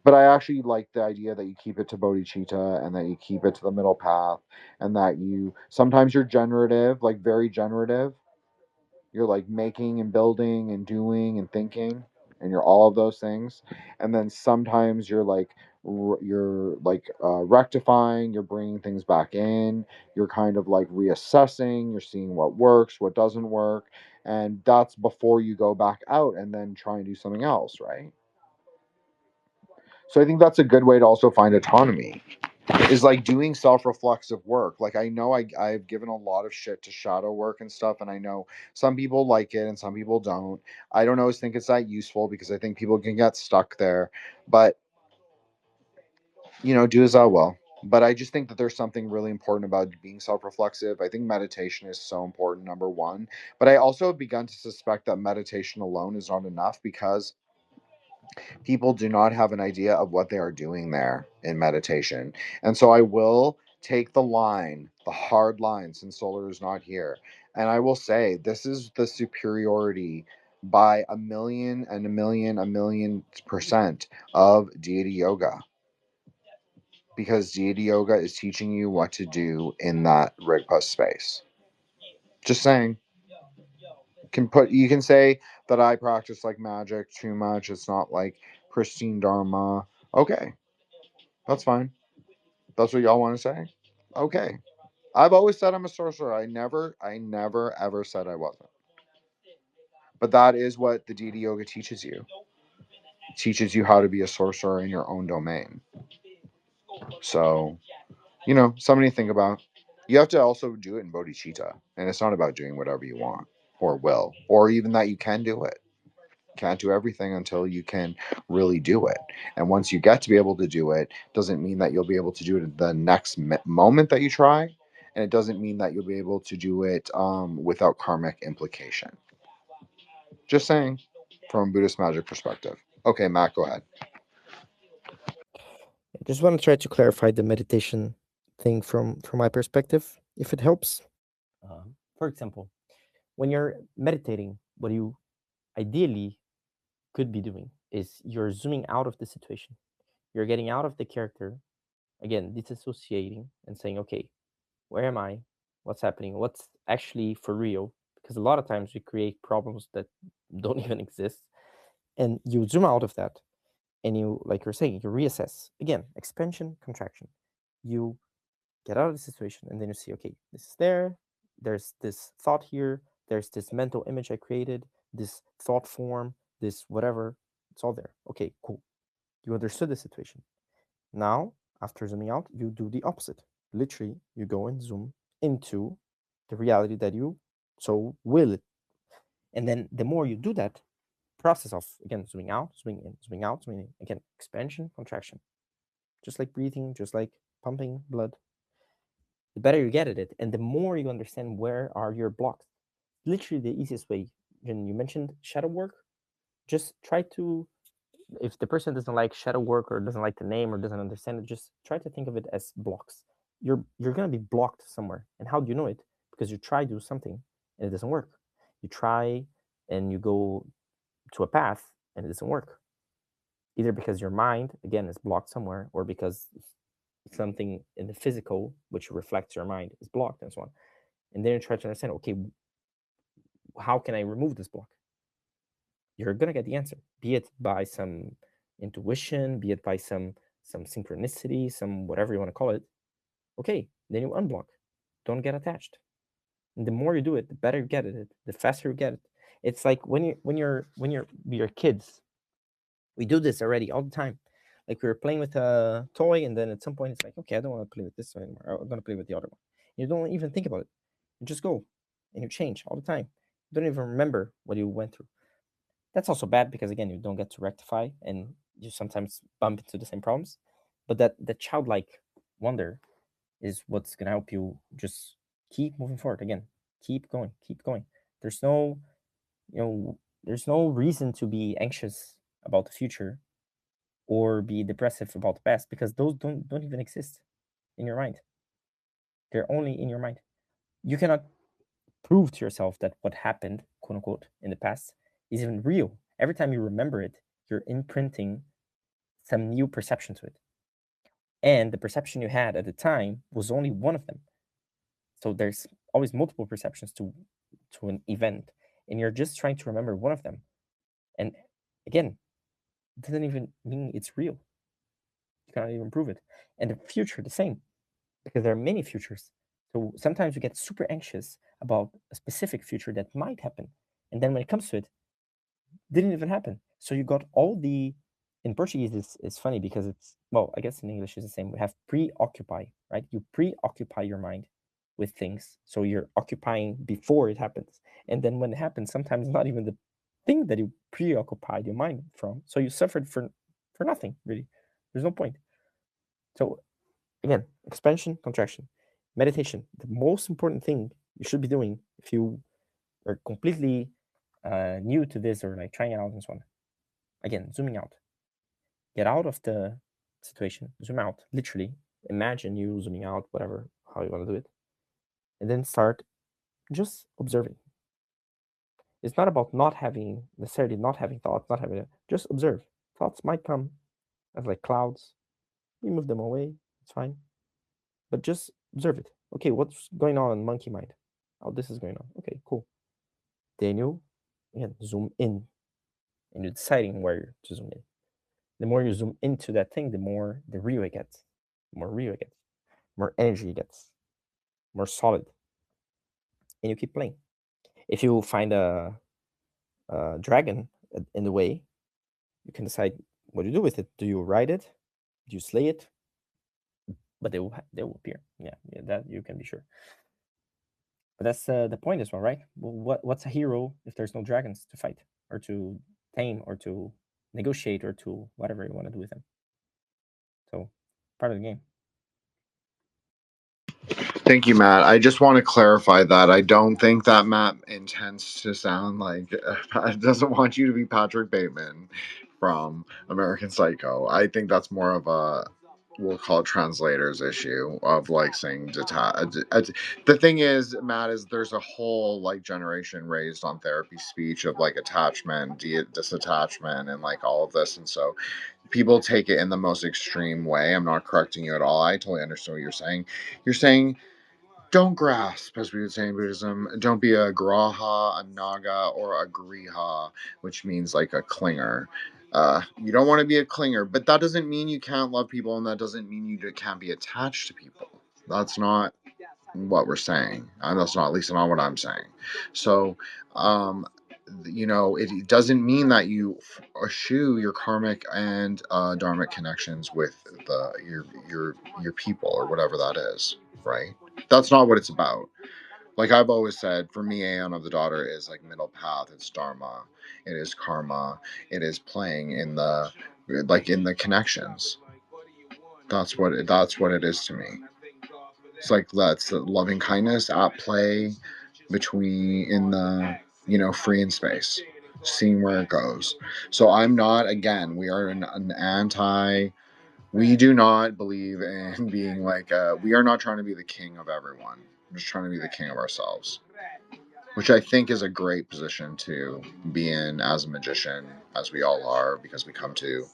but I actually like the idea that you keep it to bodhicitta and that you keep it to the middle path, and that you sometimes you're generative, like very generative, You're like making and building and doing and thinking, and you're all of those things. And then sometimes you're like rectifying, you're bringing things back in, you're kind of like reassessing, you're seeing what works, what doesn't work, and that's before you go back out and then try and do something else, right? So I think that's a good way to also find autonomy, is like doing self-reflexive work. Like I know I've given a lot of shit to shadow work and stuff, and I know some people like it and some people don't. I don't always think it's that useful because I think people can get stuck there, but do as I will. But I just think that there's something really important about being self-reflexive. I think meditation is so important, number one, but I also have begun to suspect that meditation alone is not enough, because people do not have an idea of what they are doing there in meditation. And so I will take the hard line, since Solar is not here. And I will say, this is the superiority by a million and a million percent of deity yoga. Because deity yoga is teaching you what to do in that Rigpa space. Just saying. You can say that I practice like magic too much. It's not like pristine dharma. Okay, that's fine. That's what y'all want to say. Okay, I've always said I'm a sorcerer. I never ever said I wasn't. But that is what the deity yoga teaches you. It teaches you how to be a sorcerer in your own domain. So, something to think about. You have to also do it in bodhicitta, and it's not about doing whatever you want or will, or even that you can do it. Can't do everything until you can really do it. And once you get to be able to do it, doesn't mean that you'll be able to do it the next moment that you try, and it doesn't mean that you'll be able to do it without karmic implication. Just saying, from a Buddhist magic perspective. Okay, Matt, go ahead. I just want to try to clarify the meditation thing from my perspective, if it helps. For example, when you're meditating, what you ideally could be doing is you're zooming out of the situation. You're getting out of the character, again, disassociating and saying, okay, where am I? What's happening? What's actually for real? Because a lot of times we create problems that don't even exist. And you zoom out of that and you, like you're saying, you reassess. Again, expansion, contraction. You get out of the situation and then you see, okay, this is there. There's this thought here. There's this mental image I created, this thought form, this whatever. It's all there. Okay, cool. You understood the situation. Now, after zooming out, you do the opposite. Literally, you go and zoom into the reality that you so will it. And then the more you do that process of, again, zooming out, zooming in, zooming out, zooming in, again, expansion, contraction, just like breathing, just like pumping blood, the better you get at it. And the more you understand where are your blocks. Literally the easiest way. When you mentioned shadow work, just try to, if the person doesn't like shadow work or doesn't like the name or doesn't understand it, just try to think of it as blocks. You're going to be blocked somewhere. And how do you know it? Because you try to do something and it doesn't work. You try and you go to a path and it doesn't work. Either because your mind, again, is blocked somewhere, or because something in the physical, which reflects your mind, is blocked and so on. And then you try to understand, okay, how can I remove this block? You're going to get the answer, be it by some intuition, be it by some synchronicity, some whatever you want to call it. Okay, then you unblock. Don't get attached. And the more you do it, the better you get at it, the faster you get it. It's like when you're kids. We do this already all the time. Like we were playing with a toy, and then at some point it's like, okay, I don't want to play with this one anymore. I'm going to play with the other one. You don't even think about it. You just go, and you change all the time. You don't even remember what you went through. That's also bad because, again, you don't get to rectify, and you sometimes bump into the same problems. But that childlike wonder is what's going to help you just keep moving forward. Again, keep going, keep going. There's no reason to be anxious about the future or be depressive about the past, because those don't even exist in your mind. They're only in your mind. You cannot prove to yourself that what happened, quote unquote, in the past is even real. Every time you remember it, you're imprinting some new perception to it. And the perception you had at the time was only one of them. So there's always multiple perceptions to an event. and you're just trying to remember one of them. And again, it doesn't even mean it's real. You cannot even prove it. And the future, the same, because there are many futures. So sometimes we get super anxious about a specific future that might happen. And then when it comes to it, didn't even happen. So you got all the, in Portuguese, it's funny because it's, well, I guess in English it's the same. We have preoccupy, right? You preoccupy your mind with things. So you're occupying before it happens. And then when it happens, sometimes not even the thing that you preoccupied your mind from. So you suffered for nothing, really. There's no point. So again, expansion, contraction, meditation. The most important thing you should be doing if you are completely new to this or like trying it out and so on. Again, zooming out. Get out of the situation, zoom out, literally. Imagine you zooming out, whatever, how you want to do it. And then start just observing. It's not about necessarily not having thoughts, just observe. Thoughts might come as like clouds. You move them away, it's fine. But just observe it. Okay, what's going on in monkey mind? Oh, this is going on. Okay, cool. Then you, again, zoom in. And you're deciding where to zoom in. The more you zoom into that thing, the more the real it gets. The more real it gets. More energy it gets. More solid. And you keep playing. If you find a dragon in the way, you can decide what you do with it. Do you ride it? Do you slay it? But they will appear. Yeah, that you can be sure. But that's the point as well, right? Well, what's a hero if there's no dragons to fight or to tame or to negotiate or to whatever you want to do with them? So part of the game. Thank you, Matt. I just want to clarify that I don't think that Matt intends to sound like doesn't want you to be Patrick Bateman from American Psycho. I think that's more of a, we'll call it translators issue of like saying the thing is, Matt, is there's a whole like generation raised on therapy speech of like attachment, disattachment, and like all of this, and so people take it in the most extreme way. I'm not correcting you at all. I totally understand what you're saying. You're saying don't grasp, as we would say in Buddhism. Don't be a graha, a naga, or a griha, which means like a clinger. You don't want to be a clinger, but that doesn't mean you can't love people, and that doesn't mean you can't be attached to people. That's not what we're saying. That's not, at least not what I'm saying. So, it doesn't mean that you eschew your karmic and dharmic connections with your people or whatever that is, right? That's not what it's about. Like I've always said, for me, Aeon of the Daughter is like middle path. It's dharma. It is karma. It is playing in the connections. That's what it is to me. It's like that's the loving kindness at play between in the free in space, seeing where it goes. So I'm not, again, we are an anti. We do not believe in being like we are not trying to be the king of everyone. We're just trying to be the king of ourselves, which I think is a great position to be in as a magician, as we all are, because we come to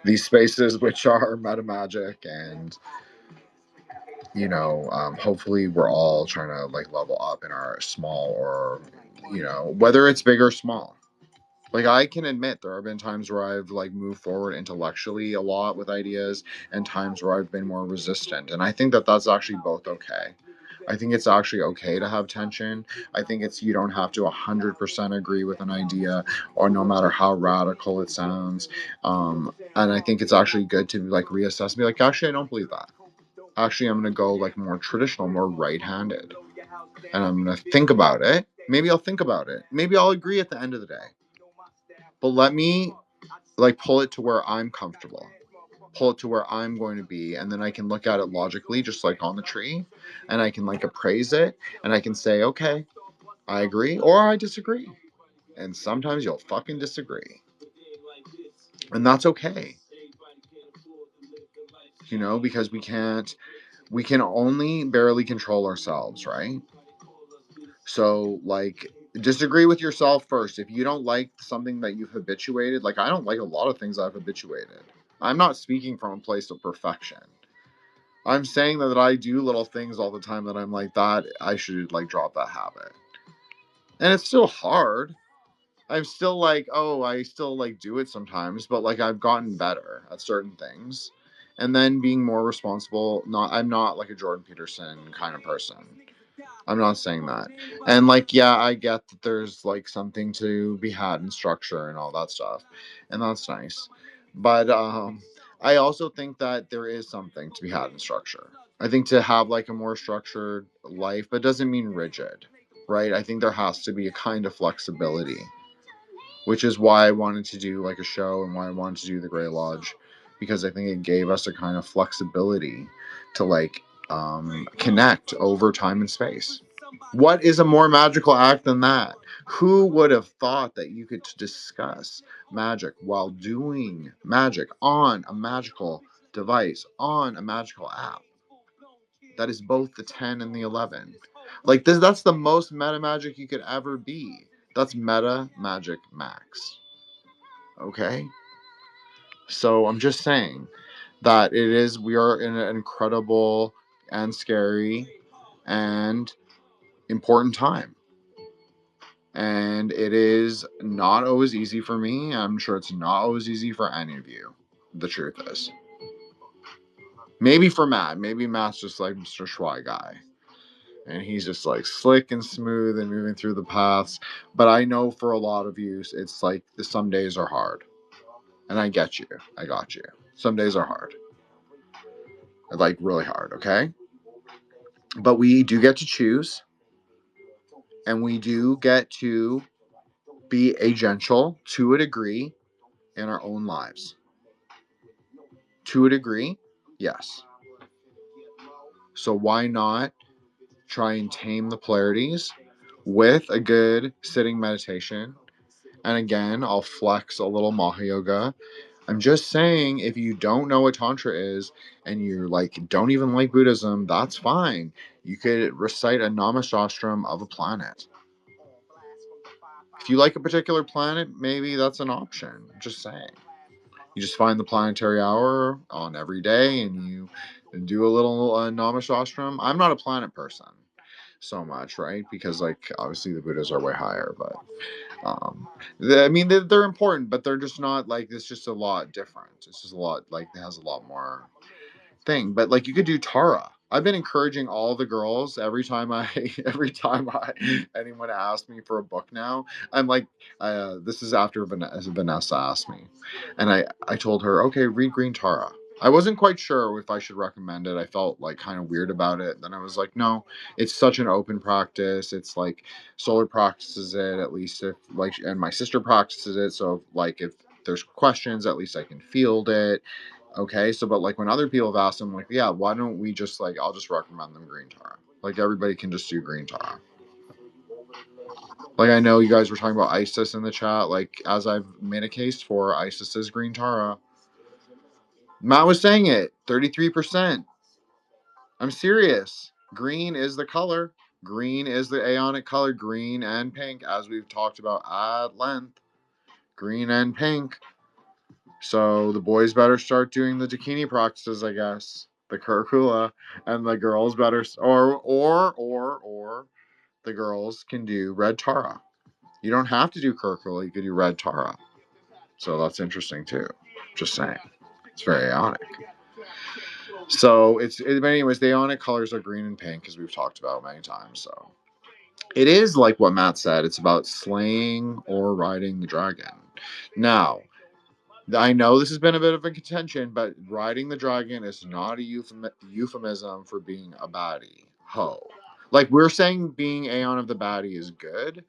these spaces which are metamagic, and hopefully we're all trying to like level up in our small, or whether it's big or small. Like I can admit there have been times where I've like moved forward intellectually a lot with ideas, and times where I've been more resistant, and I think that that's actually both okay. I think it's actually okay to have tension. I think you don't have to 100% agree with an idea, or no matter how radical it sounds. And I think it's actually good to like reassess and be like, actually, I don't believe that. Actually, I'm going to go like more traditional, more right-handed. And I'm going to think about it. Maybe I'll think about it. Maybe I'll agree at the end of the day. But let me like pull it to where I'm comfortable. Pull it to where I'm going to be. And then I can look at it logically, just like on the tree. And I can like appraise it. And I can say, okay, I agree or I disagree. And sometimes you'll fucking disagree. And that's okay. Because we can only barely control ourselves, right? So, like, disagree with yourself first. If you don't like something that you've habituated, like, I don't like a lot of things I've habituated. I'm not speaking from a place of perfection. I'm saying that I do little things all the time that I'm like, that I should, like, drop that habit. And it's still hard. I'm still like, oh, I still like do it sometimes, but like I've gotten better at certain things. And then being more responsible, I'm not like a Jordan Peterson kind of person. I'm not saying that. And like, yeah, I get that there's like something to be had in structure and all that stuff. And that's nice. But I also think that there is something to be had in structure. I think to have like a more structured life, but doesn't mean rigid, right? I think there has to be a kind of flexibility, which is why I wanted to do like a show and why I wanted to do the Grey Lodge, because I think it gave us a kind of flexibility to like connect over time and space. What is a more magical act than that? Who would have thought that you could discuss magic while doing magic on a magical device, on a magical app? That is both the 10 and the 11. Like this, that's the most meta magic you could ever be. That's meta magic max. Okay? So I'm just saying that we are in an incredible and scary and important time. And it is not always easy for me. I'm sure it's not always easy for any of you. The truth is. Maybe for Matt. Maybe Matt's just like Mr. Schwei guy. And he's just like slick and smooth and moving through the paths. But I know for a lot of you, it's like some days are hard. And I get you. I got you. Some days are hard. Like really hard, okay? But we do get to choose. And we do get to be agential to a degree in our own lives. To a degree, yes. So why not try and tame the polarities with a good sitting meditation? And again, I'll flex a little Maha Yoga. I'm just saying, if you don't know what Tantra is and you like don't even like Buddhism, that's fine. You could recite a Namashastram of a planet. If you like a particular planet, maybe that's an option. Just saying. You just find the planetary hour on every day and you do a little Namashastram. I'm not a planet person so much, right? Because like obviously the Buddhas are way higher, but I mean they're important, but they're just not like, it's just a lot different. It's just a lot like it has a lot more thing. But like you could do Tara. I've been encouraging all the girls every time anyone asks me for a book now. I'm like, this is after Vanessa asked me, and I told her, okay, read Green Tara. I wasn't quite sure if I should recommend it. I felt like kind of weird about it. Then I was like, no, it's such an open practice. It's like Solar practices it, at least if like, and my sister practices it. So like if there's questions, at least I can field it. Okay, so but like when other people have asked them, like, yeah, why don't we just like, I'll just recommend them Green Tara. Like everybody can just do Green Tara. Like I know you guys were talking about Isis in the chat. Like as I've made a case for, Isis is Green Tara. Matt was saying it, 33%. I'm serious. Green is the color. Green is the Aeonic color. Green and pink, as we've talked about at length. Green and pink. So the boys better start doing the Dakini practices, I guess. The Kurkula, and the girls better, or the girls can do Red Tara. You don't have to do Kurkula, you could do Red Tara. So that's interesting too. Just saying. It's very ionic. So but anyways, the ionic colors are green and pink, as we've talked about many times. So it is like what Matt said, it's about slaying or riding the dragon. Now, I know this has been a bit of a contention, but riding the dragon is not a euphemism for being a baddie. Ho. Like, we're saying being Aeon of the baddie is good,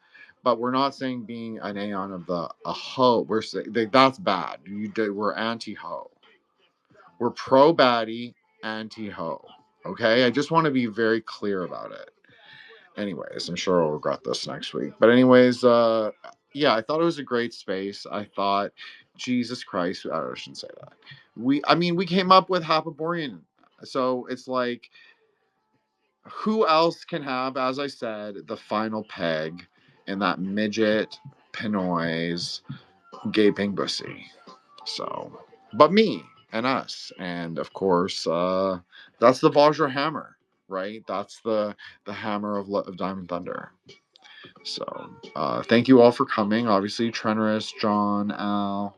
but we're not saying being an Aeon of a ho. We're saying that's bad. We're anti-ho. We're pro-baddie, anti-ho. Okay? I just want to be very clear about it. Anyways, I'm sure I'll regret this next week. But anyways, yeah, I thought it was a great space. I thought, Jesus Christ, I shouldn't say that. We came up with Hapaborean. So it's like, who else can have, as I said, the final peg in that midget Pinoy's gaping pussy? So, but me and us, and of course, that's the Vajra hammer, right? That's the hammer of Diamond Thunder. So, thank you all for coming. Obviously, Trenorous, John, Al,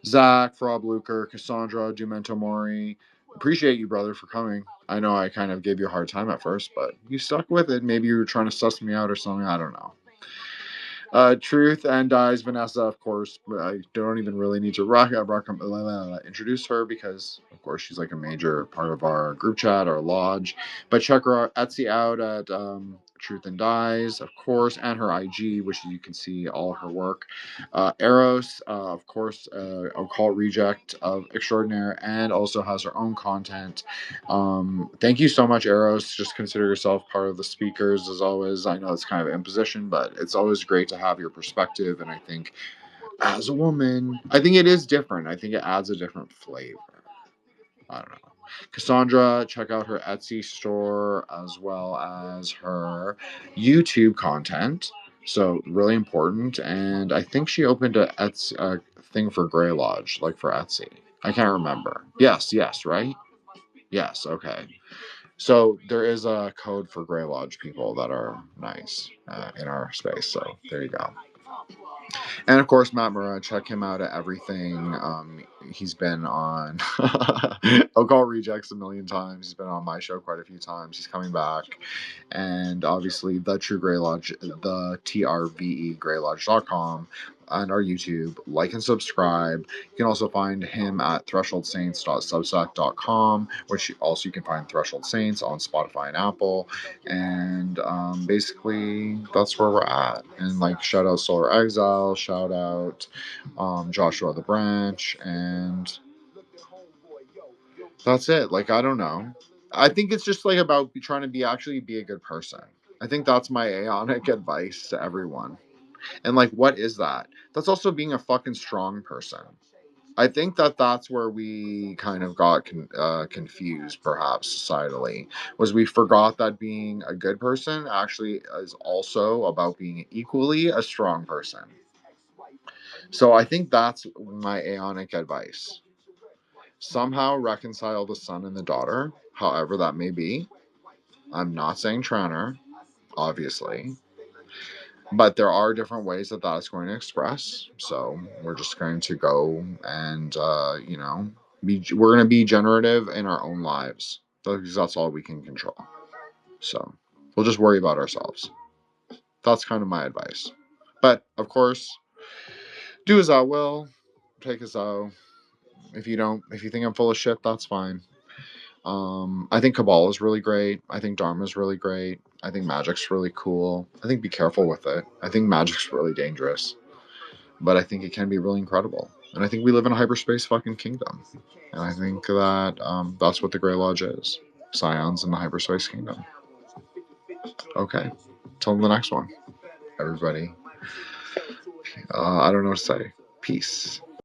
Zach, Frog Luker, Cassandra, Dumento Mori. Appreciate you, brother, for coming. I know I kind of gave you a hard time at first, but you stuck with it. Maybe you were trying to suss me out or something. I don't know. Truth and Dies, Vanessa, of course. I don't even really need to introduce her because, of course, she's like a major part of our group chat, our lodge. But check her Etsy out at Truth and Dies, of course, and her IG, which you can see all her work. Eros, of course, Occult Reject of Extraordinaire, and also has her own content. Thank you so much, Eros. Just consider yourself part of the speakers as always. I know it's kind of imposition, but it's always great to have your perspective. And I think as a woman, I think it is different. I think it adds a different flavor. I don't know. Cassandra, check out her Etsy store as well as her YouTube content. So really important. And I think she opened a thing for Grey Lodge, like for Etsy. I can't remember. Yes, right? Yes, okay. So there is a code for Grey Lodge people that are nice in our space. So there you go. And of course, Matt Murrah, check him out at everything. He's been on Occult Rejects a million times. He's been on my show quite a few times. He's coming back. And obviously, The True Grey Lodge, the TRVE GreyLodge.com, and our YouTube. Like and subscribe. You can also find him at thresholdsaints.substack.com, which also you can find Threshold Saints on Spotify and Apple. And basically, that's where we're at. And like, shout out Solar Exile, shout out Joshua the Branch, and that's it. Like, I don't know. I think it's just like about trying to actually be a good person. I think that's my aeonic advice to everyone. And like, what is that? That's also being a fucking strong person. I think that's where we kind of got confused, perhaps societally, was we forgot that being a good person actually is also about being equally a strong person. So I think that's my aeonic advice. Somehow reconcile the son and the daughter, however that may be. I'm not saying Tranner, obviously. But there are different ways that that's going to express. So we're just going to go and, we're going to be generative in our own lives because that's all we can control. So we'll just worry about ourselves. That's kind of my advice. But of course, do as I will, take as I. If you think I'm full of shit, that's fine. I think Kabbalah is really great. I think Dharma is really great. I think magic's really cool. I think be careful with it. I think magic's really dangerous. But I think it can be really incredible. And I think we live in a hyperspace fucking kingdom. And I think that that's what the Grey Lodge is. Scions in the hyperspace kingdom. Okay. Till the next one, everybody. I don't know what to say. Peace.